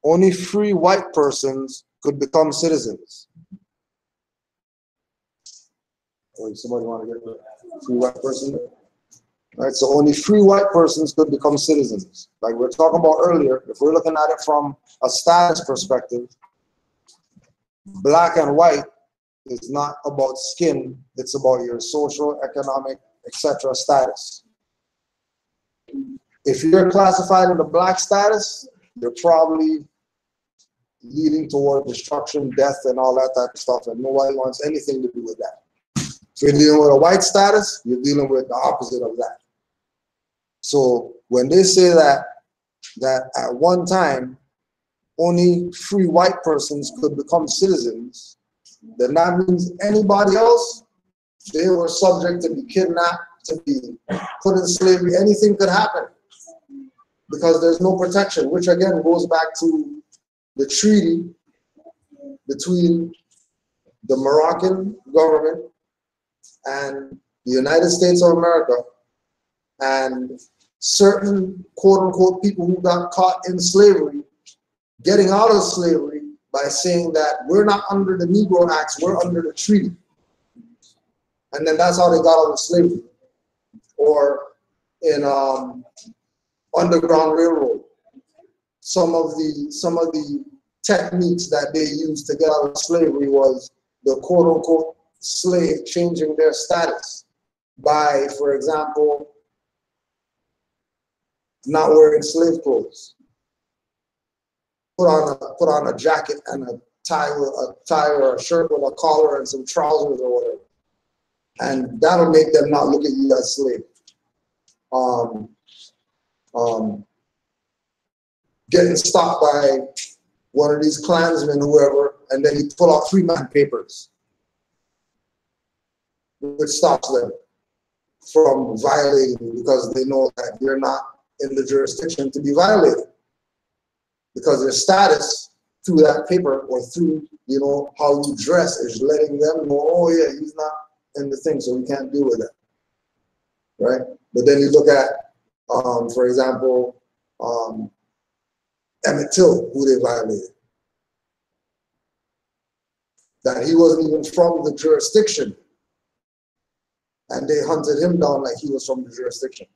Speaker 1: only free white persons could become citizens. Oh, somebody want to get a free white person? Right, so only free white persons could become citizens. Like we were talking about earlier, if we're looking at it from a status perspective, black and white is not about skin, it's about your social, economic, etc. status. If you're classified in the black status, you're probably leading toward destruction, death, and all that type of stuff, and nobody wants anything to do with that. If you're dealing with a white status, you're dealing with the opposite of that. So when they say that at one time, only free white persons could become citizens, then that means anybody else, they were subject to be kidnapped, to be put in slavery, anything could happen. Because there's no protection, which again goes back to the treaty between the Moroccan government and the United States of America, and certain quote-unquote people who got caught in slavery getting out of slavery by saying that we're not under the Negro Acts, we're under the treaty. And then that's how they got out of slavery. Or in Underground Railroad, some of the techniques that they used to get out of slavery was the quote-unquote slave changing their status by, for example, not wearing slave clothes. Put on a jacket and a tie or a shirt with a collar and some trousers or whatever, and that'll make them not look at you as slave. Getting stopped by one of these Klansmen, whoever, and then you pull out 3-man papers, which stops them from violating, because they know that you're not in the jurisdiction to be violated, because their status through that paper or through, you know, how you dress is letting them know, oh yeah, he's not in the thing, so we can't deal with that, right? But then you look at, for example, Emmett Till, who they violated, that he wasn't even from the jurisdiction, and they hunted him down like he was from the jurisdiction,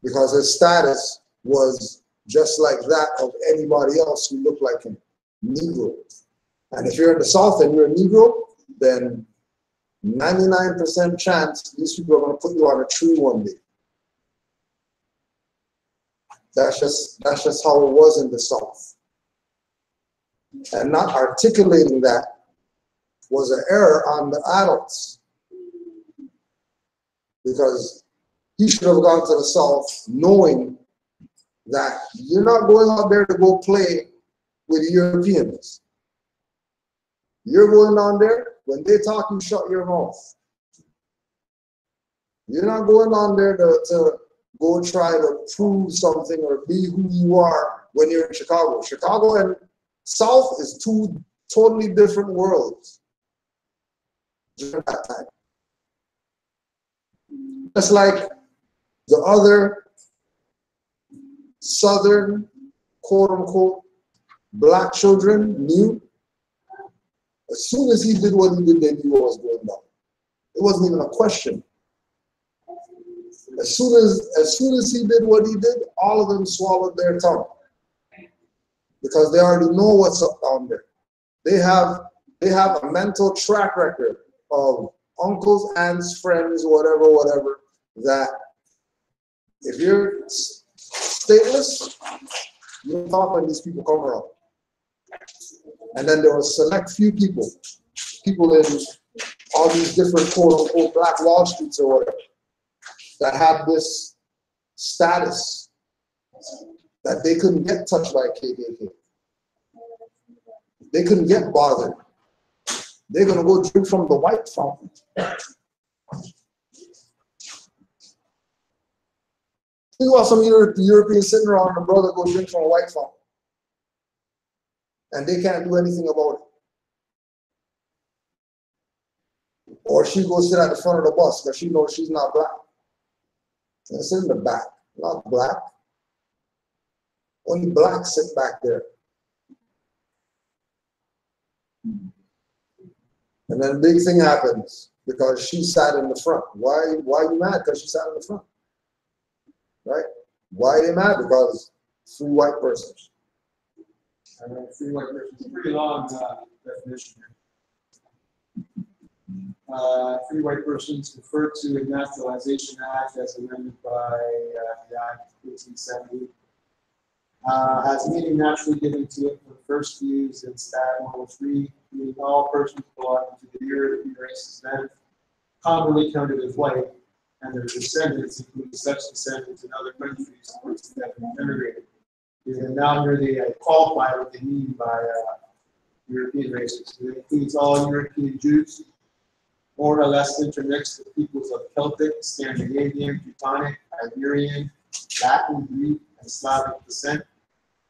Speaker 1: because his status was just like that of anybody else who looked like him, Negro. And if you're in the South and you're a Negro, then 99% chance these people are going to put you on a tree one day. That's just how it was in the South. And not articulating that was an error on the adults, because he should have gone to the South knowing that you're not going out there to go play with the Europeans. You're going down there, when they talk, you shut your mouth. You're not going on there to go try to prove something or be who you are when you're in Chicago. Chicago and South is two totally different worlds during that time. Just like the other Southern, quote unquote, black children knew, as soon as he did what he did, they knew what was going down. It wasn't even a question. As soon as he did what he did, all of them swallowed their tongue. Because they already know what's up down there. They have a mental track record of uncles, aunts, friends, whatever, that if you're stateless, you don't talk when these people come around. And then there were select few people in all these different quote unquote Black Wall Streets or whatever, that had this status that they couldn't get touched by KKK. They couldn't get bothered. They're gonna go drink from the white fountain. Think about some Europeans sitting around and a brother go drink from a white fountain. And they can't do anything about it. Or she goes sit at the front of the bus because she knows she's not black. And sit in the back, not black. Only blacks sit back there. And then a big thing happens because she sat in the front. Why are you mad? Because she sat in the front. Right? Why are they mad? Because free white persons.
Speaker 6: Free white person. It's a pretty long definition here. Free white persons referred to in Naturalization Act as amended by the Act 1870. Has meaning naturally given to it when first used in Stat 103, meaning all persons belonging to the European races then commonly counted as white, and their descendants, including such descendants in other countries which have immigrated. They can now nearly qualify what they mean by European races. It includes all European Jews, more or less intermixed with peoples of Celtic, Scandinavian, Teutonic, Iberian, Latin, Greek, and Slavic descent.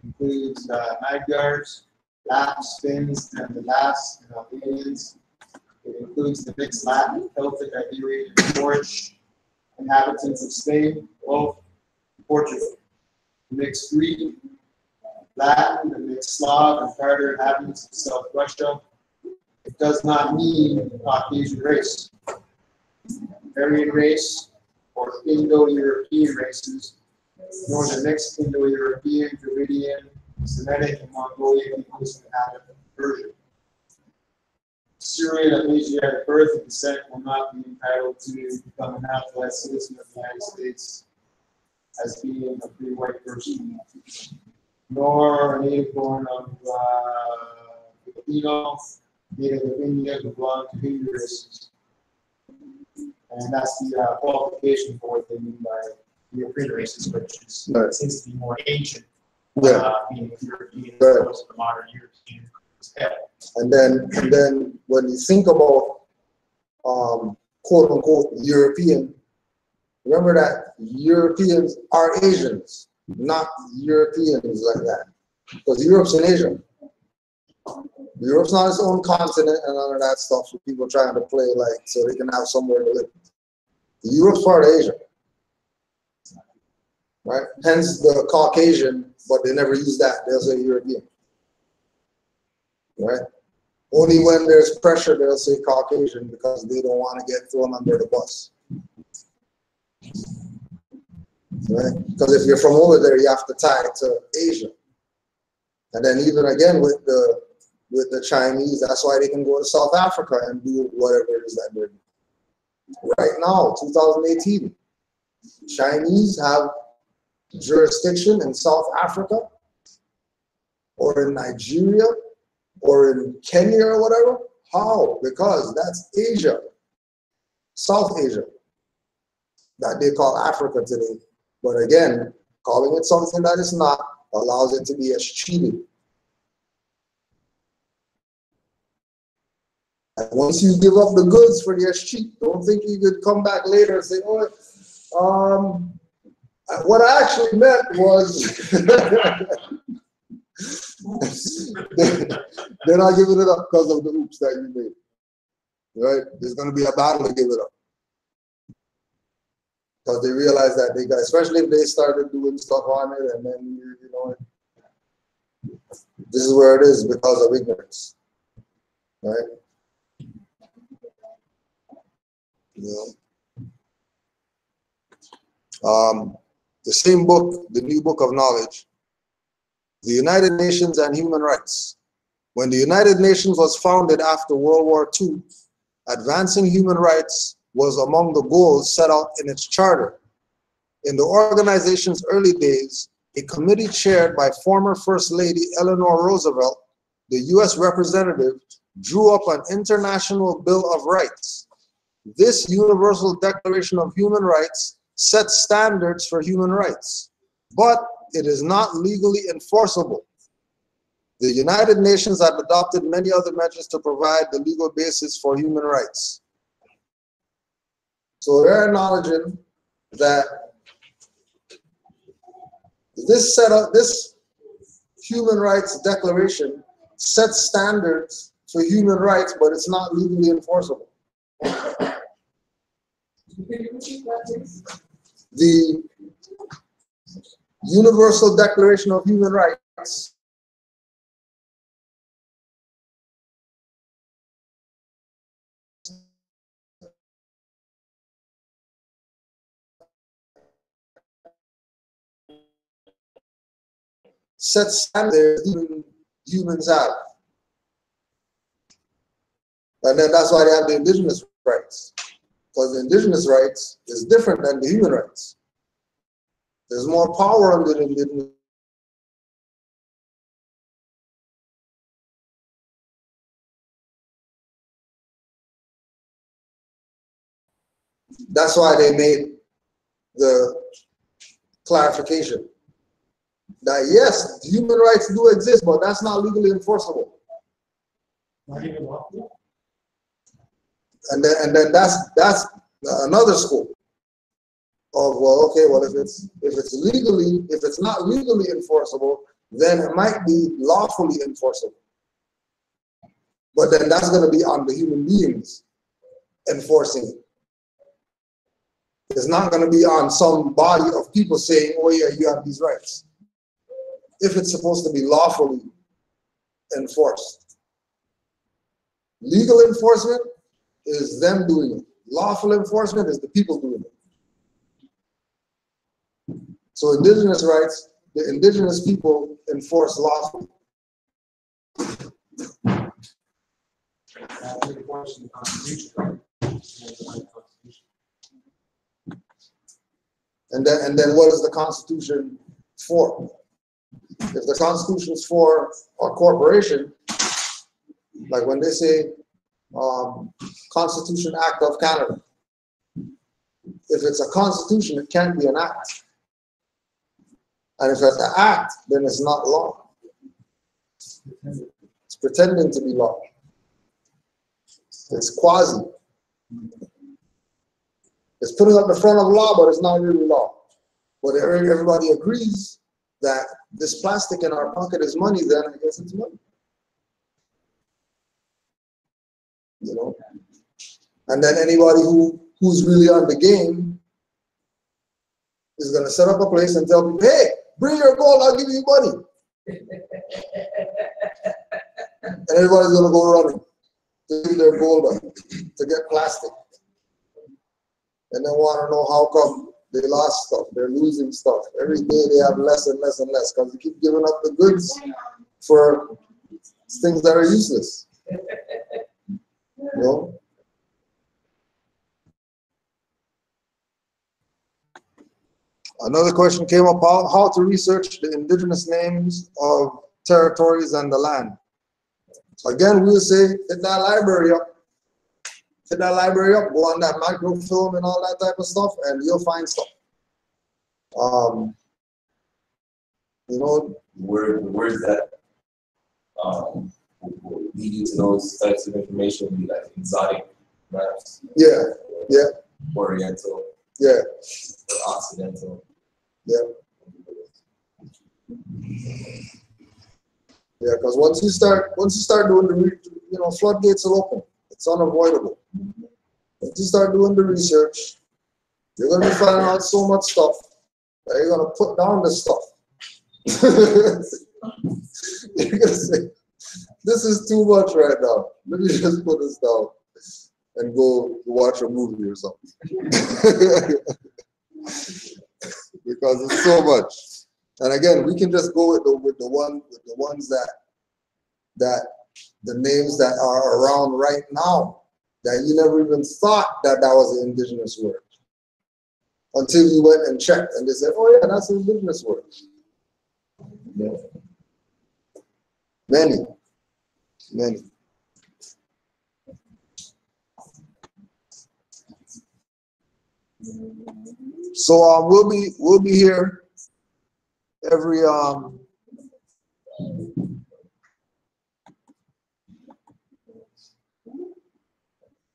Speaker 6: Includes Magyars, Lapps, Finns, and the Basques and Albanians. It includes the mixed Latin, Celtic, Iberian, and Moorish inhabitants of Spain, both Portugal. Mixed Greek, Latin, the mixed Slav, and Tartar inhabitants of South Russia. It does not mean Caucasian race. Aryan race or Indo-European races, nor the mixed Indo-European, Dravidian, Semitic, and Mongolian peoples inhabit Persia. Syrian of Asiatic birth and descent will not be entitled to become a naturalized citizen of the United States as being a free white person, nor a native born of Filipino, native of India who belong to Hindu races. And that's the qualification for what they mean by European races, which is, seems to be more ancient, being European as opposed to the modern European.
Speaker 1: And then when you think about quote unquote European, remember that Europeans are Asians, not Europeans like that. Because Europe's in Asia. Europe's not its own continent and none of that stuff for people trying to play like so they can have somewhere to live. Europe's part of Asia. Right? Hence the Caucasian, but they never use that. They'll say European. Right? Only when there's pressure they'll say Caucasian because they don't want to get thrown under the bus. Right? Because if you're from over there, you have to tie it to Asia. And then even again with the Chinese, that's why they can go to South Africa and do whatever it is that they're doing. Right now, 2018, Chinese have jurisdiction in South Africa or in Nigeria or in Kenya or whatever. How? Because that's Asia, South Asia, that they call Africa today. But again, calling it something that is not allows it to be escheated. And once you give up the goods for the cheap, don't think you could come back later and say, oh, what I actually meant was, they're not giving it up because of the oops that you made. Right? There's going to be a battle to give it up. Because they realize that they got, especially if they started doing stuff on it, and then, you know, this is where it is because of ignorance. Right? You know? The same book, the New Book of Knowledge, the United Nations and Human Rights. When the United Nations was founded after World War II, advancing human rights was among the goals set out in its charter. In the organization's early days, a committee chaired by former First Lady Eleanor Roosevelt, the US representative, drew up an International Bill of Rights. This Universal Declaration of Human Rights sets standards for human rights, but it is not legally enforceable. The United Nations have adopted many other measures to provide the legal basis for human rights. So they're acknowledging that this Human Rights Declaration sets standards for human rights, but it's not legally enforceable. The Universal Declaration of Human Rights sets standards humans have. And then that's why they have the indigenous rights. Because the indigenous rights is different than the human rights. There's more power under the indigenous. That's why they made the clarification that yes, human rights do exist, but that's not legally enforceable.
Speaker 6: Not even lawful?
Speaker 1: And then that's another scope of, well, okay, well, if it's not legally enforceable, then it might be lawfully enforceable. But then that's going to be on the human beings enforcing it. It's not going to be on some body of people saying, oh yeah, you have these rights. If it's supposed to be lawfully enforced. Legal enforcement is them doing it. Lawful enforcement is the people doing it. So indigenous rights, the indigenous people enforce lawfully. And then what is the Constitution for? If the Constitution is for a corporation, like when they say Constitution Act of Canada, if it's a constitution, it can't be an act. And if it's an act, then it's not law. It's pretending to be law. It's quasi. It's putting up the front of law, but it's not really law. But everybody agrees that this plastic in our pocket is money, then I guess it's money. You know? And then anybody who's really on the game is going to set up a place and tell people, hey, bring your gold, I'll give you money. And everybody's going to go running to give their gold back, to get plastic. And then want to know how come they lost stuff, they're losing stuff. Every day they have less and less and less because they keep giving up the goods for things that are useless. You know? Another question came up, how to research the indigenous names of territories and the land. Again, we'll say, hit that library up. Hit that library up, go on that microfilm and all that type of stuff, and you'll find stuff. You know,
Speaker 9: Where's that will lead you to those types of information, be like exotic maps.
Speaker 1: Yeah, yeah,
Speaker 9: Oriental.
Speaker 1: yeah,
Speaker 9: Or Occidental.
Speaker 1: yeah. Yeah, because once you start doing the floodgates will open. It's unavoidable. Once you start doing the research, you're gonna be finding out so much stuff that you're gonna put down this stuff. You're gonna say, this is too much right now. Let me just put this down and go watch a movie or something. Because it's so much. And again, we can just go with the ones that the names that are around right now that you never even thought that was an indigenous word until you went and checked and they said, oh yeah, that's an indigenous word. Yeah. Many. So we'll be here every oh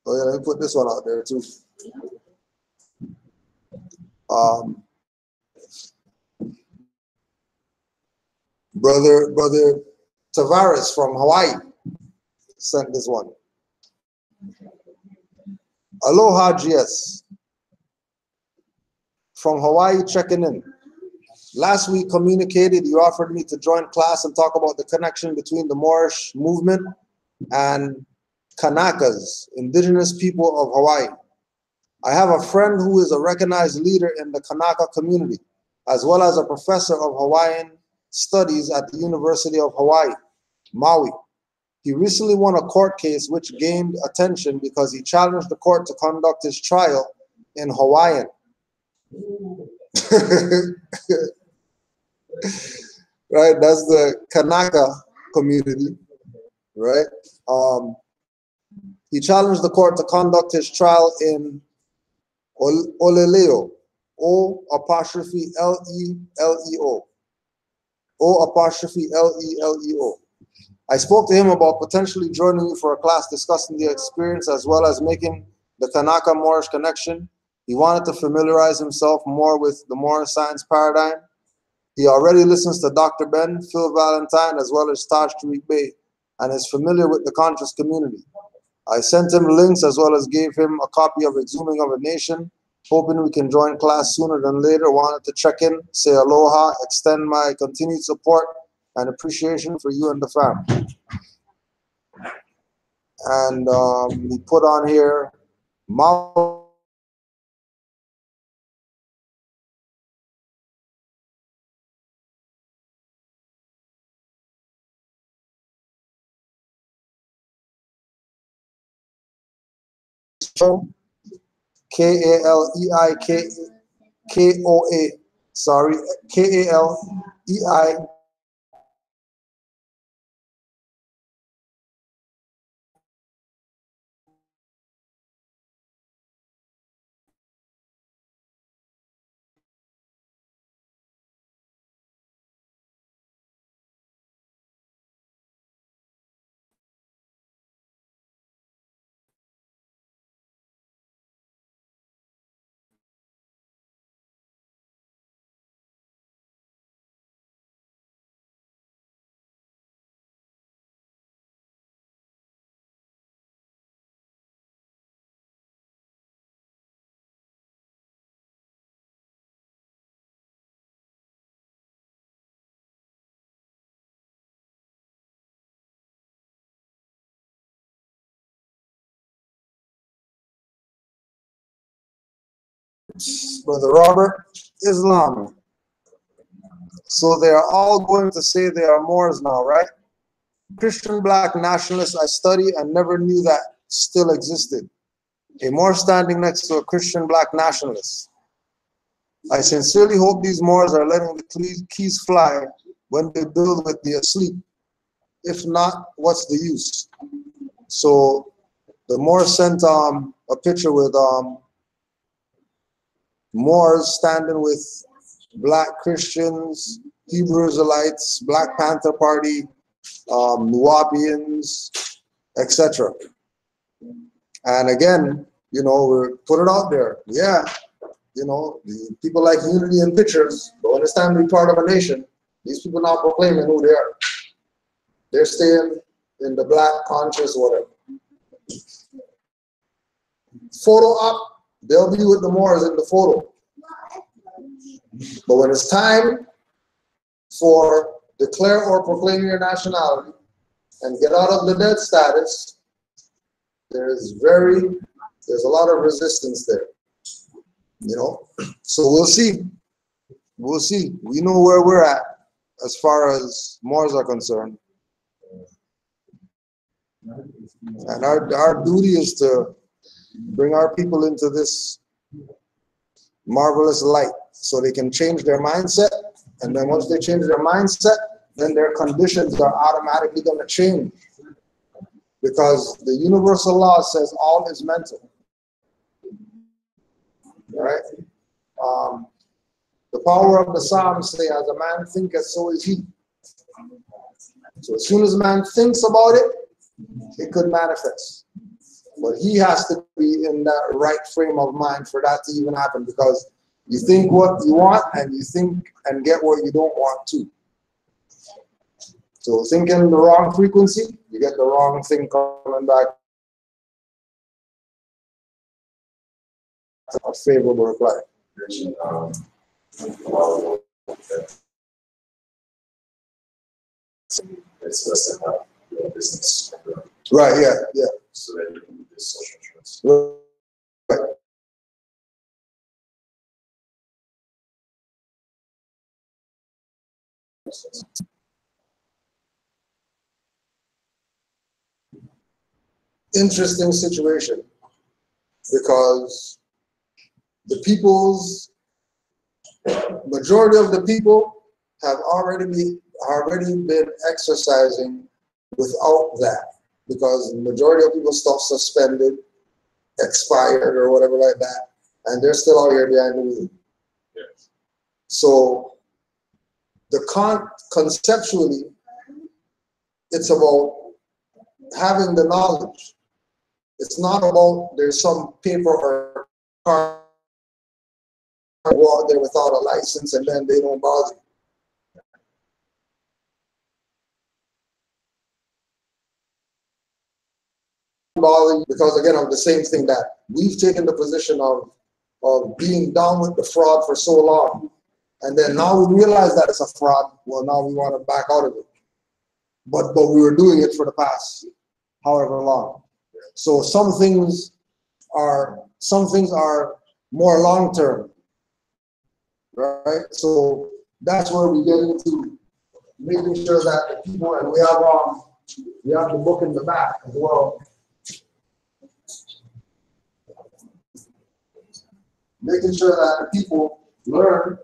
Speaker 1: yeah, let me put this one out there too. Brother Tavares from Hawaii sent this one. Aloha GS from Hawaii checking in. Last week communicated you offered me to join class and talk about the connection between the Moorish movement and Kanakas, indigenous people of Hawaii. I have a friend who is a recognized leader in the Kanaka community, as well as a professor of Hawaiian studies at the University of Hawaii, Maui. He recently won a court case which gained attention because he challenged the court to conduct his trial in Hawaiian. Right, that's the Kanaka community, right? He challenged the court to conduct his trial in Oleleo, O''Leleo, O''Leleo. I spoke to him about potentially joining you for a class discussing the experience as well as making the Kanaka Moorish connection. He wanted to familiarize himself more with the Moorish science paradigm. He already listens to Dr. Ben, Phil Valentine, as well as Taj Tariq Bey, and is familiar with the conscious community. I sent him links as well as gave him a copy of Exhuming of a Nation, hoping we can join class sooner than later. Wanted to check in, say aloha, extend my continued support and appreciation for you and the family. And he put on here, Mao. Kaleikoa, sorry, Kaleikoa. Brother Robert, Islam. So they are all going to say they are Moors now, right? Christian black nationalists I study and never knew that still existed. A Moor standing next to a Christian black nationalist. I sincerely hope these Moors are letting the keys fly when they build with the asleep. If not, what's the use? So the Moor sent a picture with Moors standing with black Christians, Hebrew Israelites, Black Panther Party, Nuwapians, etc. And again, you know, we put it out there. Yeah, you know, the people like unity in pictures, but when it's time to be part of a nation, these people not proclaiming who they are. They're staying in the black conscious, whatever. Photo up, they'll be with the Moors in the photo. But when it's time for declare or proclaim your nationality and get out of the dead status, there's a lot of resistance there. You know? So we'll see. We'll see. We know where we're at as far as Moors are concerned. And our duty is to bring our people into this marvelous light so they can change their mindset. And then once they change their mindset, then their conditions are automatically going to change. Because the universal law says all is mental. Right? The power of the Psalms say, as a man thinketh, so is he. So as soon as a man thinks about it, it could manifest. But he has to be in that right frame of mind for that to even happen, because you think what you want and you think and get what you don't want too. So thinking the wrong frequency, you get the wrong thing coming back. A favorable reply.
Speaker 4: It's less than your business.
Speaker 1: Right, yeah.
Speaker 4: So that you can do this social insurance.
Speaker 1: Right. Interesting situation, because the majority of the people have already been exercising without that, because the majority of people stuff suspended, expired, or whatever like that, and they're still out here behind the wheel.
Speaker 4: Yes.
Speaker 1: So conceptually, it's about having the knowledge. It's not about there's some paper or car go out there without a license and then they don't bother you. Because again of the same thing, that we've taken the position of being down with the fraud for so long, and then now we realize that it's a fraud. Well, now we want to back out of it, but we were doing it for the past however long. So some things are more long term, right? So that's where we get into making sure that the people, and we have the book in the back as well. Making sure that the people learn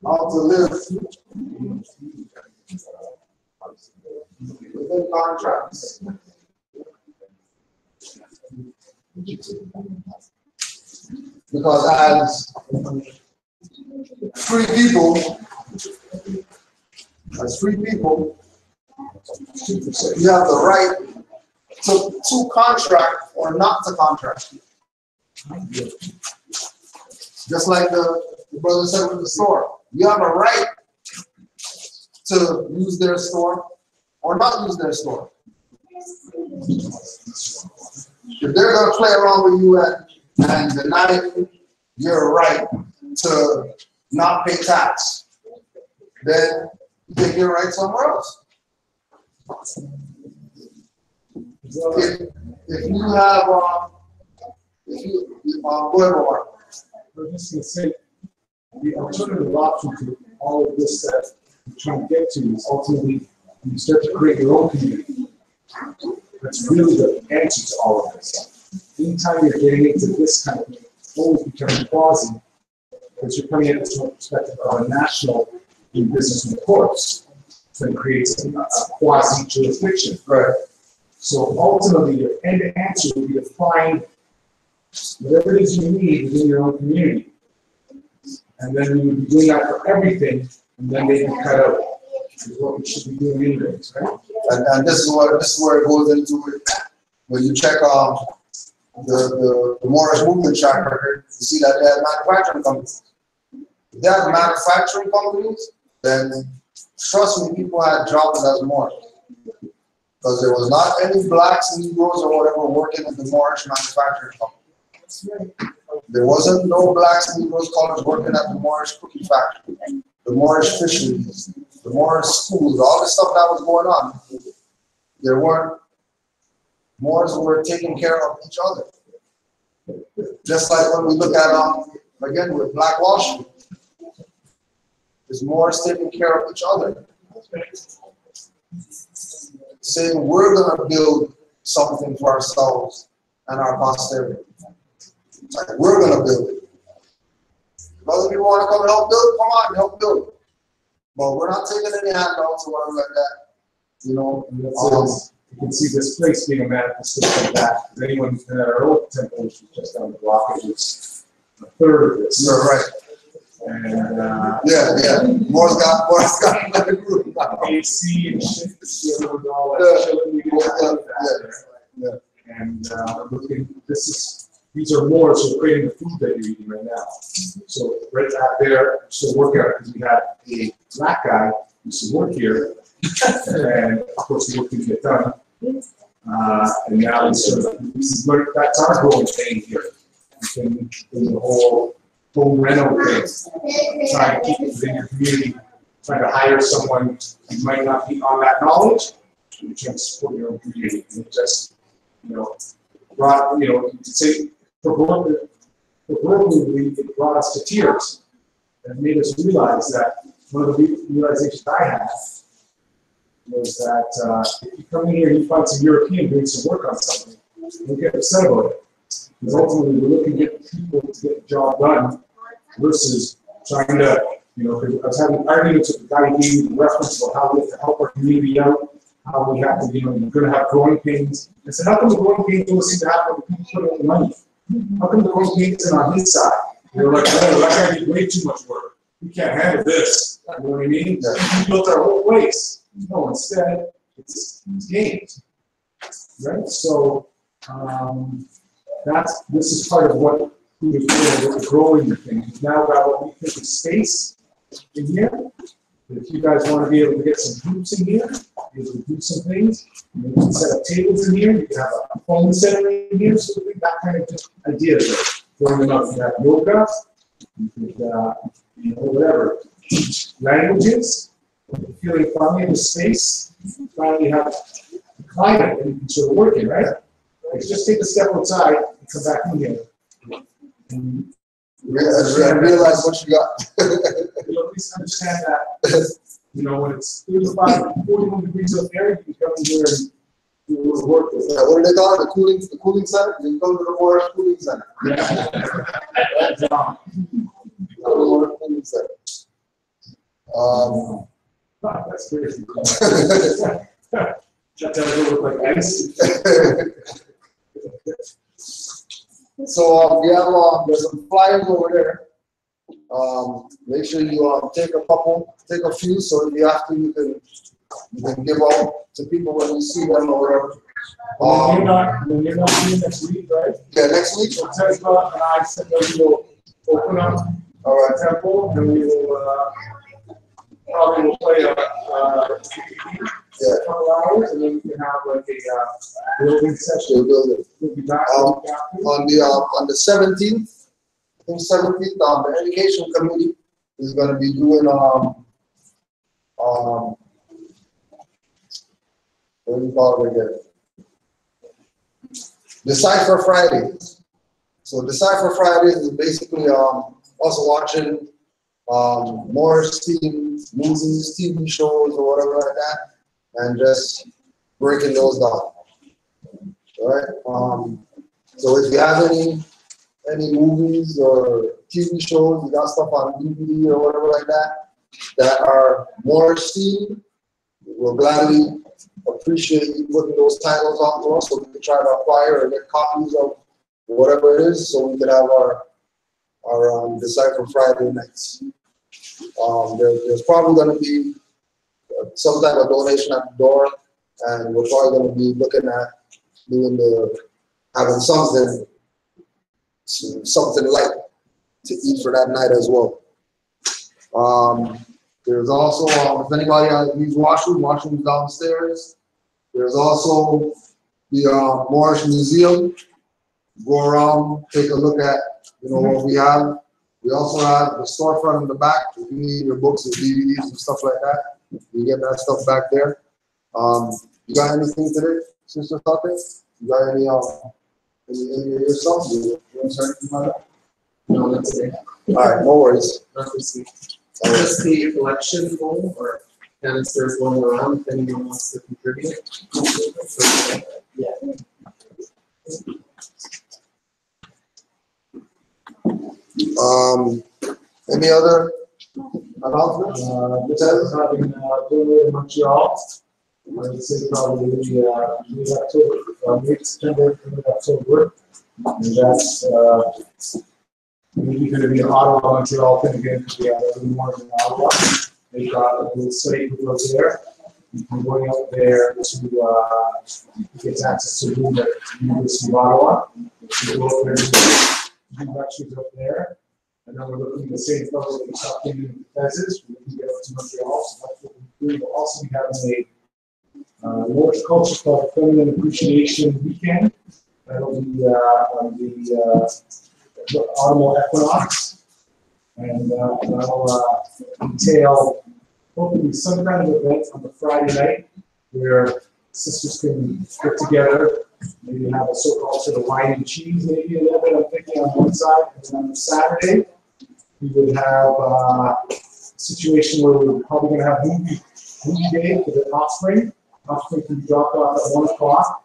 Speaker 1: how to live within contracts. Because as free people, you have the right to contract or not to contract. Just like the brother said in the store, you have a right to use their store or not use their store. If they're going to play around with you and deny your right to not pay tax, then you take your right somewhere else. If you have, go ahead, Omar.
Speaker 6: I was just going to say, the alternative option to all of this that you're trying to get to is ultimately you start to create your own community. That's really the answer to all of this. Anytime you're getting into this kind of thing, it's always becoming quasi, because you're coming at it from a perspective of a national in business in the courts. So it creates a quasi jurisdiction.
Speaker 1: Right.
Speaker 6: So ultimately, your end answer will be to find whatever it is you need within your own community. and then we would be doing that for everything, and then they can cut out. Is what we should be doing anyways, right?
Speaker 1: And this is where it goes into it. When you check the Morris movement track record, you see that they have manufacturing companies. If they have manufacturing companies, then trust me, people had jobs as Morris. Because there was not any blacks, Negroes, or whatever working in the Morris manufacturing company. There wasn't no blacks, Negroes, colors working at the Morris cookie factory, the Morris fisheries, the Morris schools, all the stuff that was going on. There weren't. Morris were taking care of each other. Just like when we look at, again, with Black Wall Street, is Morris taking care of each other. Saying we're going to build something for ourselves and our posterity. It's like we're going to build it. If other people want to come and help build it, come on, help build it. But we're not taking any handouts or whatever like that. You know,
Speaker 6: you can see this place being a manifestation of that. If anyone in our old temple, which was just down the block, it was a third of this.
Speaker 1: You're right.
Speaker 6: And
Speaker 1: yeah. Morris got another group.
Speaker 6: AC and shit, and all that chilling. We didn't have that
Speaker 1: there.
Speaker 6: And looking, these are more, so creating the food that you're eating right now. So right back there, still working on it because we had a black guy who used to work here, and of course the work didn't get done. And now it's sort of, that's our growing thing here. In the whole home rental thing, trying to keep it within your community, trying to hire someone who might not be on that knowledge, and you're trying to support your own community. And it just, brought, you could say, proverbially, it brought us to tears. And it made us realize that one of the realizations I had was that if you come in here and you find some European doing some work on something, don't get upset about it. Because ultimately we're looking to get people to get the job done versus trying to, I was having arguments with the guy who gave me the reference about how we have to help our community out, how we have to, we're going to have growing pains. I said, how come the growing pains don't seem to happen when people put in the money? How come the growing pains isn't on his side? They're like, oh, that guy did way too much work. We can't handle this. You know what I mean? We built our whole place. No, instead, it's games. Right? So, this is part of what we were doing with the growing thing. We've now got what we think is space in here. If you guys want to be able to get some groups in here, be able to do some things, you can set up tables in here, you can have a phone center in here, so we that kind of just ideas. Throwing them up. You have yoga, you could, whatever. Teach languages, feeling finally in the space, finally have the climate that you can sort of work in, right? Like just take a step outside and come back in here. And
Speaker 1: realize what you got.
Speaker 6: At least understand that, when it's 35, 41 degrees up there, you can come in here and do a little work with it.
Speaker 1: Yeah, what do they call it? The cooling center? You come to the Morris Cooling Center.
Speaker 6: Yeah.
Speaker 1: Cooling Center.
Speaker 6: That's crazy. That doesn't look like ice.
Speaker 1: So we have there's some flyers over there. Make sure you take a few, so if you have to, you can give out to people when you see them or whatever.
Speaker 6: When you're not here next week, right?
Speaker 1: Yeah, next week.
Speaker 6: So Tesla and I said that we will open up our temple and we will probably will play a couple hours, and then we can have like a building session. We'll be back
Speaker 1: on the 17th, I think 17th, the education committee is going to be doing what do you call it again? Decipher Fridays. So Decipher Fridays is basically us watching Morris team movies, TV shows, or whatever like that, and just breaking those down. All right. So if you have any movies or TV shows, you got stuff on DVD or whatever like that are Morris team, we'll gladly appreciate you putting those titles on to us so we can try to acquire or get copies of whatever it is, so we can have our Decipher Friday nights. There's probably going to be some type of donation at the door, and we're probably going to be looking at having something light to eat for that night as well. There's also, if anybody needs washrooms downstairs. There's also the Moorish Museum. Go around, take a look at what we have. We also have the storefront in the back. If you need your books and DVDs and stuff like that, you get that stuff back there. You got anything today, Sister Tate? You got any yourself? You want to say anything about that?
Speaker 8: No, that's it.
Speaker 1: All right, no worries.
Speaker 8: Just the collection goal or canisters going around if anyone wants to contribute. Yeah.
Speaker 1: Any other announcements?
Speaker 6: Besides having donated Montreal, I would say probably mid-October, mid-September, mid-October. And that's maybe going to be an Ottawa, Montreal thing again, because we have a little more than Ottawa. They've got a little study group out there. I'm going out there to get access to the University of Ottawa. We go up there and do lectures up there. And then we're looking at the same fellows that we stopped in the professors. We can get up to Montreal. So that's what we're doing. We'll also be having a North culture called Feminine Appreciation Weekend. That'll be on the autumnal equinox. And that'll entail hopefully some kind of event on the Friday night where sisters can get together, maybe have a so-called sort of wine and cheese, maybe a little bit, I'm thinking on one side. And then on Saturday, we would have a situation where we're probably going to have movie day for the offspring. Offspring can be dropped off at 1 o'clock.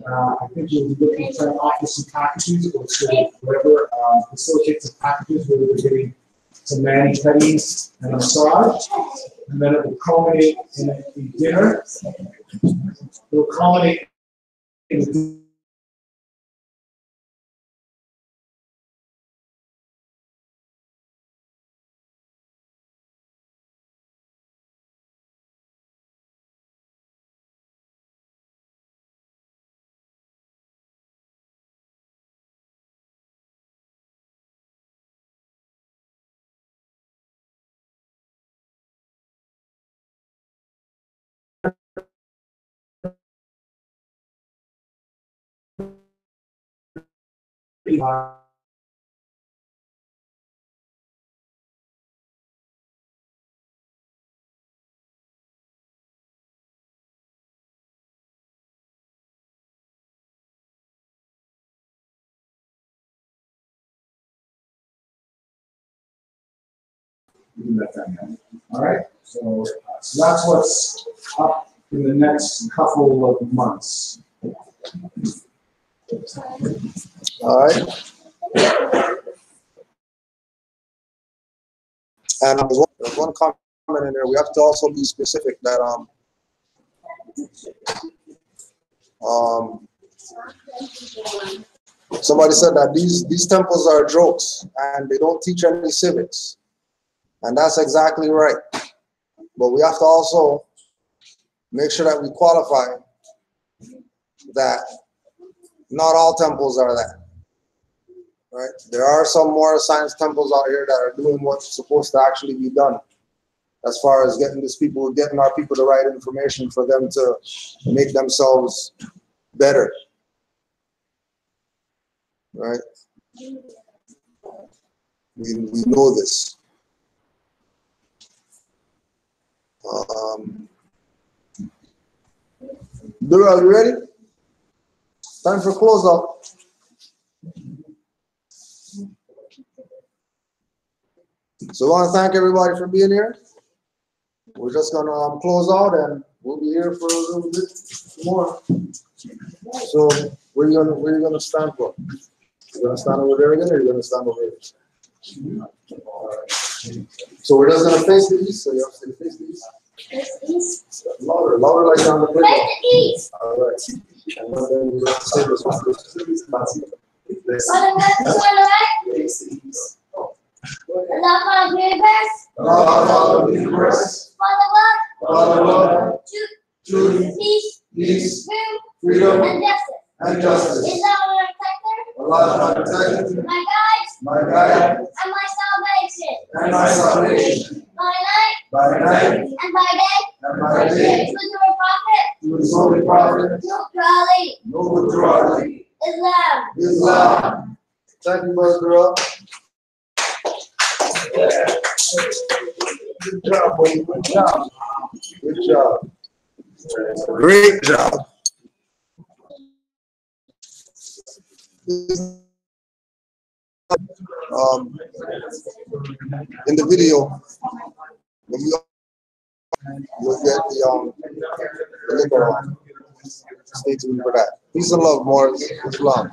Speaker 6: I think we'll be looking to try and offer some packages or sort of whatever, facilitate some packages where we're getting some mani-pedi and a massage. And then it will culminate in a dinner. It will culminate in a all right, so that's what's up in the next couple of months.
Speaker 1: All right. And there's one comment in there. We have to also be specific that somebody said that these temples are jokes and they don't teach any civics, and that's exactly right. But we have to also make sure that we qualify that not all temples are that. Right? There are some more science temples out here that are doing what's supposed to actually be done, as far as getting our people the right information for them to make themselves better. Right? We know this. Dura, are you ready? Time for close up. So I want to thank everybody for being here. We're just gonna close out and we'll be here for a little bit more. So where you gonna stand for? You're gonna stand over there again, or you're gonna stand over here? So we're just gonna face the east. So you have to say face the east. Louder like down the playground. Face the east. All right. And then we're gonna say this one.
Speaker 2: love our neighbors,
Speaker 1: love our neighbors,
Speaker 2: follow
Speaker 1: love,
Speaker 2: truth, peace,
Speaker 1: peace,
Speaker 2: freedom,
Speaker 1: freedom,
Speaker 2: and
Speaker 1: and
Speaker 2: justice.
Speaker 1: justice.
Speaker 2: Is our protector,
Speaker 1: Allah is my protector,
Speaker 2: my guide,
Speaker 1: my guide,
Speaker 2: and my salvation.
Speaker 1: and my salvation.
Speaker 2: By night
Speaker 1: By night
Speaker 2: and by day,
Speaker 1: and by day,
Speaker 2: through your prophet,
Speaker 1: through His holy prophet,
Speaker 2: Noble Ali,
Speaker 1: Noble Ali,
Speaker 2: Islam.
Speaker 1: Islam. Thank you, Brother Durrell. Good job, buddy. Good job. Good job. Great job. In the video, when you'll get the liquor on. Stay tuned for that. Peace and love, Morris. Islam.